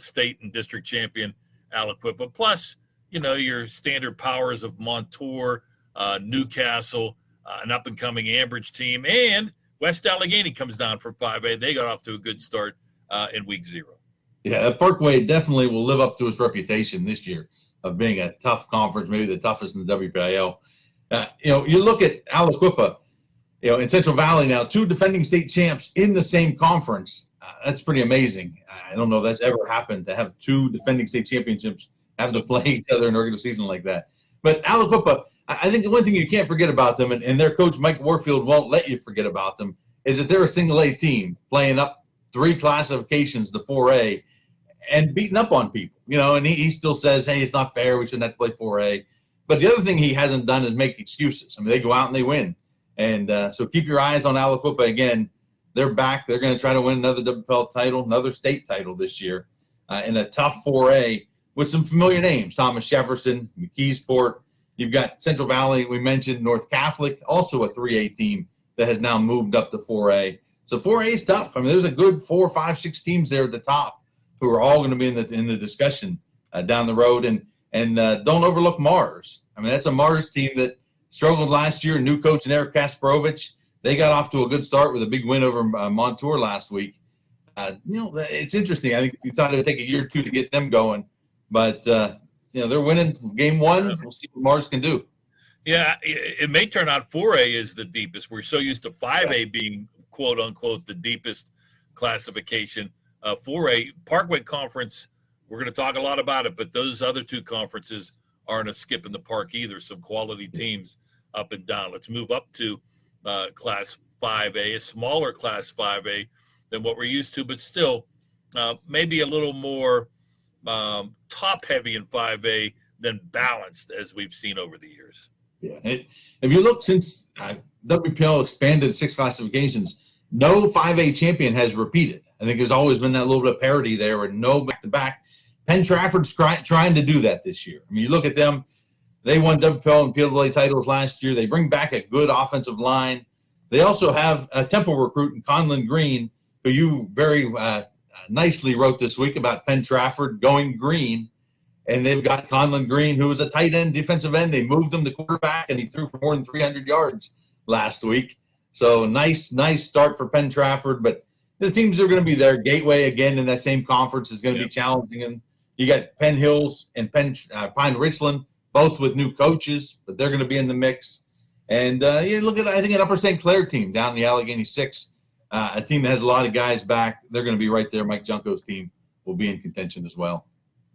Speaker 12: state and district champion Aliquippa, plus your standard powers of Montour, Newcastle, an up and coming Ambridge team, and West Allegheny comes down from 5A. They got off to a good start in week 0.
Speaker 13: Yeah, Parkway definitely will live up to its reputation this year of being a tough conference, maybe the toughest in the WPIL. You look at Aliquippa, in Central Valley now, 2 defending state champs in the same conference. That's pretty amazing. I don't know if that's ever happened to have 2 defending state championships have to play each other in a regular season like that. But Aliquippa, I think the one thing you can't forget about them, and their coach Mike Warfield won't let you forget about them, is that they're a single A team playing up 3 classifications to 4A and beating up on people. And he still says, hey, it's not fair. We shouldn't have to play 4A. But the other thing he hasn't done is make excuses. I mean, they go out and they win. And so keep your eyes on Aliquippa again. They're back. They're going to try to win another WPL title, another state title this year in a tough 4A with some familiar names. Thomas Jefferson, McKeesport. You've got Central Valley, we mentioned, North Catholic, also a 3A team that has now moved up to 4A. So 4A is tough. I mean, there's a good 4, 5, 6 teams there at the top who are all going to be in the discussion down the road. And don't overlook Mars. I mean, that's a Mars team that struggled last year. New coach Eric Kasparovich. They got off to a good start with a big win over Montour last week. It's interesting. I think we thought it would take a year or 2 to get them going. But, they're winning game 1. We'll see what Mars can do.
Speaker 12: Yeah, it may turn out 4A is the deepest. We're so used to 5A being, quote-unquote, the deepest classification. 4A, Parkway Conference we're going to talk a lot about it, but those other two conferences aren't a skip in the park either. Some quality teams up and down. Let's move up to Class 5A, a smaller Class 5A than what we're used to, but still maybe a little more top-heavy in 5A than balanced as we've seen over the years.
Speaker 13: Yeah. If you look since WPL expanded 6 classifications, no 5A champion has repeated. I think there's always been that little bit of parity there and no back-to-back. Penn Trafford's trying to do that this year. I mean, you look at them, they won WPL and PWA titles last year. They bring back a good offensive line. They also have a Temple recruit in Conlon Green, who you very nicely wrote this week about Penn Trafford going green. And they've got Conlon Green, who was a tight end, defensive end. They moved him to quarterback, and he threw for more than 300 yards last week. So nice start for Penn Trafford. But the teams are going to be there. Gateway, again, in that same conference is going to be challenging. And you got Penn Hills and Pine Richland, both with new coaches, but they're going to be in the mix. And you look at, I think, an Upper St. Clair team down in the Allegheny 6, a team that has a lot of guys back. They're going to be right there. Mike Junko's team will be in contention as well.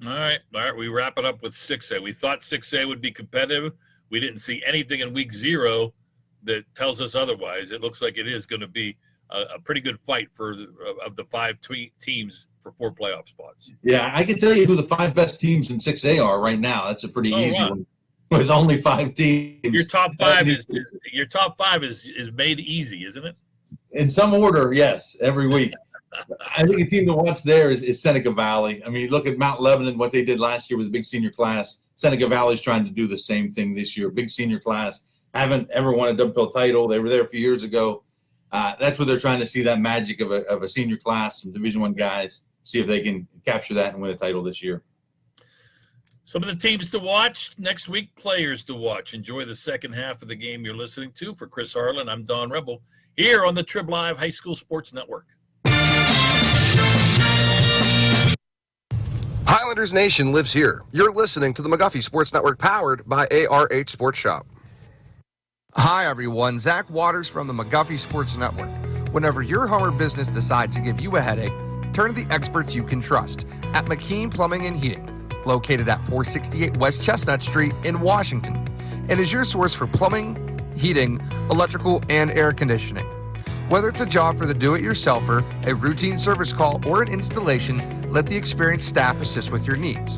Speaker 12: All right. We wrap it up with 6A. We thought 6A would be competitive. We didn't see anything in week 0 that tells us otherwise. It looks like it is going to be a pretty good fight of the 5 teams for 4 playoff spots.
Speaker 13: Yeah, I can tell you who the 5 best teams in 6A are right now. That's a pretty easy one with only 5 teams.
Speaker 12: Your top 5 is made easy, isn't it?
Speaker 13: In some order, yes, every week. I think a team to watch there is Seneca Valley. I mean, you look at Mount Lebanon, what they did last year with a big senior class. Seneca Valley's trying to do the same thing this year. Big senior class. Haven't ever won a WPL title. They were there a few years ago. That's what they're trying to see, that magic of a senior class, some Division I guys, see if they can capture that and win a title this year.
Speaker 12: Some of the teams to watch next week, players to watch. Enjoy the second half of the game you're listening to. For Chris Harlan, I'm Don Rebel here on the Trib Live High School Sports Network.
Speaker 7: Highlanders Nation lives here. You're listening to the McGuffey Sports Network, powered by ARH Sports Shop. Hi, everyone. Zach Waters from the McGuffey Sports Network. Whenever your home or business decides to give you a headache, turn to the experts you can trust at McKean Plumbing and Heating, located at 468 West Chestnut Street in Washington, and is your source for plumbing, heating, electrical, and air conditioning. Whether it's a job for the do-it-yourselfer, a routine service call, or an installation, let the experienced staff assist with your needs.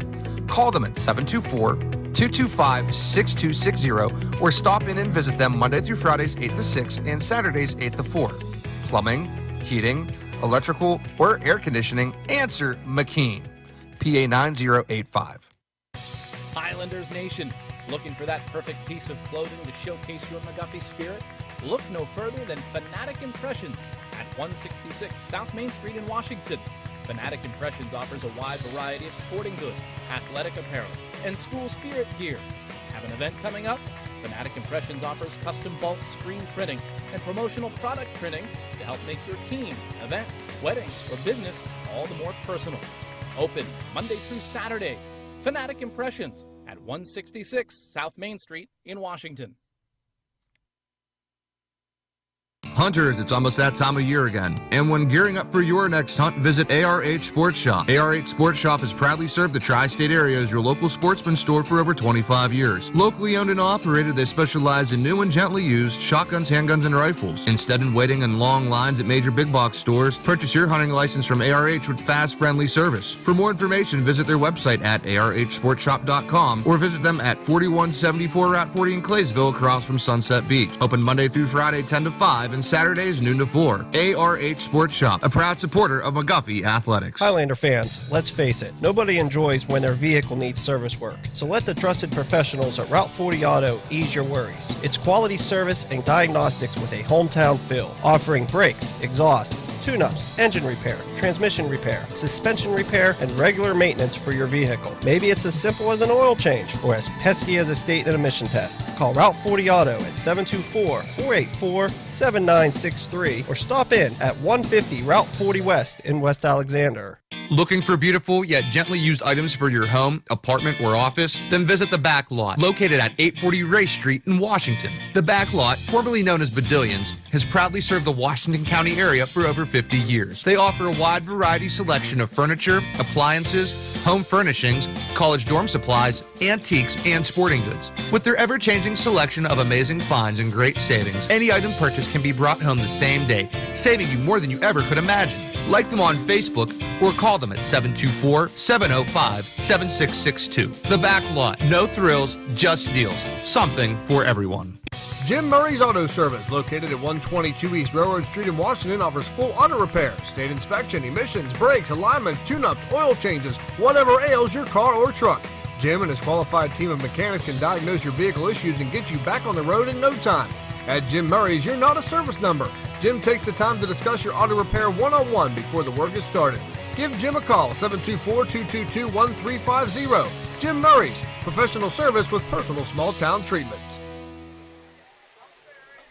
Speaker 7: Call them at 724-225-6260 or stop in and visit them Monday through Fridays 8 to 6 and Saturdays 8 to 4. Plumbing, heating, electrical, or air conditioning, answer McKean. PA 9085.
Speaker 8: Highlanders Nation, looking for that perfect piece of clothing to showcase your McGuffey spirit? Look no further than Fanatic Impressions at 166 South Main Street in Washington. Fanatic Impressions offers a wide variety of sporting goods, athletic apparel, and school spirit gear. Have an event coming up? Fanatic Impressions offers custom bulk screen printing and promotional product printing to help make your team, event, wedding, or business all the more personal. Open Monday through Saturday. Fanatic Impressions at 166 South Main Street in Washington.
Speaker 5: Hunters, it's almost that time of year again. And when gearing up for your next hunt, visit ARH Sports Shop. ARH Sports Shop has proudly served the tri-state area as your local sportsman store for over 25 years. Locally owned and operated, they specialize in new and gently used shotguns, handguns, and rifles. Instead of waiting in long lines at major big box stores, purchase your hunting license from ARH with fast, friendly service. For more information, visit their website at arhsportshop.com or visit them at 4174 Route 40 in Claysville across from Sunset Beach. Open Monday through Friday 10 to 5 and Saturdays noon to 4. ARH Sports Shop, a proud supporter of McGuffey Athletics.
Speaker 1: Highlander fans, let's face it, nobody enjoys when their vehicle needs service work. So let the trusted professionals at Route 40 Auto ease your worries. It's quality service and diagnostics with a hometown feel, offering brakes, exhaust, tune-ups, engine repair, transmission repair, suspension repair, and regular maintenance for your vehicle. Maybe it's as simple as an oil change or as pesky as a state and emission test. Call Route 40 Auto at 724-484-7963 or stop in at 150 Route 40 West in West Alexander.
Speaker 7: Looking for beautiful yet gently used items for your home, apartment, or office? Then visit The Back Lot, located at 840 Race Street in Washington. The Back Lot, formerly known as Badillions, has proudly served the Washington County area for over 50 years. They offer a wide variety selection of furniture, appliances, home furnishings, college dorm supplies, antiques, and sporting goods. With their ever-changing selection of amazing finds and great savings, any item purchased can be brought home the same day, saving you more than you ever could imagine. Like them on Facebook or call them at 724-705-7662. The Back Lot. No thrills, just deals. Something for everyone.
Speaker 9: Jim Murray's Auto Service, located at 122 East Railroad Street in Washington, offers full auto repair, state inspection, emissions, brakes, alignment, tune-ups, oil changes, whatever ails your car or truck. Jim and his qualified team of mechanics can diagnose your vehicle issues and get you back on the road in no time. At Jim Murray's, you're not a service number. Jim takes the time to discuss your auto repair one-on-one before the work is started. Give Jim a call, 724-222-1350. Jim Murray's, professional service with personal small-town treatment.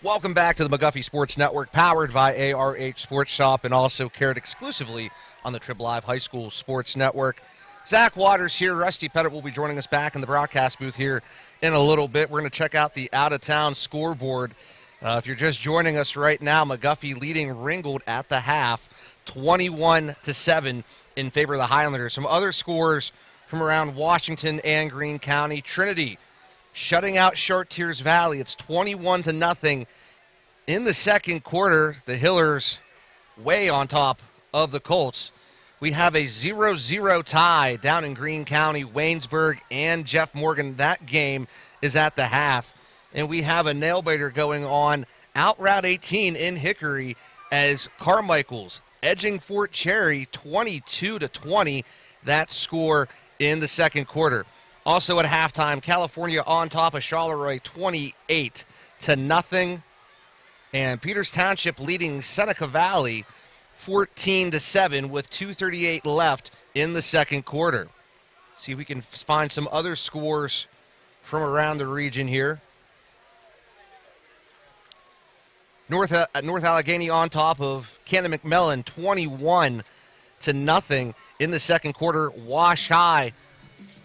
Speaker 4: Welcome back to the McGuffey Sports Network, powered by ARH Sports Shop and also carried exclusively on the Trib Live High School Sports Network. Zach Waters here. Rusty Pettit will be joining us back in the broadcast booth here in a little bit. We're going to check out the out-of-town scoreboard. If you're just joining us right now, McGuffey leading Ringgold at the half, 21-7 in favor of the Highlanders. Some other scores from around Washington and Greene County. Trinity shutting out Chartiers Valley. It's 21-0 in the second quarter. The Hillers way on top of the Colts. We have a 0-0 tie down in Greene County, Waynesburg and Jeff Morgan. That game is at the half. And we have a nail-biter going on out Route 18 in Hickory as Carmichael's edging Fort Cherry 22-20. That score in the second quarter. Also at halftime, California on top of Charleroi 28-0. And Peters Township leading Seneca Valley 14-7 with 2:38 left in the second quarter. See if we can find some other scores from around the region here. North Allegheny on top of Cannon McMillan 21-0 in the second quarter. Wash High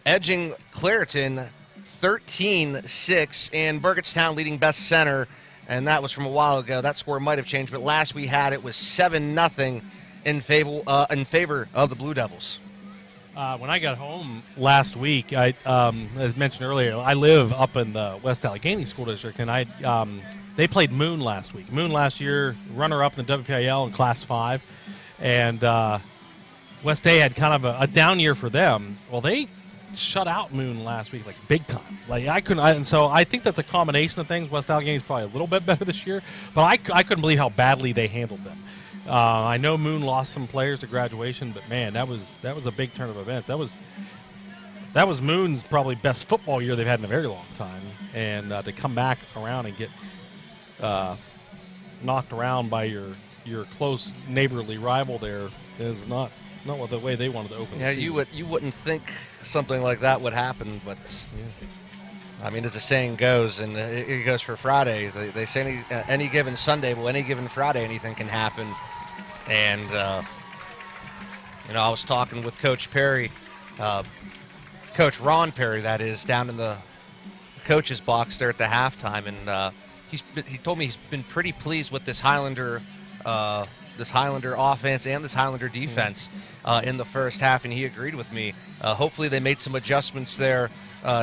Speaker 4: edging Clareton 13-6, and Burgettstown leading Best Center, and that was from a while ago. That score might have changed, but last we had it was 7-0 in favor of the Blue Devils.
Speaker 3: When I got home last week, as mentioned earlier, I live up in the West Allegheny School District, and they played Moon last week. Moon last year, runner-up in the WPIL in Class 5, and West A had kind of a down year for them. Well, they shut out Moon last week, like big time. And so I think that's a combination of things. West Allegheny is probably a little bit better this year, but I couldn't believe how badly they handled them. I know Moon lost some players to graduation, but man, that was a big turn of events. That was Moon's probably best football year they've had in a very long time, and to come back around and get knocked around by your close neighborly rival there is not the way they wanted to open the season.
Speaker 4: You wouldn't think something like that would happen, but I mean, as the saying goes, and it goes for Friday, they say any given Sunday, well, any given Friday, anything can happen. And I was talking with Coach Perry, Coach Ron Perry, that is, down in the coach's box there at the halftime, and he told me he's been pretty pleased with this Highlander offense and this Highlander defense in the first half, and he agreed with me. Hopefully they made some adjustments there,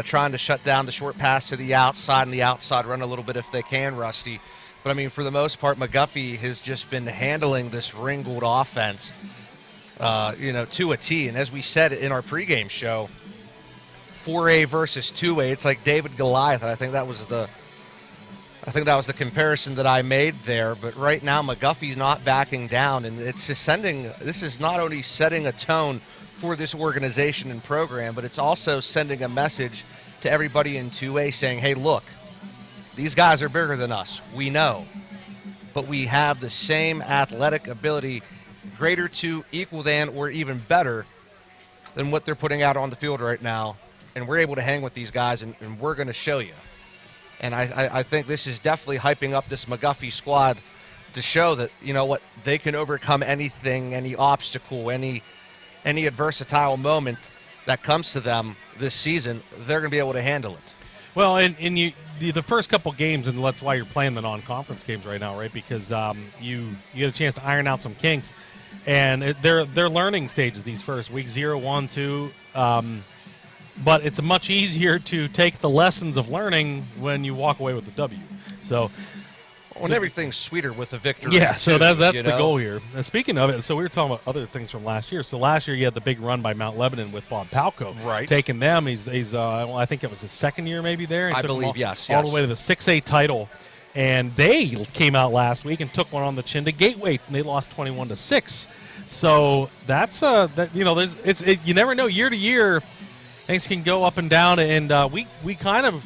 Speaker 4: trying to shut down the short pass to the outside and the outside run a little bit if they can, Rusty. But, I mean, for the most part, McGuffey has just been handling this Ringgold offense, to a T. And as we said in our pregame show, 4A versus 2A, it's like David Goliath. I think that was the comparison that I made there. But right now, McGuffey's not backing down, and it's just this is not only setting a tone for this organization and program, but it's also sending a message to everybody in 2A saying, hey, look, these guys are bigger than us. We know. But we have the same athletic ability, greater to, equal than, or even better than what they're putting out on the field right now. And we're able to hang with these guys, and we're going to show you. And I think this is definitely hyping up this McGuffey squad to show that, they can overcome anything, any obstacle, any any versatile moment that comes to them this season, they're going to be able to handle it.
Speaker 3: Well, and the first couple games, and that's why you're playing the non-conference games right now, right? Because you get a chance to iron out some kinks, and they're learning stages these first week 0, 1, 2. But it's much easier to take the lessons of learning when you walk away with the W. So.
Speaker 4: When everything's sweeter with a victory.
Speaker 3: Yeah, so
Speaker 4: too,
Speaker 3: that's the goal here. And speaking of it, so we were talking about other things from last year. So last year you had the big run by Mount Lebanon with Bob Palco.
Speaker 4: Right.
Speaker 3: Taking them. He's I think it was his second year maybe there.
Speaker 4: I believe, yes.
Speaker 3: All the way to the 6A title. And they came out last week and took one on the chin to Gateway, and they lost 21-6. So that's you never know. Year to year, things can go up and down. And we kind of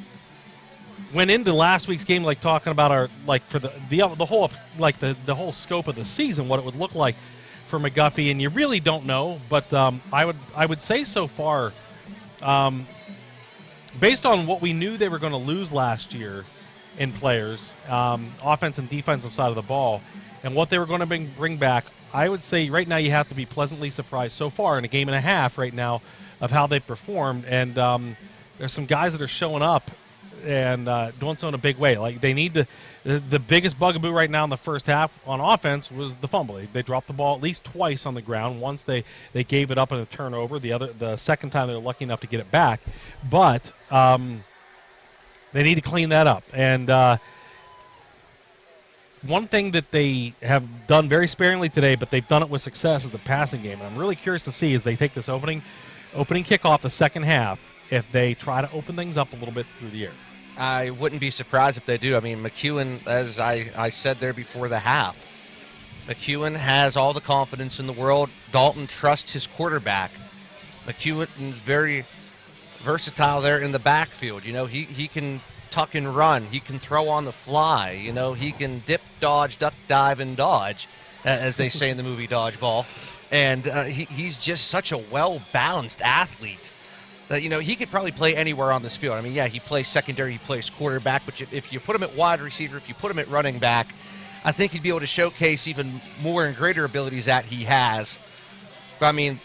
Speaker 3: went into last week's game talking about our for the whole the whole scope of the season, what it would look like for McGuffey, and you really don't know. But I would say so far, based on what we knew they were going to lose last year in players, offense and defensive side of the ball, and what they were going to bring back, I would say right now you have to be pleasantly surprised so far in a game and a half right now of how they performed. And there's some guys that are showing up and doing so in a big way. They need to. The biggest bugaboo right now in the first half on offense was the fumble. They dropped the ball at least twice on the ground. Once they gave it up in a turnover. The second time they were lucky enough to get it back. But they need to clean that up. And one thing that they have done very sparingly today, but they've done it with success, is the passing game. And I'm really curious to see as they take this opening kickoff the second half, if they try to open things up a little bit through the air.
Speaker 4: I wouldn't be surprised if they do. I mean, McEwen, as I said there before the half, McEwen has all the confidence in the world. Dalton trusts his quarterback. McEwen is very versatile there in the backfield. He can tuck and run. He can throw on the fly. He can dip, dodge, duck, dive, and dodge, as they say in the movie Dodgeball. And he's just such a well-balanced athlete that, he could probably play anywhere on this field. I mean, yeah, he plays secondary, he plays quarterback, but if you put him at wide receiver, if you put him at running back, I think he'd be able to showcase even more and greater abilities that he has. But, I mean,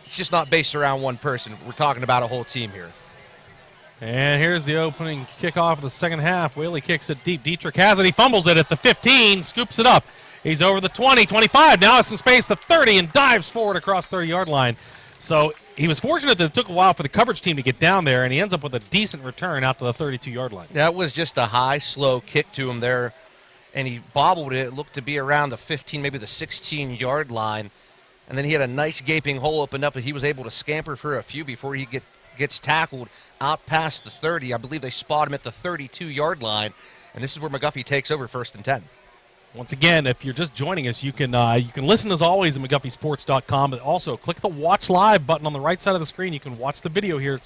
Speaker 4: it's just not based around one person. We're talking about a whole team here.
Speaker 3: And here's the opening kickoff of the second half. Whaley kicks it deep. Dietrich has it. He fumbles it at the 15, scoops it up. He's over the 20, 25. Now has some space, the 30, and dives forward across 30-yard line. So he was fortunate that it took a while for the coverage team to get down there, and he ends up with a decent return out to the 32-yard line.
Speaker 4: That was just a high, slow kick to him there, and he bobbled it. It looked to be around the 15, maybe the 16-yard line, and then he had a nice gaping hole opened up, and he was able to scamper for a few before he gets tackled out past the 30. I believe they spot him at the 32-yard line, and this is where McGuffey takes over 1st and 10.
Speaker 3: Once again, if you're just joining us, you can listen as always at McGuffeySports.com, but also click the Watch Live button on the right side of the screen. You can watch the video here.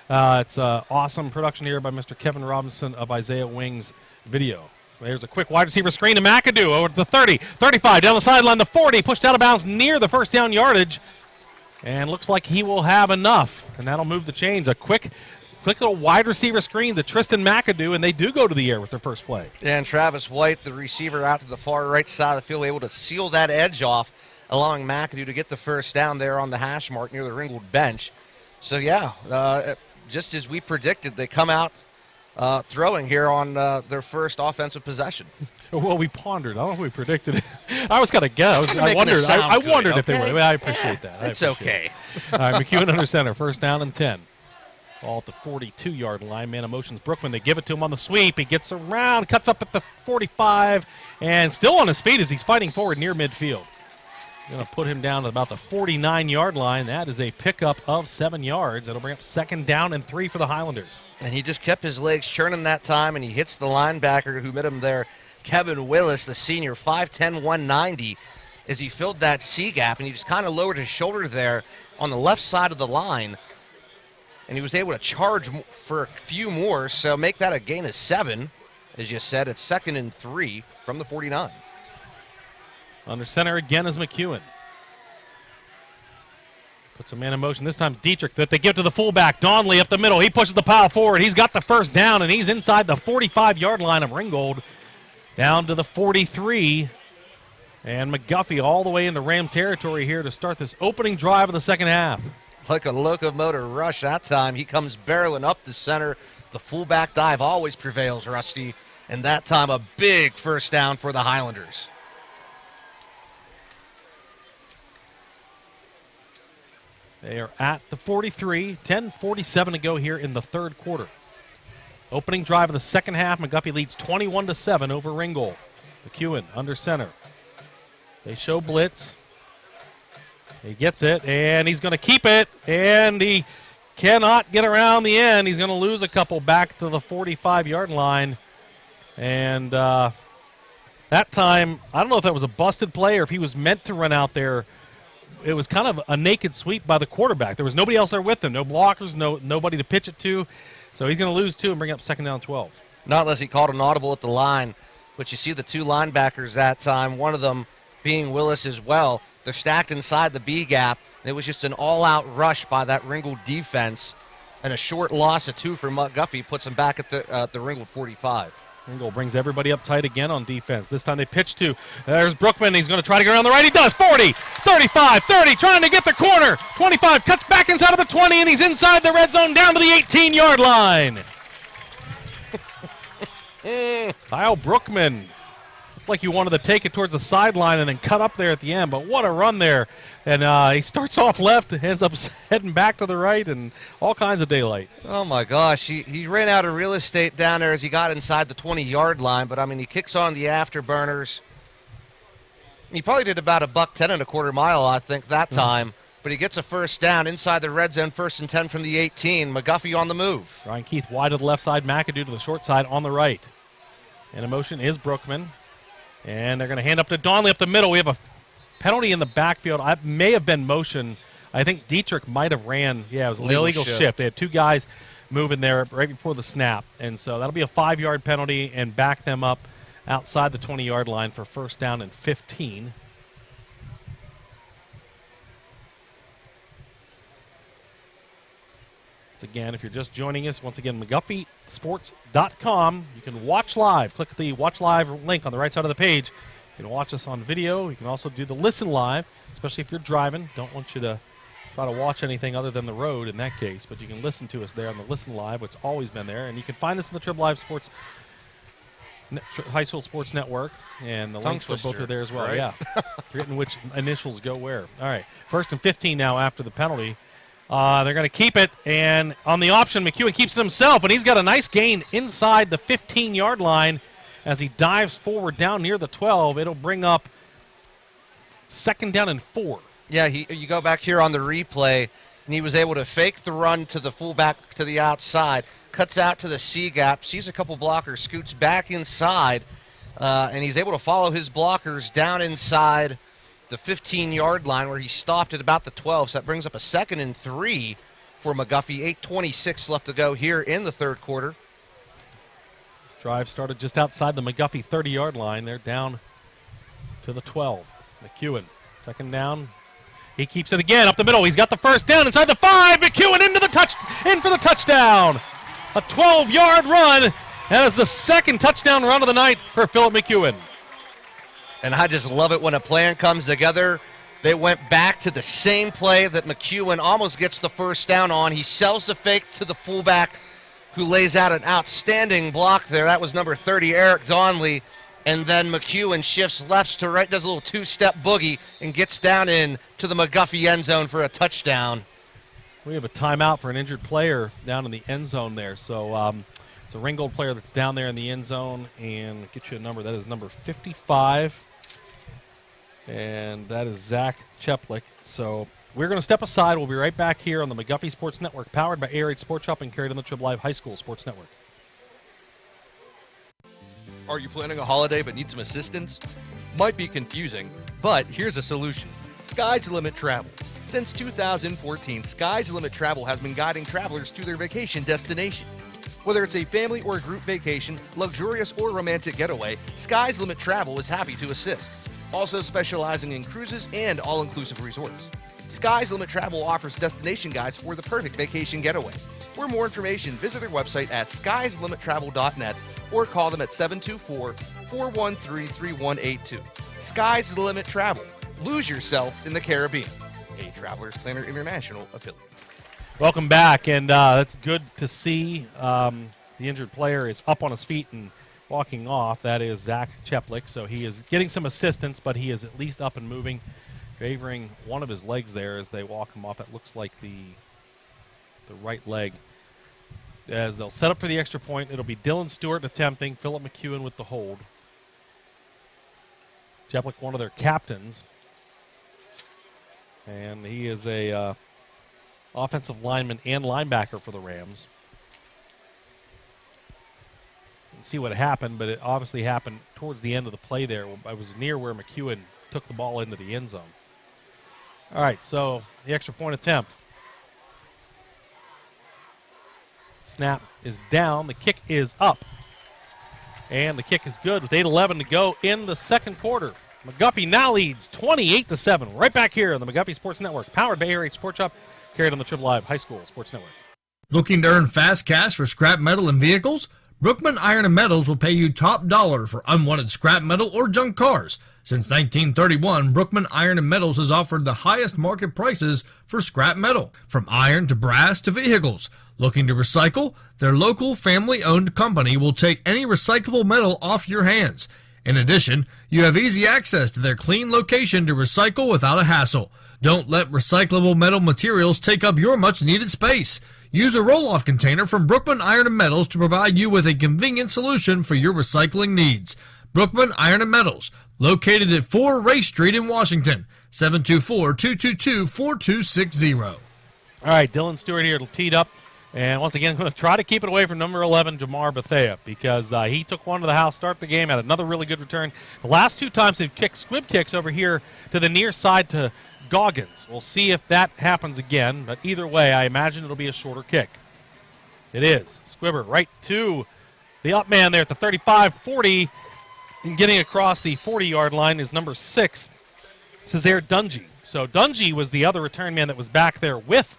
Speaker 3: It's awesome production here by Mr. Kevin Robinson of Isaiah Wings Video. There's a quick wide receiver screen to McAdoo over to the 30, 35, down the sideline, the 40, pushed out of bounds near the first down yardage, and looks like he will have enough, and that'll move the chains. A quick little wide receiver screen to Tristan McAdoo, and they do go to the air with their first play.
Speaker 4: And Travis White, the receiver out to the far right side of the field, able to seal that edge off, allowing McAdoo to get the first down there on the hash mark near the Ringgold bench. So, yeah, just as we predicted, they come out throwing here on their first offensive possession.
Speaker 3: Well, we pondered. I don't know if we predicted it. I was kind of guess. I wondered if they were. I appreciate that.
Speaker 4: It's okay.
Speaker 3: All right, McEwen under center, 1st down and 10. Ball at the 42-yard line. Man of motions Brookman. They give it to him on the sweep. He gets around, cuts up at the 45, and still on his feet as he's fighting forward near midfield. Going to put him down at about the 49-yard line. That is a pickup of 7 yards. That'll bring up 2nd down and 3 for the Highlanders.
Speaker 4: And he just kept his legs churning that time, and he hits the linebacker who met him there, Kevin Willis, the senior, 5'10", 190, as he filled that C gap, and he just kind of lowered his shoulder there on the left side of the line. And he was able to charge for a few more, so make that a gain of 7. As you said, it's 2nd and 3 from the 49.
Speaker 3: Under center again is McEwen. Puts a man in motion. This time Dietrich, that they give to the fullback. Donnelly up the middle. He pushes the pile forward. He's got the first down, and he's inside the 45-yard line of Ringgold. Down to the 43. And McGuffey all the way into Ram territory here to start this opening drive of the second half.
Speaker 4: Like a locomotive rush that time. He comes barreling up the center. The fullback dive always prevails, Rusty. And that time a big first down for the Highlanders.
Speaker 3: They are at the 43, 10:47 to go here in the third quarter. Opening drive of the second half, McGuffey leads 21-7 over Ringgold. McEwen under center. They show blitz. He gets it, and he's going to keep it, and he cannot get around the end. He's going to lose a couple back to the 45-yard line. And that time, I don't know if that was a busted play or if he was meant to run out there. It was kind of a naked sweep by the quarterback. There was nobody else there with him. No blockers, nobody to pitch it to. So he's going to lose two and bring up second down 12.
Speaker 4: Not unless he called an audible at the line. But you see the two linebackers that time, one of them being Willis as well. They're stacked inside the B gap. It was just an all-out rush by that Ringgold defense. And a short loss of 2 for McGuffey puts him back at the Ringgold 45.
Speaker 3: Ringgold brings everybody up tight again on defense. This time they pitch to. There's Brookman. He's going to try to get around the right. He does. 40, 35, 30, trying to get the corner. 25, cuts back inside of the 20, and he's inside the red zone down to the 18-yard line. Kyle Brookman looked like he wanted to take it towards the sideline and then cut up there at the end, but what a run there. And he starts off left, ends up heading back to the right, and all kinds of daylight.
Speaker 4: Oh, my gosh. He ran out of real estate down there as he got inside the 20-yard line, but, I mean, he kicks on the afterburners. He probably did about $1.10 and a quarter mile, I think, that time. But he gets a first down inside the red zone, 1st and 10 from the 18. McGuffey on the move.
Speaker 3: Ryan Keith wide to the left side, McAdoo to the short side on the right. And in motion is Brookman. And they're going to hand up to Donnelly up the middle. We have a penalty in the backfield. I may have been motion. I think Dietrich might have ran. Yeah, it was an illegal shift. They had two guys moving there right before the snap. And so that'll be a 5-yard penalty and back them up outside the 20-yard line for first down and 15. Again, if you're just joining us, once again, McGuffeysports.com. You can watch live. Click the Watch Live link on the right side of the page. You can watch us on video. You can also do the Listen Live, especially if you're driving. Don't want you to try to watch anything other than the road in that case, but you can listen to us there on the Listen Live, which always been there. And you can find us in the Trib Live Sports High School Sports Network, and the links for both are there as well. Right? Yeah, forgetting which initials go where. All right, 1st and 15 now after the penalty. They're going to keep it, and on the option, McEwen keeps it himself, and he's got a nice gain inside the 15-yard line as he dives forward down near the 12. It'll bring up second down and 4.
Speaker 4: Yeah, you go back here on the replay, and he was able to fake the run to the fullback to the outside, cuts out to the C gap, sees a couple blockers, scoots back inside, and he's able to follow his blockers down inside the 15-yard line where he stopped at about the 12, so that brings up a 2nd and 3 for McGuffey. 8:26 left to go here in the third quarter.
Speaker 3: This drive started just outside the McGuffey 30-yard line. They're down to the 12. McEwen, second down. He keeps it again up the middle. He's got the first down inside the 5. McEwen in for the touchdown. A 12-yard run. That is the second touchdown run of the night for Philip McEwen.
Speaker 4: And I just love it when a plan comes together. They went back to the same play that McEwen almost gets the first down on. He sells the fake to the fullback who lays out an outstanding block there. That was number 30, Eric Donnelly. And then McEwen shifts left to right, does a little two-step boogie, and gets down in to the McGuffey end zone for a touchdown.
Speaker 3: We have a timeout for an injured player down in the end zone there. So it's a Ringgold player that's down there in the end zone, and get you a number. That is number 55. And that is Zach Cheplick. So we're going to step aside. We'll be right back here on the McGuffey Sports Network, powered by AR8 Sports Shop and carried on the Trib Live High School Sports Network.
Speaker 14: Are you planning a holiday but need some assistance? Might be confusing, but here's a solution. Sky's Limit Travel. Since 2014, Sky's Limit Travel has been guiding travelers to their vacation destination. Whether it's a family or group vacation, luxurious or romantic getaway, Sky's Limit Travel is happy to assist. Also specializing in cruises and all-inclusive resorts. Sky's Limit Travel offers destination guides for the perfect vacation getaway. For more information, visit their website at skyslimittravel.net or call them at 724-413-3182. Sky's the Limit Travel. Lose yourself in the Caribbean. A Travelers Planner International affiliate.
Speaker 3: Welcome back, and that's good to see. The injured player is up on his feet and walking off. That is Zach Cheplik, so he is getting some assistance, but he is at least up and moving, favoring one of his legs there as they walk him off. It looks like the right leg. As they'll set up for the extra point, it'll be Dylan Stewart attempting, Philip McEwen with the hold. Cheplik, one of their captains, and he is a offensive lineman and linebacker for the Rams. Let's see what happened, but it obviously happened towards the end of the play there. I was near where McEwen took the ball into the end zone. All right, so the extra point attempt. Snap is down. The kick is up. And the kick is good with 8:11 to go in the second quarter. McGuffey now leads 28-7. Right back here on the McGuffey Sports Network, powered by RH Sports Shop, carried on the Triple Live High School Sports Network.
Speaker 9: Looking to earn fast cash for scrap metal and vehicles? Brookman Iron and Metals will pay you top dollar for unwanted scrap metal or junk cars. Since 1931, Brookman Iron and Metals has offered the highest market prices for scrap metal, from iron to brass to vehicles. Looking to recycle? Their local family-owned company will take any recyclable metal off your hands. In addition, you have easy access to their clean location to recycle without a hassle. Don't let recyclable metal materials take up your much-needed space. Use a roll-off container from Brookman Iron and Metals to provide you with a convenient solution for your recycling needs. Brookman Iron and Metals, located at 4 Race Street in Washington, 724-222-4260.
Speaker 3: All right, Dylan Stewart here teed up. And once again, I'm going to try to keep it away from number 11, Jamar Bethea, because he took one to the house, start the game, had another really good return. The last two times they've kicked squib kicks over here to the near side to Goggins. We'll see if that happens again, but either way, I imagine it'll be a shorter kick. It is. Squibber right to the up man there at the 35-40, and getting across the 40-yard line is number 6, Cesare Dungy. So Dungy was the other return man that was back there with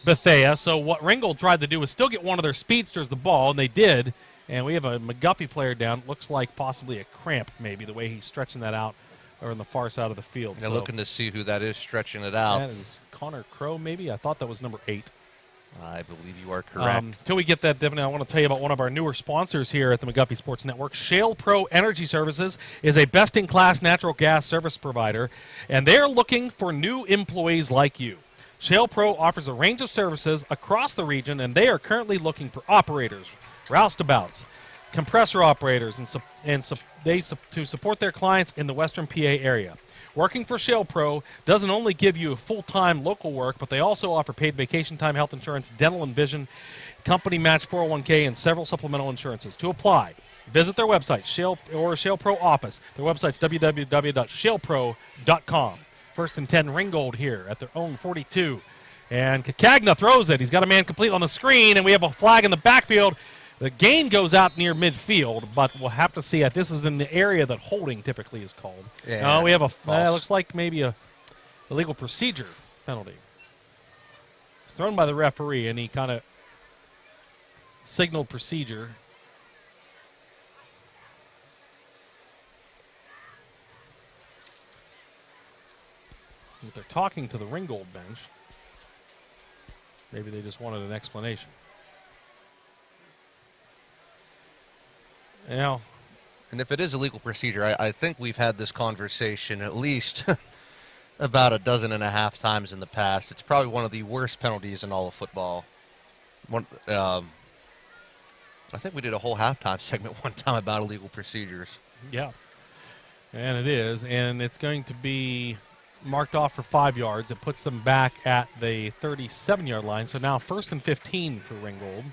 Speaker 3: Bethea. So what Ringgold tried to do was still get one of their speedsters the ball, and they did. And we have a McGuffey player down. Looks like possibly a cramp, maybe, the way he's stretching that out or on the far side of the field.
Speaker 4: They're looking to see who that is stretching it out.
Speaker 3: That is Connor Crow, maybe? I thought that was number 8.
Speaker 4: I believe you are correct.
Speaker 3: Until we get that, Devin, I want to tell you about one of our newer sponsors here at the McGuffey Sports Network. Shale Pro Energy Services is a best-in-class natural gas service provider, and they're looking for new employees like you. Shale Pro offers a range of services across the region, and they are currently looking for operators, roustabouts, compressor operators, to support their clients in the Western PA area. Working for Shale Pro doesn't only give you full-time local work, but they also offer paid vacation time, health insurance, dental and vision, company match 401k, and several supplemental insurances. To apply, visit their website, Shale Pro office. Their website's www.shalepro.com. 1st and 10, Ringgold here at their own 42. And Cagna throws it. He's got a man complete on the screen, and we have a flag in the backfield. The gain goes out near midfield, but we'll have to see it. This is in the area that holding typically is called.
Speaker 4: Yeah,
Speaker 3: no, we have looks like maybe a illegal procedure penalty. It's thrown by the referee, and he kind of signaled procedure. But they're talking to the Ringgold bench. Maybe they just wanted an explanation.
Speaker 4: And if it is a legal procedure, I think we've had this conversation at least about 12.5 times in the past. It's probably one of the worst penalties in all of football. I think we did a whole halftime segment one time about illegal procedures.
Speaker 3: Yeah, and it is. And it's going to be marked off for 5 yards. It puts them back at the 37-yard line. So now 1st and 15 for Ringgold.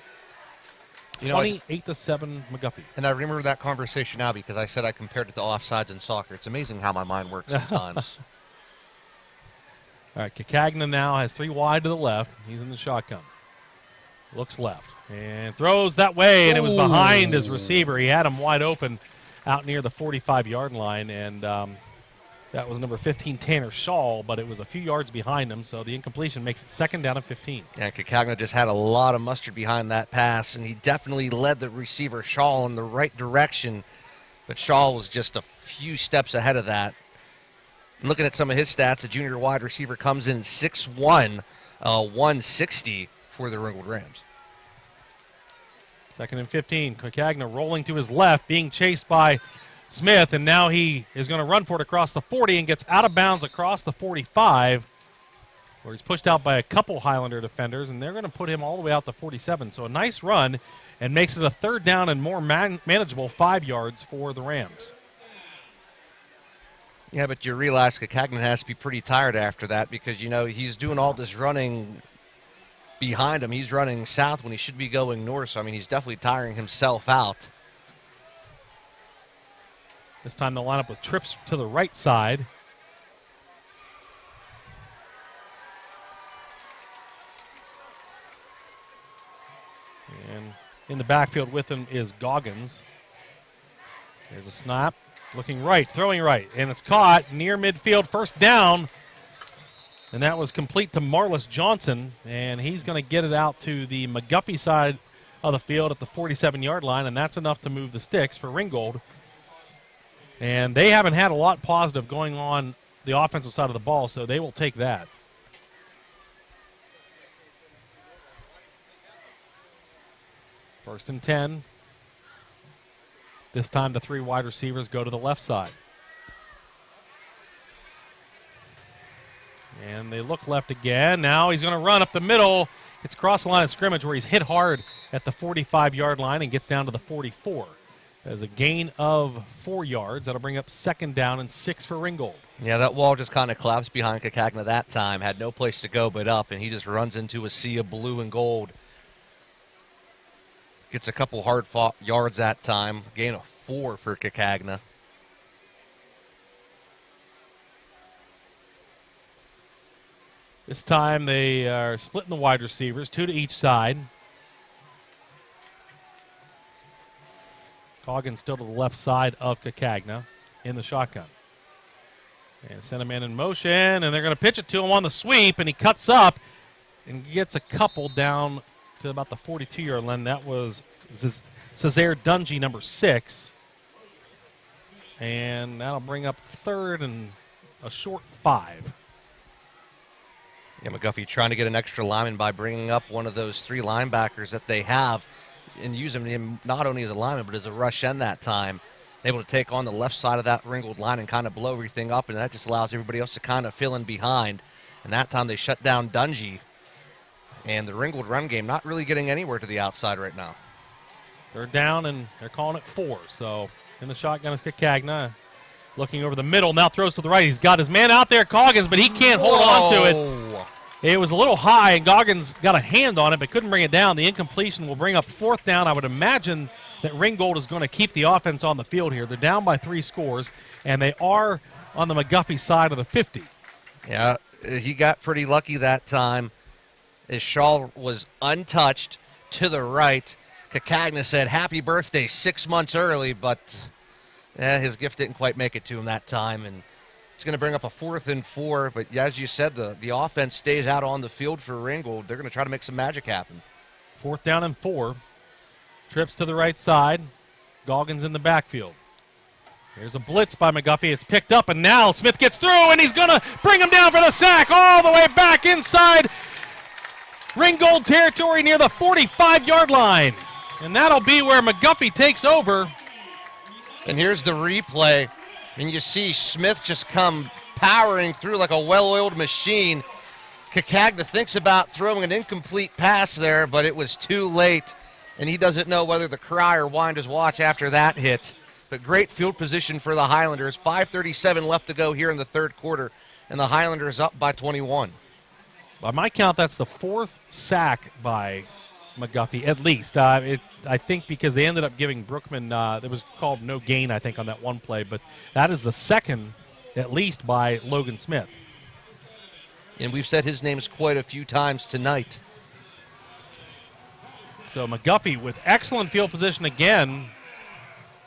Speaker 3: 28-7 McGuffey.
Speaker 4: And I remember that conversation now because I said I compared it to offsides in soccer. It's amazing how my mind works sometimes.
Speaker 3: All right, Cagna now has 3 wide to the left. He's in the shotgun. Looks left and throws that way, and it was behind his receiver. He had him wide open out near the 45-yard line, and that was number 15, Tanner Shaw, but it was a few yards behind him, so the incompletion makes it 2nd down and 15.
Speaker 4: Yeah, Cagna just had a lot of mustard behind that pass, and he definitely led the receiver Shaw in the right direction But Shaw was just a few steps ahead of that. Looking at some of his stats, a junior wide receiver comes in 6'1", 160 for the Ringgold Rams.
Speaker 3: 2nd and 15. Cagna rolling to his left, being chased by Smith, and now he is going to run for it across the 40 and gets out of bounds across the 45, where he's pushed out by a couple Highlander defenders, and they're going to put him all the way out to 47. So a nice run, and makes it a 3rd down and more manageable 5 yards for the Rams.
Speaker 4: Yeah, but you realize Cagna has to be pretty tired after that because, you know, he's doing all this running behind him. He's running south when he should be going north, so, I mean, he's definitely tiring himself out.
Speaker 3: This time they'll line up with trips to the right side. And in the backfield with him is Goggins. There's a snap. Looking right, throwing right, and it's caught near midfield, 1st down. And that was complete to Marlis Johnson, and he's going to get it out to the McGuffey side of the field at the 47-yard line, and that's enough to move the sticks for Ringgold. And they haven't had a lot positive going on the offensive side of the ball, so they will take that. First and 10. This time the 3 wide receivers go to the left side. And they look left again. Now he's going to run up the middle. It's across the line of scrimmage where he's hit hard at the 45-yard line and gets down to the 44. There's a gain of 4 yards. That'll bring up 2nd down and 6 for Ringgold.
Speaker 4: Yeah, that wall just kind of collapsed behind Cagna that time. Had no place to go but up, and he just runs into a sea of blue and gold. Gets a couple hard-fought yards that time. Gain of 4 for Cagna.
Speaker 3: This time they are splitting the wide receivers, 2 to each side. Coggins still to the left side of Cagna in the shotgun. And send him in motion, and they're going to pitch it to him on the sweep, and he cuts up and gets a couple down to about the 42-yard line. That was Cesare Dungy, number 6. And that'll bring up 3rd and a short 5.
Speaker 4: Yeah, McGuffey trying to get an extra lineman by bringing up one of those 3 linebackers that they have and use him not only as a lineman but as a rush end that time. Able to take on the left side of that Ringgold line and kind of blow everything up, and that just allows everybody else to kind of fill in behind. And that time they shut down Dungy. And the Ringgold run game not really getting anywhere to the outside right now.
Speaker 3: They're down, and they're calling it 4. So in the shotgun is Cagna. Looking over the middle, now throws to the right. He's got his man out there, Coggins, but he can't hold on to it. It was a little high, and Goggins got a hand on it, but couldn't bring it down. The incompletion will bring up 4th down. I would imagine that Ringgold is going to keep the offense on the field here. They're down by 3 scores, and they are on the McGuffey side of the 50.
Speaker 4: Yeah, he got pretty lucky that time. His shawl was untouched to the right. Cagna said, "Happy birthday 6 months early," but his gift didn't quite make it to him that time, and it's going to bring up a 4th and 4. But as you said, the offense stays out on the field for Ringgold. They're going to try to make some magic happen.
Speaker 3: 4th down and 4. Trips to the right side. Goggins in the backfield. Here's a blitz by McGuffey. It's picked up, and now Smith gets through, and he's going to bring him down for the sack all the way back inside Ringgold territory near the 45-yard line. And that'll be where McGuffey takes over.
Speaker 4: And here's the replay. And you see Smith just come powering through like a well-oiled machine. Cagna thinks about throwing an incomplete pass there, but it was too late. And he doesn't know whether to cry or wind his watch after that hit. But great field position for the Highlanders. 5:37 left to go here in the 3rd quarter. And the Highlanders up by 21.
Speaker 3: By my count, that's the 4th sack by McGuffey, at least. I think because they ended up giving Brookman, it was called no gain, I think, on that one play. But that is the 2nd, at least, by Logan Smith.
Speaker 4: And we've said his names quite a few times tonight.
Speaker 3: So McGuffey with excellent field position again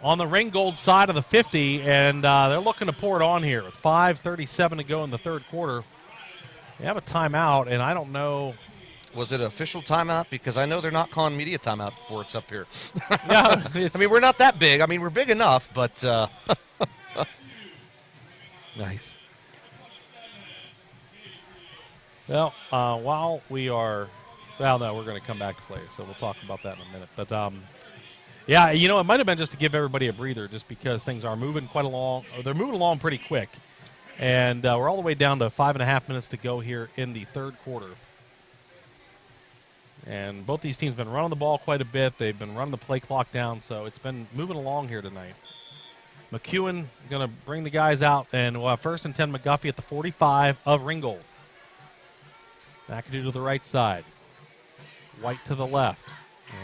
Speaker 3: on the Ringgold side of the 50, and they're looking to pour it on here with 5:37 to go in the 3rd quarter. They have a timeout, and I don't know.
Speaker 4: Was it an official timeout? Because I know they're not calling media timeout before it's up here.
Speaker 3: Yeah,
Speaker 4: I mean, we're not that big. I mean, we're big enough, but
Speaker 3: nice. Well, while we are, well, no, we're going to come back to play, so we'll talk about that in a minute. But yeah, you know, it might have been just to give everybody a breather, just because things are moving quite along. They're moving along pretty quick, and we're all the way down to 5.5 minutes to go here in the third quarter. And both these teams have been running the ball quite a bit. They've been running the play clock down, so it's been moving along here tonight. McEwen going to bring the guys out, and we'll have 1st and 10 McGuffey at the 45 of Ringgold. McAdoo to the right side. White to the left.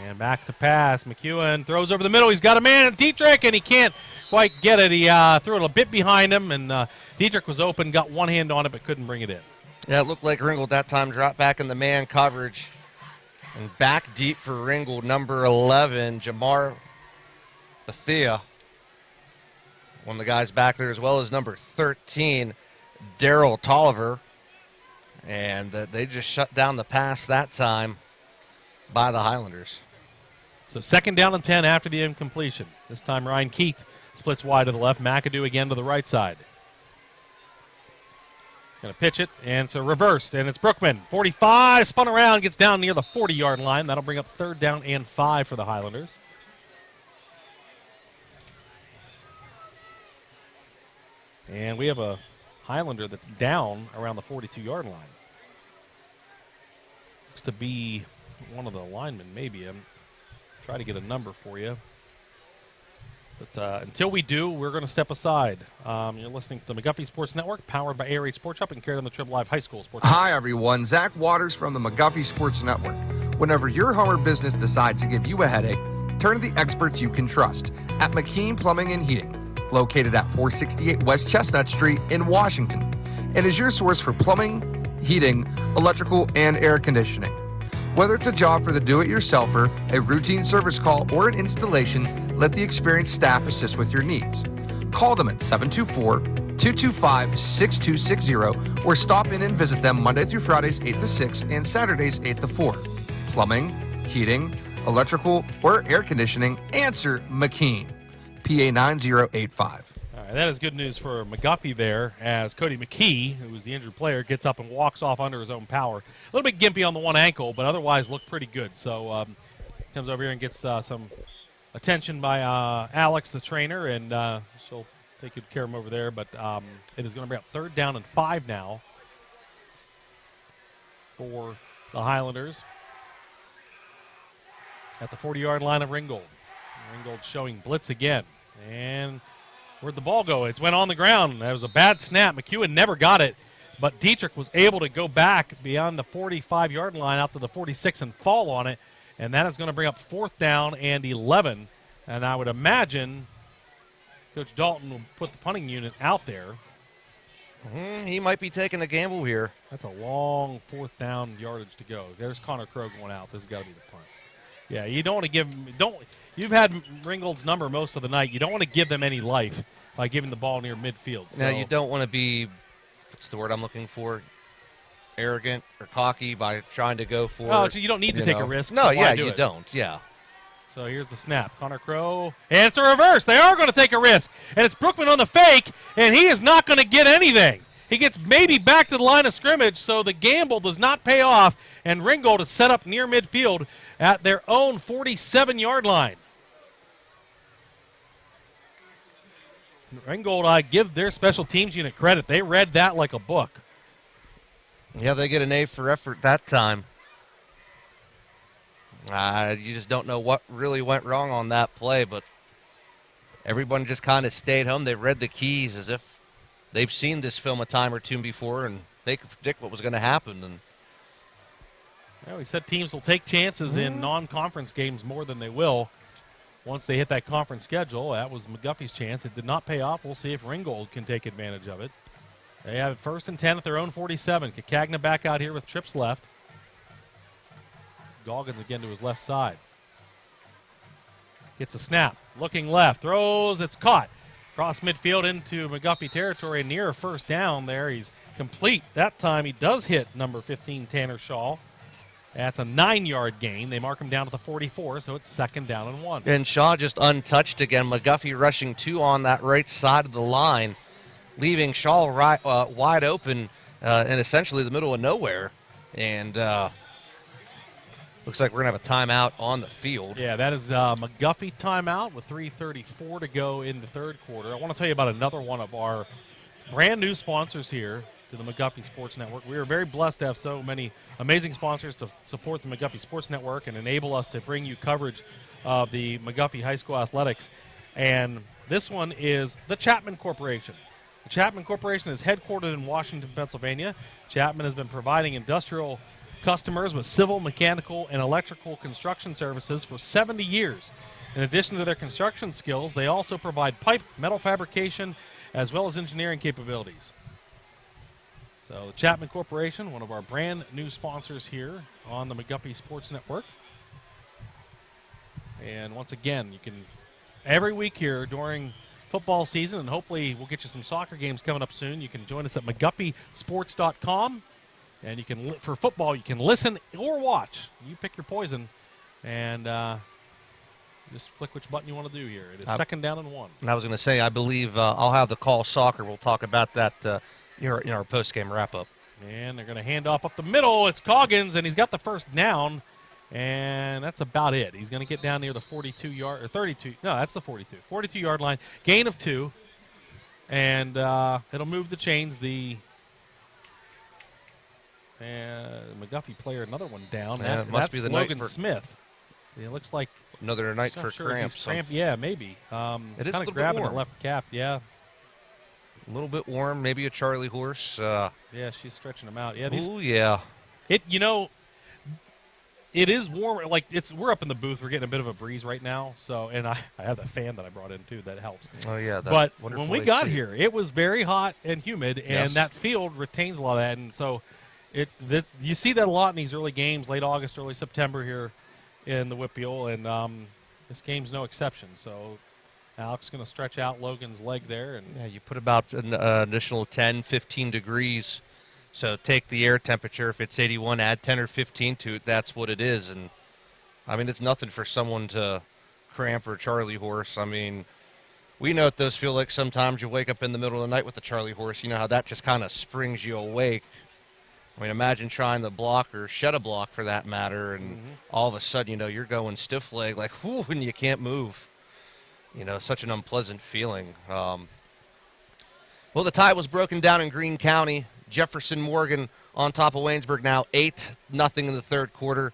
Speaker 3: And back to pass. McEwen throws over the middle. He's got a man at Dietrich, and he can't quite get it. He threw it a bit behind him, and Dietrich was open, got one hand on it, but couldn't bring it in.
Speaker 4: yeah, it looked like Ringgold that time dropped back in the man coverage. And back deep for Ringgold, number 11, Jamar Bethia. One of the guys back there, as well as number 13, Daryl Tolliver. And they just shut down the pass that time by the Highlanders.
Speaker 3: So 2nd down and 10 after the incompletion. This time Ryan Keith splits wide to the left. McAdoo again to the right side. Going to pitch it, and it's a reverse, and it's Brookman. 45, spun around, gets down near the 40-yard line. That'll bring up 3rd down and 5 for the Highlanders. And we have a Highlander that's down around the 42-yard line. Looks to be one of the linemen, maybe. I'm trying to get a number for you. But until we do, we're going to step aside. You're listening to the McGuffey Sports Network, powered by ARH Sports Shop and carried on the Trib Live High School Sports Network.
Speaker 6: Hi, everyone. Zach Waters from the McGuffey Sports Network. Whenever your home or business decides to give you a headache, turn to the experts you can trust at McKean Plumbing and Heating, located at 468 West Chestnut Street in Washington, and is your source for plumbing, heating, electrical, and air conditioning. Whether it's a job for the do-it-yourselfer, a routine service call, or an installation, let the experienced staff assist with your needs. Call them at 724-225-6260 or stop in and visit them Monday through Fridays 8 to 6 and Saturdays 8 to 4. Plumbing, heating, electrical, or air conditioning, answer McKean. PA 9085.
Speaker 3: All right, that is good news for McGuffey there, as Cody McKee, who was the injured player, gets up and walks off under his own power. A little bit gimpy on the one ankle, but otherwise looked pretty good. So comes over here and gets some attention by Alex, the trainer, and she'll take good care of him over there. But it is going to bring up 3rd down and 5 now for the Highlanders at the 40-yard line of Ringgold. Ringgold showing blitz again. And where'd the ball go? It went on the ground. That was a bad snap. McEwen never got it, but Dietrich was able to go back beyond the 45-yard line out to the 46 and fall on it, and that is going to bring up 4th down and 11. And I would imagine Coach Dalton will put the punting unit out there.
Speaker 4: He might be taking a gamble here.
Speaker 3: That's a long 4th down yardage to go. There's Connor Crow going out. This has got to be the punt. Yeah, you don't want to give him – you've had Ringgold's number most of the night. You don't want to give them any life by giving the ball near midfield.
Speaker 4: Now, you don't want to be – what's the word I'm looking for? Arrogant or cocky by trying to go for –
Speaker 3: Oh, so you don't need to take a risk.
Speaker 4: No, yeah, you don't. Yeah.
Speaker 3: So here's the snap. Connor Crow. And it's a reverse. They are going to take a risk. And it's Brookman on the fake, and he is not going to get anything. He gets maybe back to the line of scrimmage, so the gamble does not pay off, and Ringgold is set up near midfield at their own 47-yard line. Ringgold, I give their special teams unit credit. They read that like a book.
Speaker 4: Yeah, they get an A for effort that time. You just don't know what really went wrong on that play, but everyone just kind of stayed home. They read the keys as if they've seen this film a time or two before, and they could predict what was going to happen. And
Speaker 3: we said teams will take chances in non-conference games more than they will once they hit that conference schedule. That was McGuffey's chance. It did not pay off. We'll see if Ringgold can take advantage of it. They have 1st and 10 at their own 47. Kakagna back out here with trips left. Goggins again to his left side. Gets a snap. Looking left. Throws. It's caught. Cross midfield into McGuffey territory near 1st down there. He's complete. That time he does hit number 15, Tanner Shaw. That's a 9-yard gain. They mark him down to the 44, so it's 2nd down and 1.
Speaker 4: And Shaw just untouched again. McGuffey rushing 2 on that right side of the line, leaving Shaw wide open in essentially the middle of nowhere. And looks like we're going to have a timeout on the field.
Speaker 3: Yeah, that is McGuffey timeout with 3:34 to go in the third quarter. I want to tell you about another one of our brand new sponsors here to the McGuffey Sports Network. We are very blessed to have so many amazing sponsors to support the McGuffey Sports Network and enable us to bring you coverage of the McGuffey High School athletics. And this one is the Chapman Corporation. The Chapman Corporation is headquartered in Washington, Pennsylvania. Chapman has been providing industrial customers with civil, mechanical, and electrical construction services for 70 years. In addition to their construction skills, they also provide pipe, metal fabrication, as well as engineering capabilities. So the Chapman Corporation, one of our brand new sponsors here on the McGuffey Sports Network. And once again, you can, every week here during football season, and hopefully we'll get you some soccer games coming up soon, you can join us at McGuffeysports.com. And you can, for football, you can listen or watch. You pick your poison, and just click which button you want to do here. It is 2nd down and 1.
Speaker 4: And I was going to say, I believe I'll have the call soccer. We'll talk about that in our post-game wrap-up.
Speaker 3: And they're going to hand off up the middle. It's Coggins, and he's got the first down, and that's about it. He's going to get down near the 42-yard, or 32. No, that's the 42. 42-yard line. Gain of 2, and it'll move the chains. McGuffey player, another one down.
Speaker 4: Yeah, it must be the
Speaker 3: Logan
Speaker 4: night for
Speaker 3: Smith. It looks like
Speaker 4: another night for
Speaker 3: sure
Speaker 4: cramps.
Speaker 3: Yeah, maybe.
Speaker 4: It is
Speaker 3: kind of grabbing the left calf. Yeah,
Speaker 4: a little bit warm. Maybe a Charlie horse.
Speaker 3: Yeah, she's stretching him out. Yeah.
Speaker 4: Ooh, yeah.
Speaker 3: It is warm. Like we're up in the booth. We're getting a bit of a breeze right now. So, and I have that fan that I brought in too. That helps.
Speaker 4: Oh yeah.
Speaker 3: But when we got here, it was very hot and humid, and
Speaker 4: Yes.
Speaker 3: that field retains a lot of that, and so. You see that a lot in these early games, late August, early September here in the Whitfield, and this game's no exception. So Alex is going to stretch out Logan's leg there. And
Speaker 4: yeah, you put about an additional 10, 15 degrees. So take the air temperature. If it's 81, add 10 or 15 to it. That's what it is. And, I mean, it's nothing for someone to cramp or Charlie horse. I mean, we know what those feel like sometimes. You wake up in the middle of the night with the Charlie horse. You know how that just kind of springs you awake. I mean, imagine trying to block or shed a block for that matter, and all of a sudden, you're going stiff leg, like, whoo, and you can't move. Such an unpleasant feeling. Well, the tie was broken down in Greene County. Jefferson Morgan on top of Waynesburg now 8-0 in the third quarter,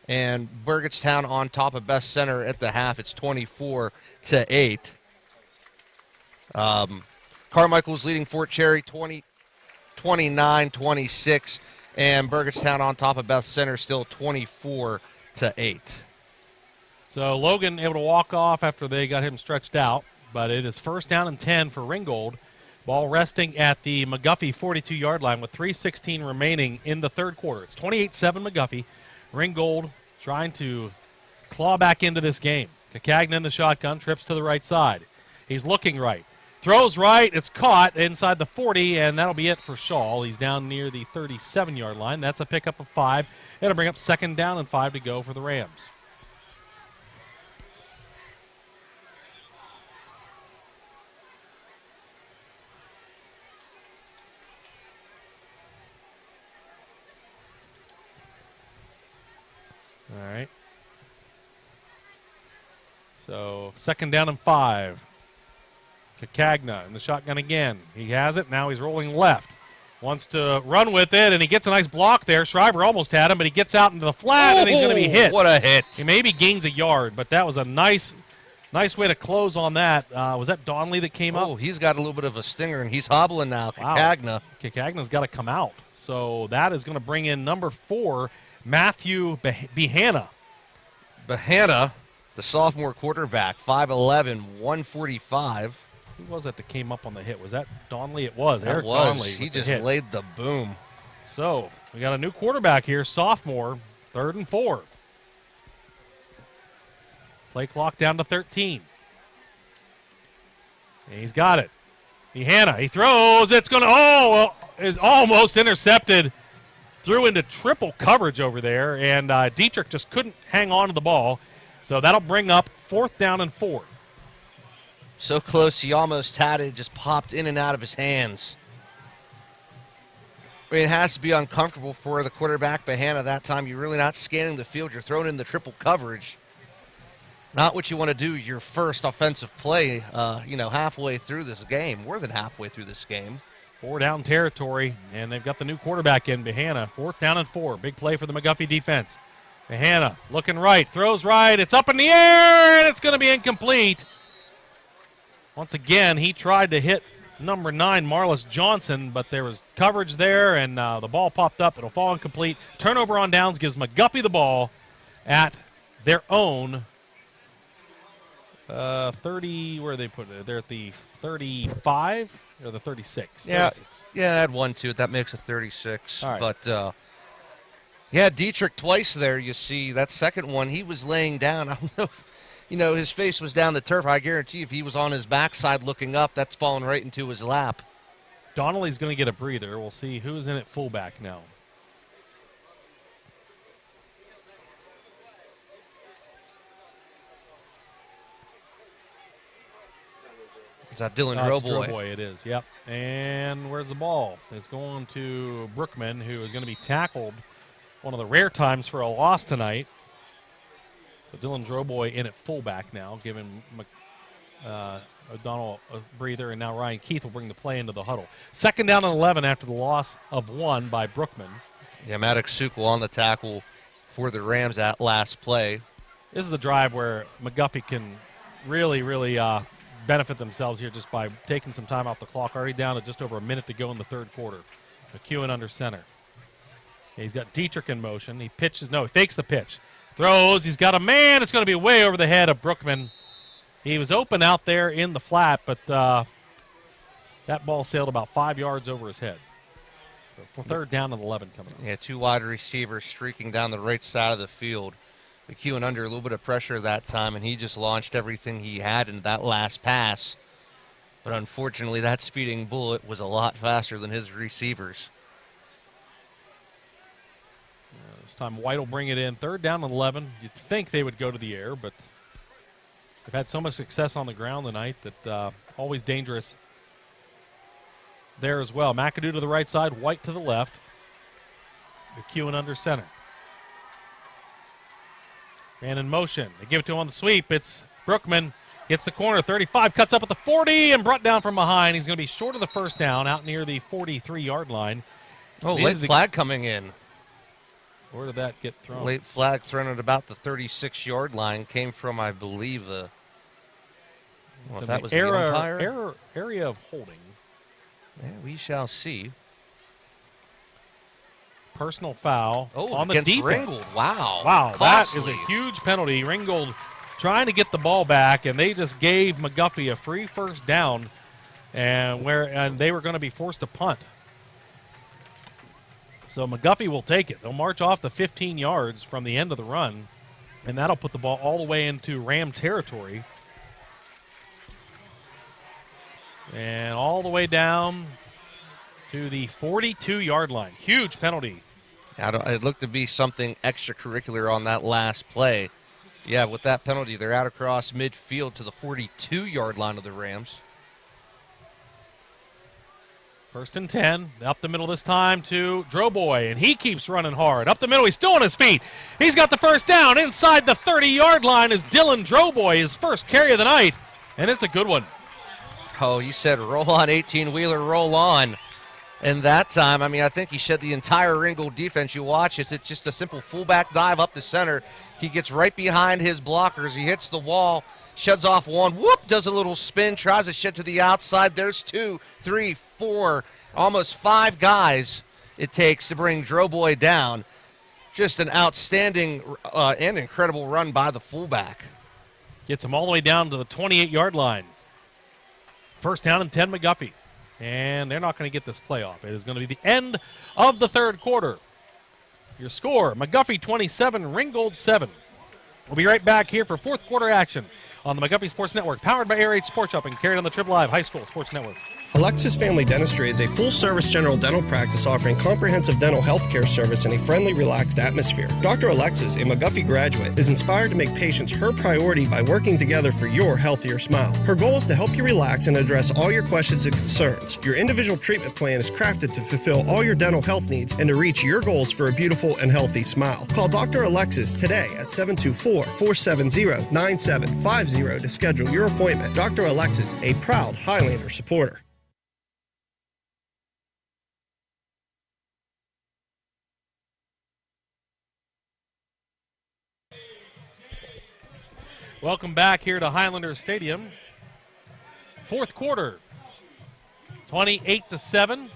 Speaker 4: and Burgettstown on top of Best Center at the half. It's 24-8. Carmichael's leading Fort Cherry 29-26, and Burgettstown on top of Best Center still 24-8.
Speaker 3: So Logan able to walk off after they got him stretched out, but it is 1st down and 10 for Ringgold. Ball resting at the McGuffey 42-yard line with 3:16 remaining in the third quarter. It's 28-7 McGuffey. Ringgold trying to claw back into this game. Kakagna in the shotgun, trips to the right side. He's looking right. Throws right, it's caught inside the 40, and that'll be it for Shaw. He's down near the 37-yard line. That's a pickup of 5. It'll bring up 2nd down and 5 to go for the Rams. All right. So 2nd down and 5. Kakagna in the shotgun again. He has it. Now he's rolling left. Wants to run with it, and he gets a nice block there. Shriver almost had him, but he gets out into the flat, and he's going to be hit.
Speaker 4: What a hit.
Speaker 3: He maybe gains a yard, but that was a nice way to close on that. Was that Donley that came up?
Speaker 4: Oh, he's got a little bit of a stinger, and he's hobbling now. Kakagna.
Speaker 3: Wow. Kakagna's got to come out. So that is going to bring in number 4, Matthew Behana.
Speaker 4: Behana, the sophomore quarterback, 5'11", 145.
Speaker 3: Who was that came up on the hit? Was that Donley? It was.
Speaker 4: That
Speaker 3: Eric
Speaker 4: was.
Speaker 3: Donley.
Speaker 4: He just laid the boom.
Speaker 3: So we got a new quarterback here, sophomore, 3rd and 4. Play clock down to 13. And he's got it. Behana, he throws. It's going to, it's almost intercepted. threw into triple coverage over there, and Dietrich just couldn't hang on to the ball. So that'll bring up 4th down and 4.
Speaker 4: So close, he almost had it, just popped in and out of his hands. I mean, it has to be uncomfortable for the quarterback, Bahana, that time. You're really not scanning the field. You're throwing in the triple coverage. Not what you want to do your first offensive play, halfway through this game, more than halfway through this game.
Speaker 3: 4 down territory, and they've got the new quarterback in, Bahana. 4th down and 4. Big play for the McGuffey defense. Bahana looking right, throws right. It's up in the air, and it's going to be incomplete. Once again, he tried to hit number 9, Marlis Johnson, but there was coverage there, and the ball popped up. It'll fall incomplete. Turnover on downs gives McGuffey the ball at their own 30. Where they put it? They're at the 35 or the 36.
Speaker 4: Yeah,
Speaker 3: 36.
Speaker 4: add 1 to it. That makes it 36.
Speaker 3: All right.
Speaker 4: But Dietrich twice there. You see that second one, he was laying down. I don't know if, his face was down the turf. I guarantee if he was on his backside looking up, that's falling right into his lap.
Speaker 3: Donnelly's going to get a breather. We'll see who's in at fullback now.
Speaker 4: Is that Dylan Droboy?
Speaker 3: Droboy, it is, yep. And where's the ball? It's going to Brookman, who is going to be tackled one of the rare times for a loss tonight. So Dylan Droboy in at fullback now, giving O'Donnell a breather, and now Ryan Keith will bring the play into the huddle. 2nd down and 11 after the loss of 1 by Brookman.
Speaker 4: Yeah, Maddox Sukul on the tackle for the Rams at last play.
Speaker 3: This is the drive where McGuffey can really benefit themselves here just by taking some time off the clock. Already down to just over a minute to go in the 3rd quarter. McEwen under center. He's got Dietrich in motion. He pitches. No, he fakes the pitch. Throws. He's got a man. It's going to be way over the head of Brookman. He was open out there in the flat, but that ball sailed about 5 yards over his head. So 3rd down and 11 coming up.
Speaker 4: Yeah, 2 wide receivers streaking down the right side of the field. McEwen under a little bit of pressure that time, and he just launched everything he had into that last pass. But unfortunately, that speeding bullet was a lot faster than his receivers.
Speaker 3: This time White will bring it in. 3rd down and 11. You'd think they would go to the air, but they've had so much success on the ground tonight that always dangerous there as well. McAdoo to the right side, White to the left. McEwen under center. Man in motion. They give it to him on the sweep. It's Brookman. Gets the corner. 35. Cuts up at the 40 and brought down from behind. He's going to be short of the 1st down out near the 43-yard line.
Speaker 4: Oh, late flag coming in.
Speaker 3: Where did that get thrown?
Speaker 4: Late flag thrown at about the 36-yard line. Came from, I believe, that was the umpire.
Speaker 3: Area of holding.
Speaker 4: Yeah, we shall see.
Speaker 3: Personal foul on the defense.
Speaker 4: Ringgold. Wow.
Speaker 3: Wow,
Speaker 4: Costly.
Speaker 3: that is a huge penalty. Ringgold trying to get the ball back, and they just gave McGuffey a free 1st down, and they were going to be forced to punt. So McGuffey will take it. They'll march off the 15 yards from the end of the run, and that'll put the ball all the way into Ram territory. And all the way down to the 42-yard line. Huge penalty.
Speaker 4: It looked to be something extracurricular on that last play. Yeah, with that penalty, they're out across midfield to the 42-yard line of the Rams.
Speaker 3: 1st and 10. Up the middle this time to Droboy, and he keeps running hard. Up the middle, he's still on his feet. He's got the 1st down. Inside the 30-yard line is Dylan Droboy, his first carry of the night, and it's a good one.
Speaker 4: Oh, you said roll on, 18-wheeler, roll on. And that time, I think he shed the entire Ringgold defense. You watch, it's just a simple fullback dive up the center. He gets right behind his blockers. He hits the wall, sheds off one, whoop, does a little spin, tries to shed to the outside. There's 2, 3, 4, almost 5 guys it takes to bring Droboy down. Just an outstanding and incredible run by the fullback.
Speaker 3: Gets him all the way down to the 28-yard line. 1st down and 10 McGuffey. And they're not going to get this play off. It is going to be the end of the 3rd quarter. Your score, McGuffey 27, Ringgold 7. We'll be right back here for 4th quarter action on the McGuffey Sports Network, powered by RH Sports Shop and carried on the Trib Live High School Sports Network.
Speaker 1: Alexis Family Dentistry is a full-service general dental practice offering comprehensive dental health care service in a friendly, relaxed atmosphere. Dr. Alexis, a McGuffey graduate, is inspired to make patients her priority by working together for your healthier smile. Her goal is to help you relax and address all your questions and concerns. Your individual treatment plan is crafted to fulfill all your dental health needs and to reach your goals for a beautiful and healthy smile. Call Dr. Alexis today at 724-470-9750 to schedule your appointment. Dr. Alexis, a proud Highlander supporter.
Speaker 3: Welcome back here to Highlander Stadium. Fourth quarter, 28-7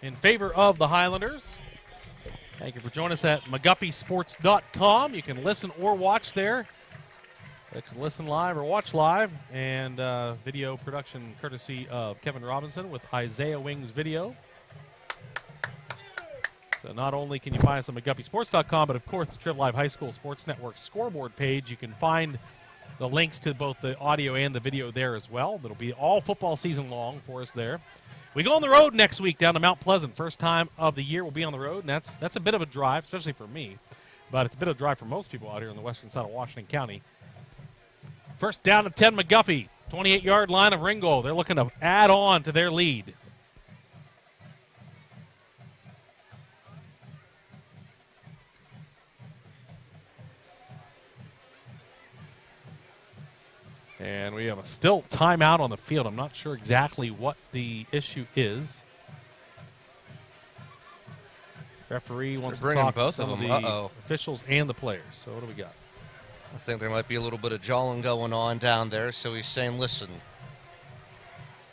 Speaker 3: in favor of the Highlanders. Thank you for joining us at McGuffeySports.com. You can listen or watch there. You can listen live or watch live, and video production courtesy of Kevin Robinson with Isaiah Wings Video. So not only can you find us on McGuffeySports.com, but of course the Triv Live High School Sports Network scoreboard page. You can find the links to both the audio and the video there as well. That'll be all football season long for us there. We go on the road next week down to Mount Pleasant. First time of the year we'll be on the road, and that's a bit of a drive, especially for me. But it's a bit of a drive for most people out here on the western side of Washington County. First down to 10 McGuffey, 28-yard line of Ringgold. They're looking to add on to their lead. And we have a still timeout on the field. I'm not sure exactly what the issue is. Referee wants to talk to some of the officials and the players. So what do we got?
Speaker 4: I think there might be a little bit of jawing going on down there. So he's saying, "Listen,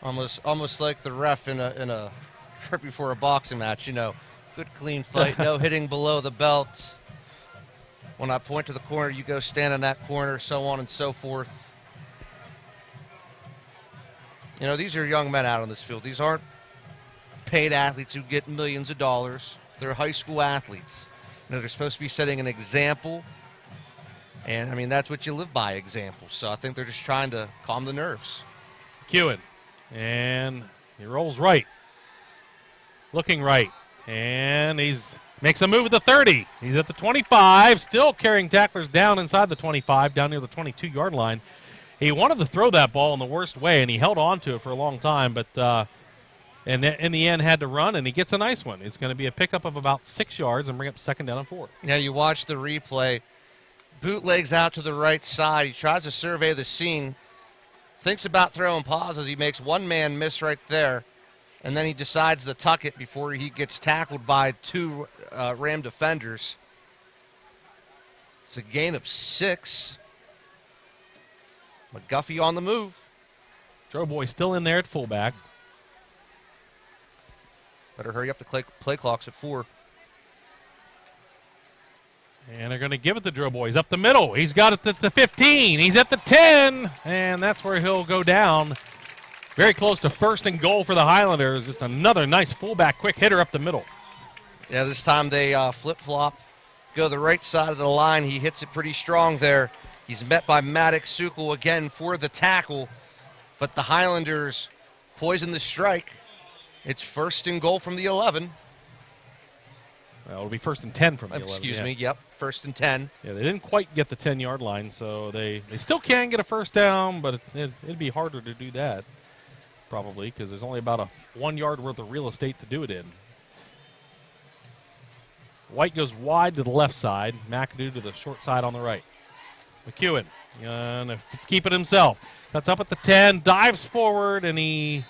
Speaker 4: almost like the ref in a trip before a boxing match. You know, good clean fight, no hitting below the belt. When I point to the corner, you go stand in that corner, so on and so forth." You know, these are young men out on this field. These aren't paid athletes who get millions of dollars. They're high school athletes. You know, they're supposed to be setting an example. And, I mean, that's what you live by, example. So I think they're just trying to calm the nerves.
Speaker 3: McEwen. And he rolls right. Looking right. And makes a move at the 30. He's at the 25, still carrying tacklers down inside the 25, down near the 22-yard line. He wanted to throw that ball in the worst way, and he held on to it for a long time, but and in the end had to run, and he gets a nice one. It's going to be a pickup of about 6 yards and bring up second down and 4.
Speaker 4: Now you watch the replay. Bootlegs out to the right side. He tries to survey the scene, thinks about throwing pauses. He makes one man miss right there, and then he decides to tuck it before he gets tackled by two Ram defenders. It's a gain of 6. McGuffey on the move.
Speaker 3: Joe Boy still in there at fullback.
Speaker 4: Better hurry up, the play clock's at 4.
Speaker 3: And they're going to give it to Joe Boy. He's up the middle. He's got it at the 15. He's at the 10. And that's where he'll go down. Very close to first and goal for the Highlanders. Just another nice fullback quick hitter up the middle.
Speaker 4: Yeah, this time they flip-flop. Go to the right side of the line. He hits it pretty strong there. He's met by Maddox Sukul again for the tackle, but the Highlanders poison the strike. It's first and goal from the 11.
Speaker 3: Well, it'll be first and 10 from the 11.
Speaker 4: Excuse me, yep, first and 10.
Speaker 3: Yeah, they didn't quite get the 10-yard line, so they still can get a first down, but it'd be harder to do that, probably, because there's only about a 1 yard worth of real estate to do it in. White goes wide to the left side, McAdoo to the short side on the right. McEwen gonna keep it himself. Cuts up at the 10, dives forward, and he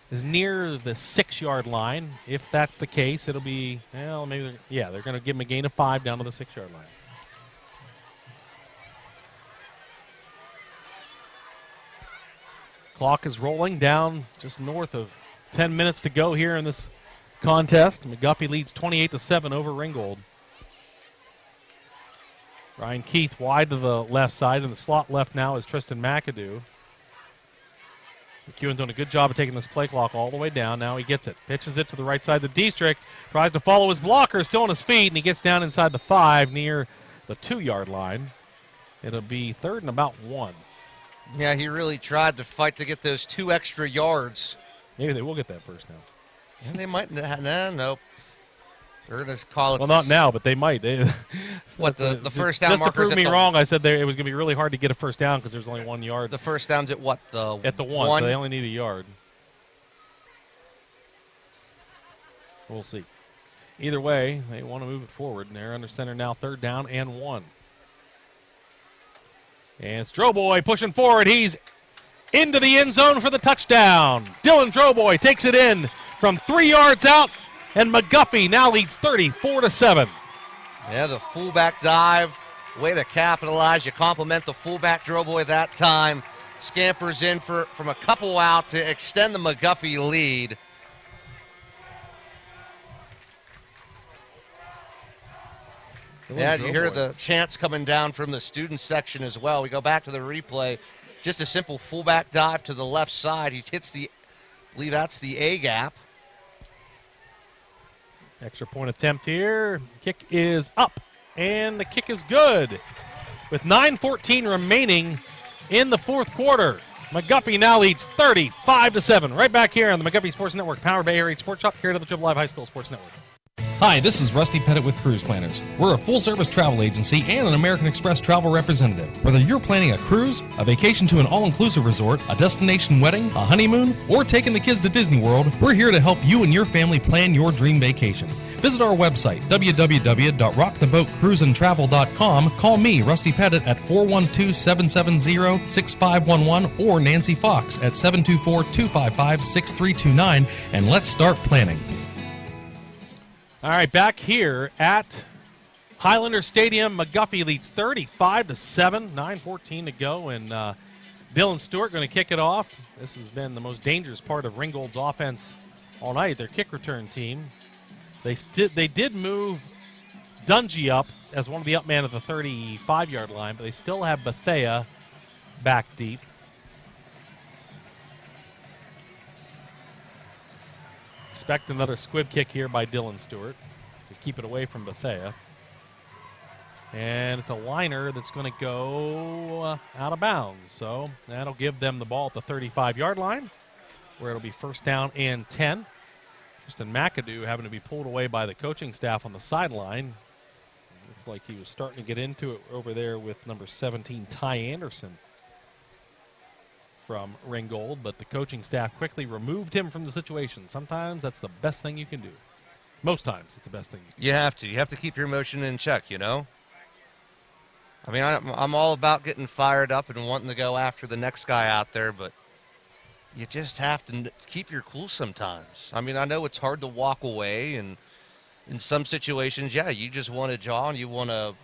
Speaker 3: is near the 6-yard line. If that's the case, it'll be, well, maybe, they're going to give him a gain of 5 down to the 6-yard line. Clock is rolling down just north of 10 minutes to go here in this contest. McGuffey leads 28-7 over Ringgold. Ryan Keith wide to the left side, and the slot left now is Tristan McAdoo. McEwen's doing a good job of taking this play clock all the way down. Now he gets it. Pitches it to the right side of the D-strict. Tries to follow his blocker, still on his feet, and he gets down inside the 5 near the 2-yard line. It'll be third and about 1.
Speaker 4: Yeah, he really tried to fight to get those 2 extra yards.
Speaker 3: Maybe they will get that first down.
Speaker 4: And they might. Nope. They're going to call it.
Speaker 3: Well, not now, but they might.
Speaker 4: What, the first down
Speaker 3: just
Speaker 4: markers?
Speaker 3: Just to prove me wrong, I said it was going to be really hard to get a first down because there's only 1 yard.
Speaker 4: The first down's at what?
Speaker 3: At the 1, so they only need a yard. We'll see. Either way, they want to move it forward, and they're under center now, 3rd down and 1. And Stroboy pushing forward. He's into the end zone for the touchdown. Dylan Stroboy takes it in from 3 yards out, and McGuffey now leads 34-7.
Speaker 4: Yeah, the fullback dive, way to capitalize. You compliment the fullback Stroboy that time. Scampers in from a couple out to extend the McGuffey lead. Yeah, you hear the chants coming down from the student section as well. We go back to the replay. Just a simple fullback dive to the left side. He hits I believe that's the A gap.
Speaker 3: Extra point attempt here. Kick is up, and the kick is good. With 9:14 remaining in the 4th quarter, McGuffey now leads 35-7. Right back here on the McGuffey Sports Network, powered by Air 8 Sports Shop, here to the Triple Live High School Sports Network.
Speaker 11: Hi, this is Rusty Pettit with Cruise Planners. We're a full-service travel agency and an American Express travel representative. Whether you're planning a cruise, a vacation to an all-inclusive resort, a destination wedding, a honeymoon, or taking the kids to Disney World, we're here to help you and your family plan your dream vacation. Visit our website, www.rocktheboatcruiseandtravel.com. Call me, Rusty Pettit, at 412-770-6511 or Nancy Fox at 724-255-6329, and let's start planning.
Speaker 3: All right, back here at Highlander Stadium, McGuffey leads 35-7, 9:14 to go, and Dylan Stewart going to kick it off. This has been the most dangerous part of Ringgold's offense all night, their kick return team. They did move Dungy up as one of the up man at the 35-yard line, but they still have Bethea back deep. Expect another squib kick here by Dylan Stewart to keep it away from Bethea. And it's a liner that's going to go out of bounds. So that'll give them the ball at the 35-yard line, where it'll be 1st down and 10. Justin McAdoo having to be pulled away by the coaching staff on the sideline. Looks like he was starting to get into it over there with number 17, Ty Anderson from Ringgold, but the coaching staff quickly removed him from the situation. Sometimes that's the best thing you can do. Most times it's the best thing you can do.
Speaker 4: You have to keep your emotion in check, you know? I mean, I'm all about getting fired up and wanting to go after the next guy out there, but you just have to keep your cool sometimes. I mean, I know it's hard to walk away, and in some situations, yeah, you just want to jaw and you want to,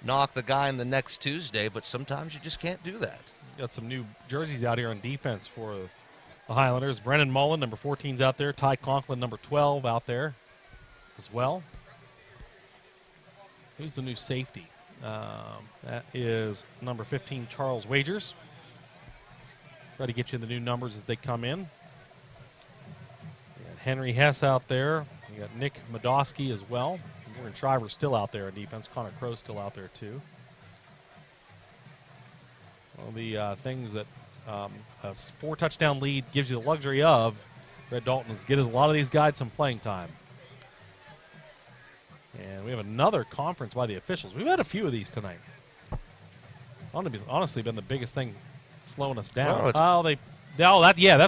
Speaker 4: knock the guy in the next Tuesday, but sometimes you just can't do that.
Speaker 3: Got some new jerseys out here on defense for the Highlanders. Brennan Mullen, number 14's out there. Ty Conklin, number 12, out there as well. Who's the new safety? That is number 15, Charles Wagers. Try to get you the new numbers as they come in. You got Henry Hess out there. You got Nick Modosky as well. Morgan Shriver's still out there on defense. Connor Crow's still out there too. Well, the things that a 4-touchdown lead gives you the luxury of, Red Dalton, is getting a lot of these guys some playing time. And we have another conference by the officials. We've had a few of these tonight. Honestly, been the biggest thing slowing us down. That's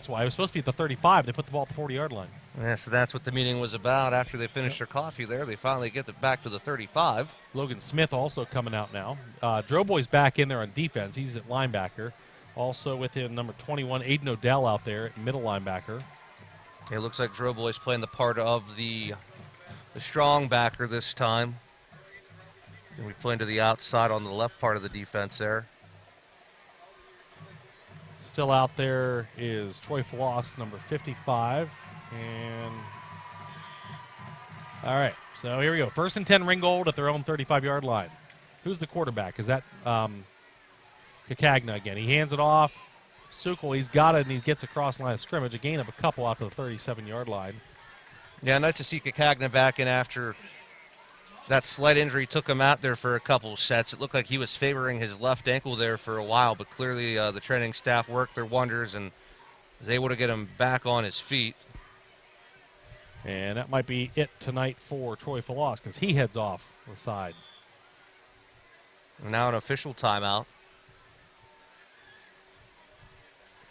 Speaker 3: why. It was supposed to be at the 35. They put the ball at the 40-yard line.
Speaker 4: Yeah, so that's what the meeting was about. After they finished their coffee there, they finally get it back to the 35.
Speaker 3: Logan Smith also coming out now. Droboy's back in there on defense. He's at linebacker. Also with him, number 21, Aiden Odell out there at middle linebacker.
Speaker 4: It looks like Droboy's playing the part of the strong backer this time. And we play to the outside on the left part of the defense there.
Speaker 3: Still out there is Troy Floss, number 55. And all right, so here we go. 1st and 10, Ringgold at their own 35-yard line. Who's the quarterback? Is that Kakagna again? He hands it off. Sukol, he's got it, and he gets across the line of scrimmage. A gain of a couple out to the 37-yard line.
Speaker 4: Yeah, nice to see Kakagna back in after That slight injury took him out there for a couple sets. It looked like he was favoring his left ankle there for a while, but clearly the training staff worked their wonders and was able to get him back on his feet.
Speaker 3: And that might be it tonight for Troy Falas because he heads off the side.
Speaker 4: Now an official timeout.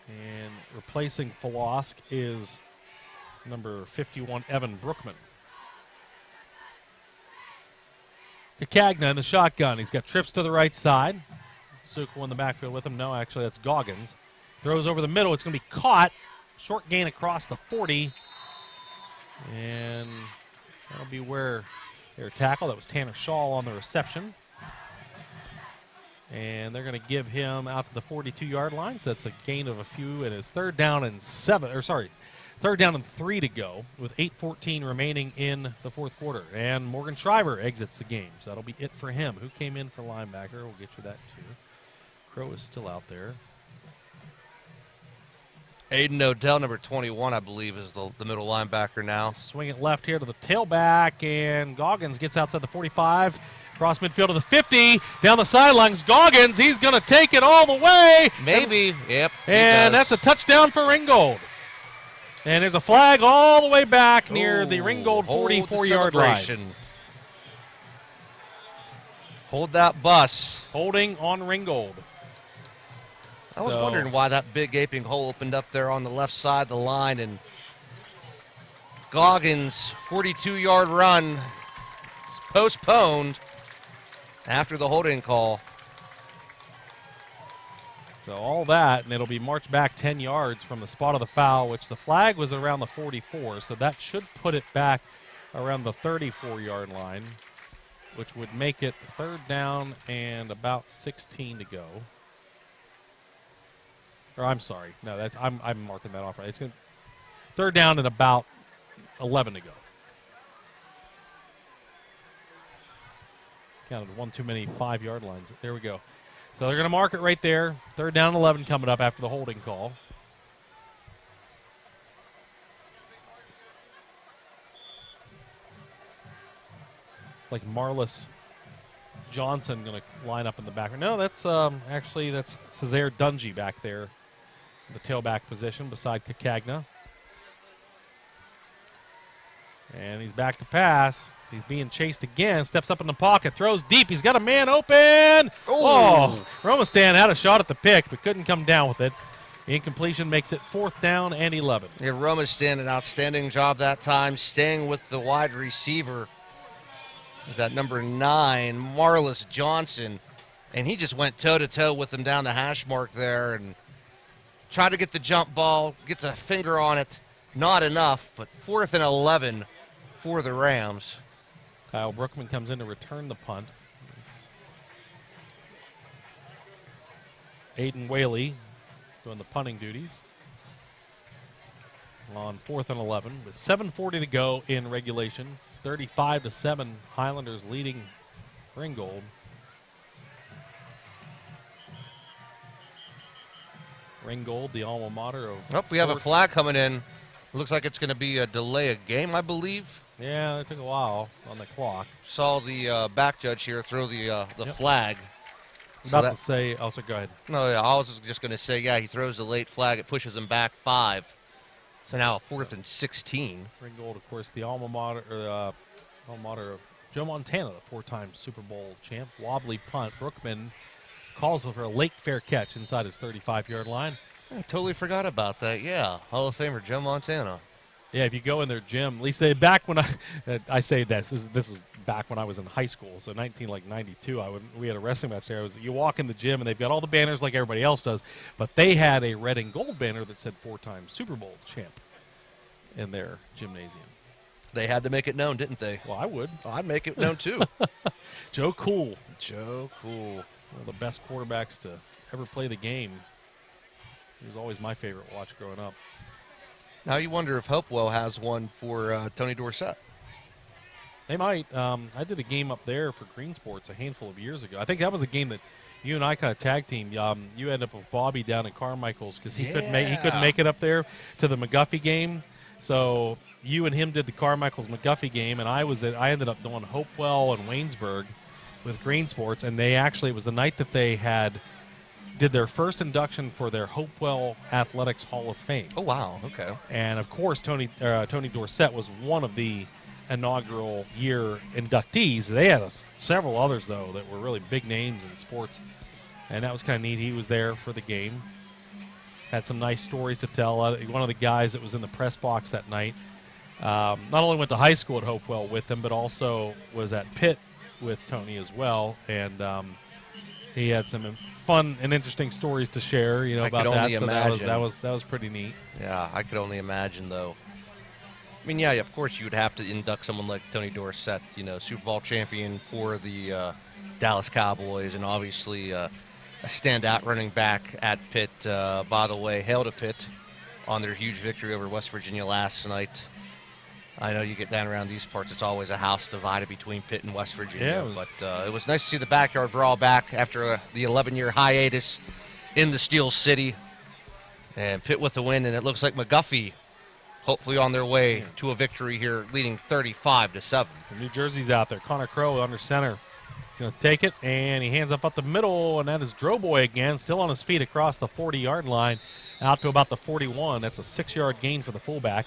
Speaker 3: And replacing Falosk is number 51, Evan Brookman. Kakagna in the shotgun. He's got trips to the right side. Sukal in the backfield with him. No, actually, that's Goggins. Throws over the middle. It's going to be caught. Short gain across the 40. And that'll be where their tackle. That was Tanner Shaw on the reception. And they're going to give him out to the 42-yard line. So that's a gain of a few. And it's third down and 3 to go with 8:14 remaining in the fourth quarter. And Morgan Shriver exits the game. So that'll be it for him. Who came in for linebacker? We'll get you that too. Crow is still out there.
Speaker 4: Aiden Odell, number 21, I believe, is the middle linebacker now.
Speaker 3: Swing it left here to the tailback, and Goggins gets outside the 45. Cross midfield to the 50. Down the sidelines, Goggins. He's going to take it all the way.
Speaker 4: Maybe. Yep.
Speaker 3: And that's a touchdown for Ringgold. And there's a flag all the way back near the Ringgold 44-yard line.
Speaker 4: Hold that bus.
Speaker 3: Holding on Ringgold.
Speaker 4: I was wondering why that big gaping hole opened up there on the left side of the line, and Goggins' 42-yard run is postponed after the holding call.
Speaker 3: So all that, and it'll be marched back 10 yards from the spot of the foul, which the flag was around the 44, so that should put it back around the 34-yard line, which would make it third down and about 16 to go. Or I'm sorry, no, that's I'm marking that off right. It's going third down and about 11 to go. Counted one too many 5-yard lines. There we go. So they're going to mark it right there. Third down and 11 coming up after the holding call. It's like Marlis Johnson going to line up in the back. No, that's actually that's Cesare Dungy back there. The tailback position beside Kakagna. And he's back to pass. He's being chased again. Steps up in the pocket. Throws deep. He's got a man open. Oh, Romastan had a shot at the pick, but couldn't come down with it. The incompletion makes it fourth down and 11.
Speaker 4: Yeah, Romastan, an outstanding job that time, staying with the wide receiver. Is that number 9, Marlis Johnson. And he just went toe-to-toe with him down the hash mark there and tried to get the jump ball, gets a finger on it. Not enough, but 4th and 11 for the Rams.
Speaker 3: Kyle Brookman comes in to return the punt. It's Aiden Whaley doing the punting duties on 4th and 11 with 7:40 to go in regulation. 35-7, Highlanders leading Ringgold. Ringgold, the alma mater of...
Speaker 4: we have a flag coming in. It looks like it's going to be a delay of game, I believe.
Speaker 3: Yeah, it took a while on the clock.
Speaker 4: Saw the back judge here throw the flag.
Speaker 3: To say, also go ahead.
Speaker 4: No, yeah, I was just going to say, yeah, he throws the late flag. It pushes him back 5. So now a 4th and 16.
Speaker 3: Ringgold, of course, the alma mater of Joe Montana, the 4-time Super Bowl champ. Wobbly punt. Brookman calls for a late fair catch inside his 35-yard line.
Speaker 4: I totally forgot about that. Yeah, Hall of Famer Joe Montana.
Speaker 3: Yeah, if you go in their gym, at least back when I say this was back when I was in high school, so 92. We had a wrestling match there. You walk in the gym and they've got all the banners like everybody else does, but they had a red and gold banner that said 4-time Super Bowl champ in their gymnasium.
Speaker 4: They had to make it known, didn't they?
Speaker 3: Well, I would.
Speaker 4: I'd make it known too.
Speaker 3: Joe Cool.
Speaker 4: One
Speaker 3: of the best quarterbacks to ever play the game. He was always my favorite watch growing up.
Speaker 4: Now you wonder if Hopewell has one for Tony Dorsett.
Speaker 3: They might. I did a game up there for Green Sports a handful of years ago. I think that was a game that you and I kind of tag teamed. You ended up with Bobby down in Carmichael's because he couldn't make it up there to the McGuffey game. So you and him did the Carmichaels-McGuffey game, and I ended up doing Hopewell and Waynesburg with Green Sports, and it was the night that they did their first induction for their Hopewell Athletics Hall of Fame.
Speaker 4: Oh, wow. Okay.
Speaker 3: And, of course, Tony Dorsett was one of the inaugural year inductees. They had several others, though, that were really big names in sports, and that was kind of neat. He was there for the game. Had some nice stories to tell. One of the guys that was in the press box that night not only went to high school at Hopewell with him, but also was at Pitt with Tony as well. And he had some fun and interesting stories to share, about that. So that was pretty neat.
Speaker 4: Yeah, I could only imagine, though. I mean, yeah, of course you would have to induct someone like Tony Dorsett, Super Bowl champion for the Dallas Cowboys, and obviously a standout running back at Pitt. By the way, hail to Pitt on their huge victory over West Virginia last night. I know you get down around these parts, it's always a house divided between Pitt and West Virginia.
Speaker 3: Yeah,
Speaker 4: but it was nice to see the backyard brawl back after the 11-year hiatus in the Steel City. And Pitt with the win, and it looks like McGuffey hopefully on their way to a victory here, leading 35-7.
Speaker 3: New Jersey's out there. Connor Crowe under center. He's going to take it, and he hands up the middle, and that is Droboy again, still on his feet across the 40-yard line, out to about the 41. That's a 6-yard gain for the fullback.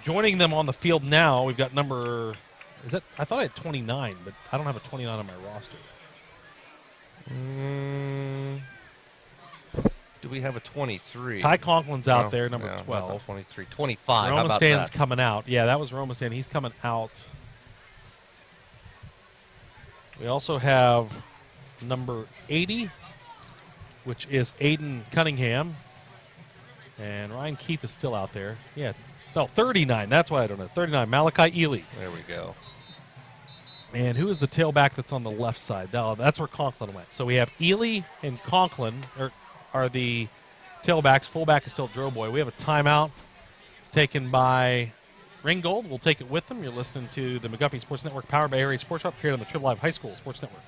Speaker 3: Joining them on the field now, we've got I thought I had 29, but I don't have a 29 on my roster.
Speaker 4: Do we have a 23?
Speaker 3: Ty Conklin's out there, number 12.
Speaker 4: 23. 25.
Speaker 3: Roma
Speaker 4: How about
Speaker 3: Stan's
Speaker 4: that?
Speaker 3: coming out. Yeah, that was Roma Stan. He's coming out. We also have number 80, which is Aiden Cunningham. And Ryan Keith is still out there. Yeah. No, 39. That's why I don't know. 39, Malachi Ely.
Speaker 4: There we go.
Speaker 3: And who is the tailback that's on the left side? No, that's where Conklin went. So we have Ely and Conklin are the tailbacks. Fullback is still Droboy. We have a timeout. It's taken by Ringgold. We'll take it with them. You're listening to the McGuffey Sports Network, powered by Area Sports Shop, here on the Triple Live High School Sports Network.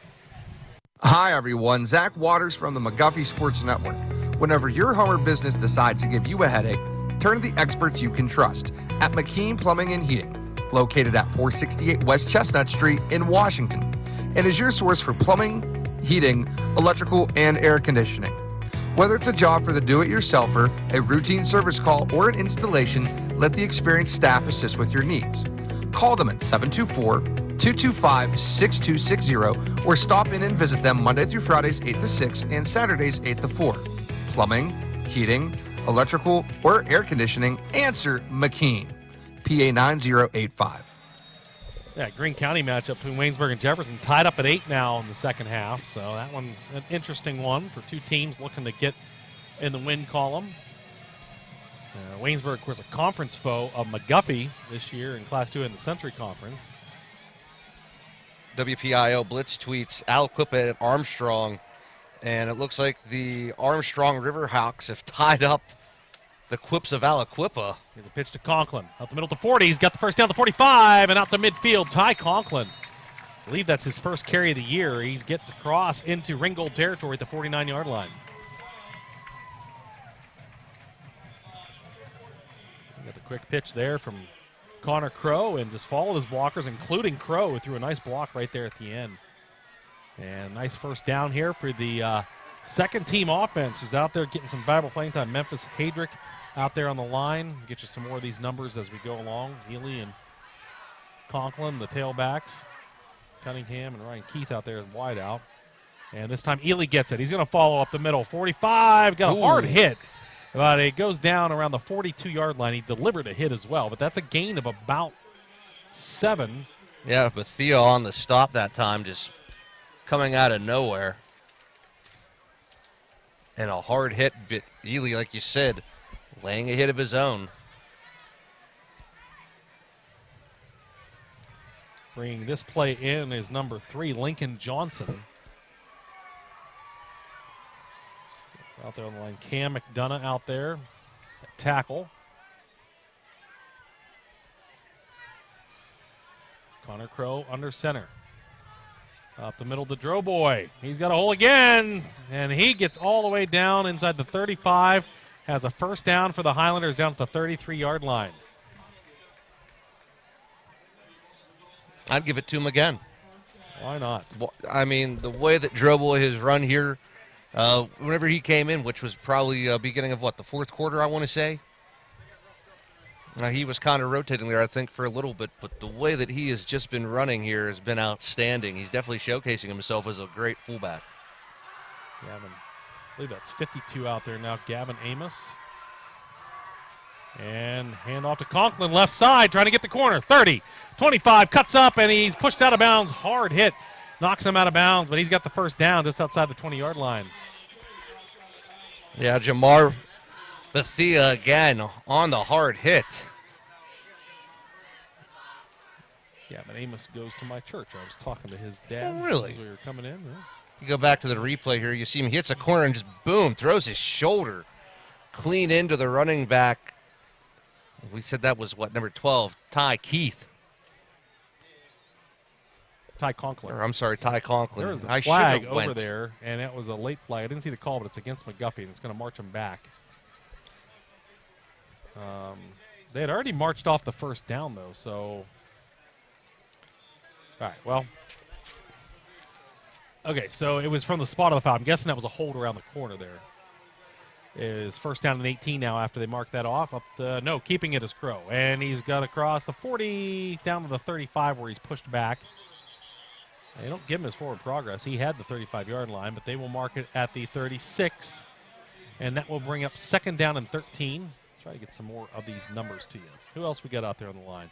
Speaker 6: Hi, everyone. Zach Waters from the McGuffey Sports Network. Whenever your home or business decides to give you a headache, turn to the experts you can trust at McKean Plumbing and Heating, located at 468 West Chestnut Street in Washington, and is your source for plumbing, heating, electrical, and air conditioning. Whether it's a job for the do-it-yourselfer, a routine service call, or an installation, let the experienced staff assist with your needs. Call them at 724-225-6260 or stop in and visit them Monday through Fridays 8 to 6 and Saturdays 8 to 4. Plumbing, heating, electrical, or air conditioning, answer McKean. PA 9085.
Speaker 3: Yeah, Greene County matchup between Waynesburg and Jefferson tied up at 8 now in the second half. So that one, an interesting one for two teams looking to get in the win column. Waynesburg, of course, a conference foe of McGuffey this year in Class 2 in the Century Conference.
Speaker 4: WPIO Blitz tweets Aliquippa at Armstrong, and it looks like the Armstrong Riverhawks have tied up the Quips of Aliquippa.
Speaker 3: Here's a pitch to Conklin. Out the middle to 40. He's got the first down to 45 and out to midfield. Ty Conklin. I believe that's his first carry of the year. He gets across into Ringgold territory at the 49-yard line. We got the quick pitch there from Connor Crowe and just followed his blockers, including Crowe, who threw a nice block right there at the end. And nice first down here for the second team offense, who's out there getting some Bible playing time. Memphis Hadrick out there on the line. Get you some more of these numbers as we go along. Ely and Conklin, the tailbacks. Cunningham and Ryan Keith out there wide out. And this time Ely gets it. He's going to follow up the middle. 45, got a hard hit. But it goes down around the 42-yard line. He delivered a hit as well, but that's a gain of about 7.
Speaker 4: Yeah, but Theo on the stop that time, just coming out of nowhere. And a hard hit, but Ely, like you said, laying a hit of his own.
Speaker 3: Bringing this play in is number 3, Lincoln Johnson. Out there on the line, Cam McDonough out there at tackle. Connor Crowe under center. Up the middle to Droboy. He's got a hole again, and he gets all the way down inside the 35. Has a first down for the Highlanders down at the 33-yard line.
Speaker 4: I'd give it to him again.
Speaker 3: Why not?
Speaker 4: Well, I mean, the way that Droboy has run here, whenever he came in, which was probably beginning of the fourth quarter, I want to say. He was kind of rotating there, I think, for a little bit, but the way that he has just been running here has been outstanding. He's definitely showcasing himself as a great fullback.
Speaker 3: Gavin, I believe that's 52 out there now. Gavin Amos. And handoff to Conklin, left side, trying to get the corner. 30, 25, cuts up, and he's pushed out of bounds. Hard hit, knocks him out of bounds, but he's got the first down just outside the 20-yard line.
Speaker 4: Yeah, Jamar Bethia again on the hard hit.
Speaker 3: Gavin Amos goes to my church. I was talking to his dad.
Speaker 4: Oh, really?
Speaker 3: As we were coming in. Yeah.
Speaker 4: You go back to the replay here, you see him, he hits a corner and just boom, throws his shoulder clean into the running back. We said that was, number 12, Ty Keith.
Speaker 3: Ty Conklin.
Speaker 4: I'm sorry, Ty Conklin.
Speaker 3: There was a flag over there, and that was a late flag. I didn't see the call, but it's against McGuffey, and it's going to march him back. They had already marched off the first down, though, so... All right, well... Okay, so it was from the spot of the foul. I'm guessing that was a hold around the corner there. Is first down and 18 now after they marked that off. Keeping it as Crow. And he's got across the 40 down to the 35 where he's pushed back. They don't give him his forward progress. He had the 35-yard line, but they will mark it at the 36. And that will bring up second down and 13. Try to get some more of these numbers to you. Who else we got out there on the line?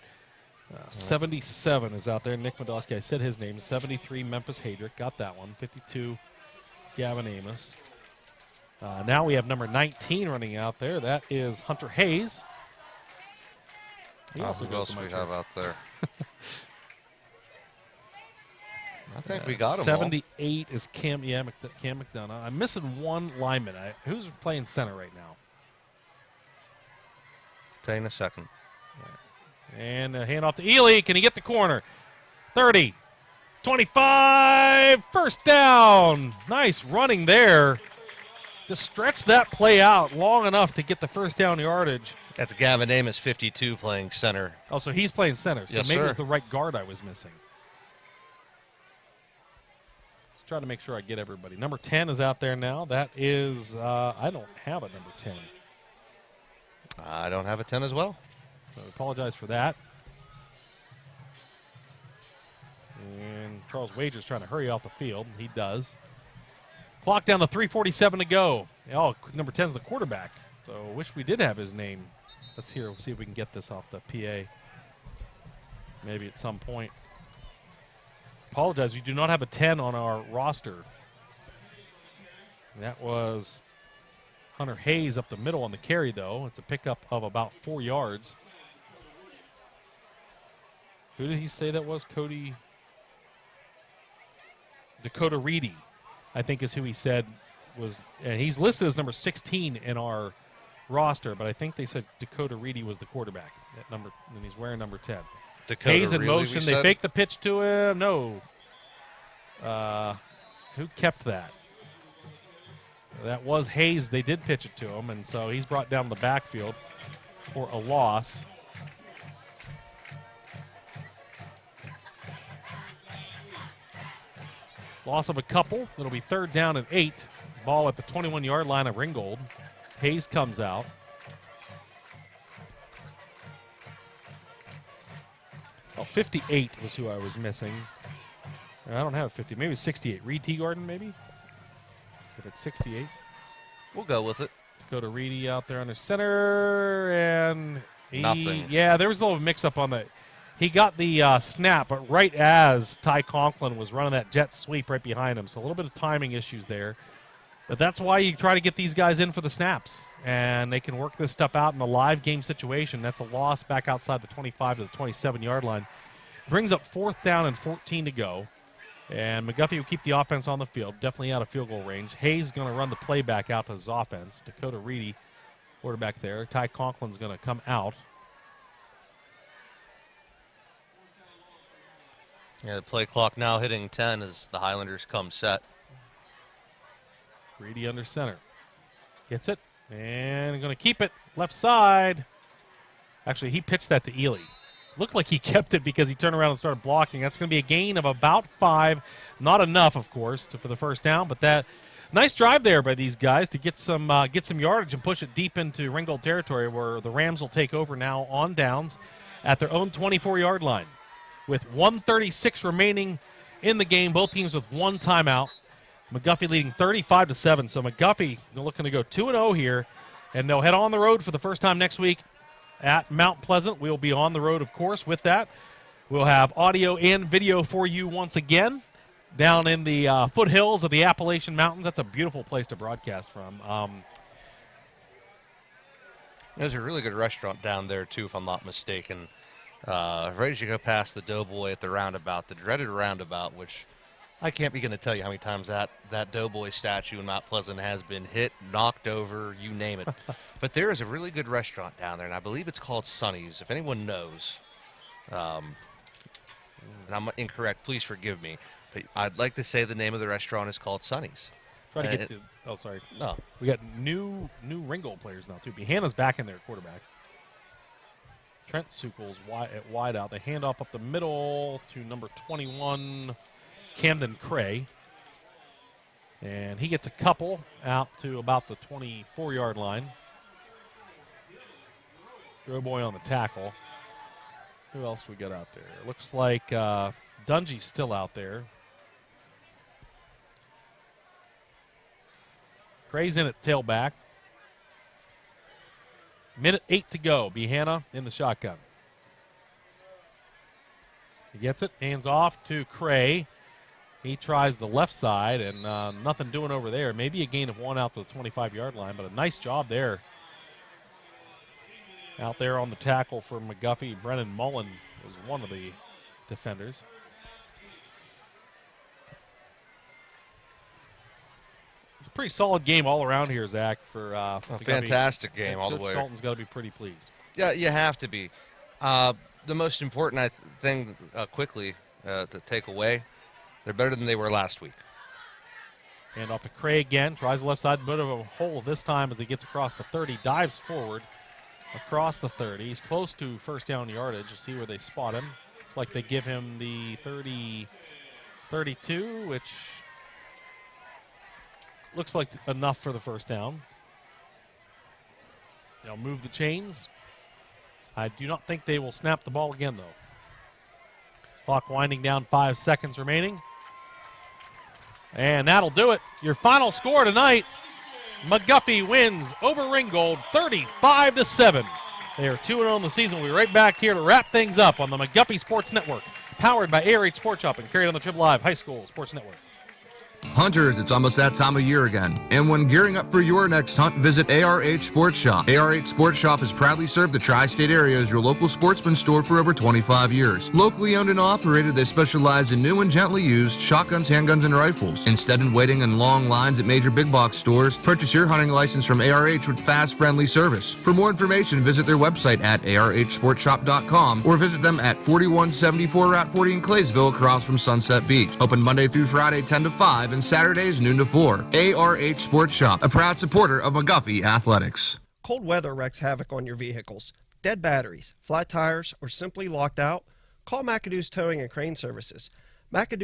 Speaker 3: 77 is out there. Nick Medosky, I said his name. 73, Memphis Hadrick. Got that one. 52, Gavin Amos. Now we have number 19 running out there. That is Hunter Hayes. He also
Speaker 4: who
Speaker 3: goes
Speaker 4: else
Speaker 3: to
Speaker 4: we
Speaker 3: my
Speaker 4: have
Speaker 3: church.
Speaker 4: out there? I think we got him
Speaker 3: 78 is Cam McDonough. I'm missing one lineman. Who's playing center right now?
Speaker 4: Tell you in a second.
Speaker 3: And a handoff to Ely. Can he get the corner? 30, 25, first down. Nice running there. Just stretch that play out long enough to get the first down yardage.
Speaker 4: That's Gavin Amos, 52, playing center.
Speaker 3: Oh, so he's playing center. So
Speaker 4: yes,
Speaker 3: maybe
Speaker 4: sir.
Speaker 3: it was the right guard I was missing. Let's try to make sure I get everybody. Number 10 is out there now. That is, I don't have a number 10.
Speaker 4: I don't have a 10 as well.
Speaker 3: So I apologize for that. And Charles Wager's trying to hurry off the field. He does. Clock down to 3:47 to go. Oh, number 10 is the quarterback. So wish we did have his name. Let's see if we can get this off the PA. Maybe at some point. Apologize, we do not have a 10 on our roster. That was Hunter Hayes up the middle on the carry, though. It's a pickup of about 4 yards. Who did he say that was? Dakota Reedy, I think is who he said was, and he's listed as number 16 in our roster, but I think they said Dakota Reedy was the quarterback at number, and he's wearing number 10.
Speaker 4: Dakota
Speaker 3: Hayes in motion. They faked the pitch to him. No. Who kept that? That was Hayes. They did pitch it to him, and so he's brought down the backfield for a loss. Loss of a couple. It'll be third down and 8. Ball at the 21-yard line of Ringgold. Hayes comes out. Oh, 58 was who I was missing. I don't have 50. Maybe 68. Reed Teagarden, maybe? If it's 68.
Speaker 4: We'll go with it.
Speaker 3: Go to Reedy out there under center, and
Speaker 4: Nothing.
Speaker 3: Yeah, there was a little mix-up on the. He got the snap, but right as Ty Conklin was running that jet sweep right behind him, so a little bit of timing issues there. But that's why you try to get these guys in for the snaps, and they can work this stuff out in a live game situation. That's a loss back outside the 25 to the 27-yard line. Brings up fourth down and 14 to go. And McGuffey will keep the offense on the field, definitely out of field goal range. Hayes is going to run the play back out to his offense. Dakota Reedy, quarterback there. Ty Conklin's going to come out.
Speaker 4: Yeah, the play clock now hitting 10 as the Highlanders come set.
Speaker 3: Reedy under center. Gets it, and going to keep it left side. Actually, he pitched that to Ely. looked like he kept it because he turned around and started blocking. That's going to be a gain of about 5. Not enough, of course, for the first down, but that nice drive there by these guys to get some yardage and push it deep into Ringgold territory, where the Rams will take over now on downs at their own 24-yard line. With 1:36 remaining in the game, both teams with one timeout. McGuffey leading 35-7. So McGuffey, they're looking to go 2-0 here, and they'll head on the road for the first time next week at Mount Pleasant. We'll be on the road, of course, with that. We'll have audio and video for you once again down in the foothills of the Appalachian Mountains. That's a beautiful place to broadcast from.
Speaker 4: There's a really good restaurant down there, too, if I'm not mistaken. Right as you go past the Doughboy at the roundabout, the dreaded roundabout, which I can't begin to tell you how many times that Doughboy statue in Mount Pleasant has been hit, knocked over, you name it. But there is a really good restaurant down there, and I believe it's called Sonny's. If anyone knows, and I'm incorrect, please forgive me, but I'd like to say the name of the restaurant is called Sonny's.
Speaker 3: Try to get to. Oh, sorry.
Speaker 4: No,
Speaker 3: we got new Ringgold players now too. Hannah's back in there, quarterback. Trent Sukel's wide out. They hand off up the middle to number 21, Camden Cray. And he gets a couple out to about the 24-yard line. Doughboy on the tackle. Who else we got out there? Looks like Dungy's still out there. Cray's in at tailback. Minute 8 to go. Behanna in the shotgun. He gets it, hands off to Cray. He tries the left side, and nothing doing over there. Maybe a gain of 1 out to the 25-yard line, but a nice job there. Out there on the tackle for McGuffey, Brennan Mullen was one of the defenders. It's a pretty solid game all around here, Zach. For
Speaker 4: a fantastic game all the way.
Speaker 3: Dalton's got to be pretty pleased.
Speaker 4: Yeah, you have to be. The most important thing, quickly, to take away, they're better than they were last week.
Speaker 3: And off to Cray again. Tries the left side, bit of a hole this time as he gets across the 30. Dives forward across the 30. He's close to first down yardage. You'll see where they spot him. Looks like they give him the 32, which looks like enough for the first down. They'll move the chains. I do not think they will snap the ball again, though. Clock winding down, 5 seconds remaining. And that'll do it. Your final score tonight, McGuffey wins over Ringgold 35-7. They are 2-0 in the season. We'll be right back here to wrap things up on the McGuffey Sports Network, powered by ARH Sports Shop and carried on the Trib Live High School Sports Network.
Speaker 5: Hunters, it's almost that time of year again. And when gearing up for your next hunt, visit ARH Sports Shop. ARH Sports Shop has proudly served the tri-state area as your local sportsman store for over 25 years. Locally owned and operated, they specialize in new and gently used shotguns, handguns, and rifles. Instead of waiting in long lines at major big box stores, purchase your hunting license from ARH with fast, friendly service. For more information, visit their website at arhsportshop.com or visit them at 4174 Route 40 in Claysville across from Sunset Beach. Open Monday through Friday 10 to 5 and Saturdays noon to 4. ARH Sports Shop, a proud supporter of McGuffey Athletics.
Speaker 1: Cold weather wreaks havoc on your vehicles. Dead batteries, flat tires, or simply locked out? Call McAdoo's Towing and Crane Services. McAdoo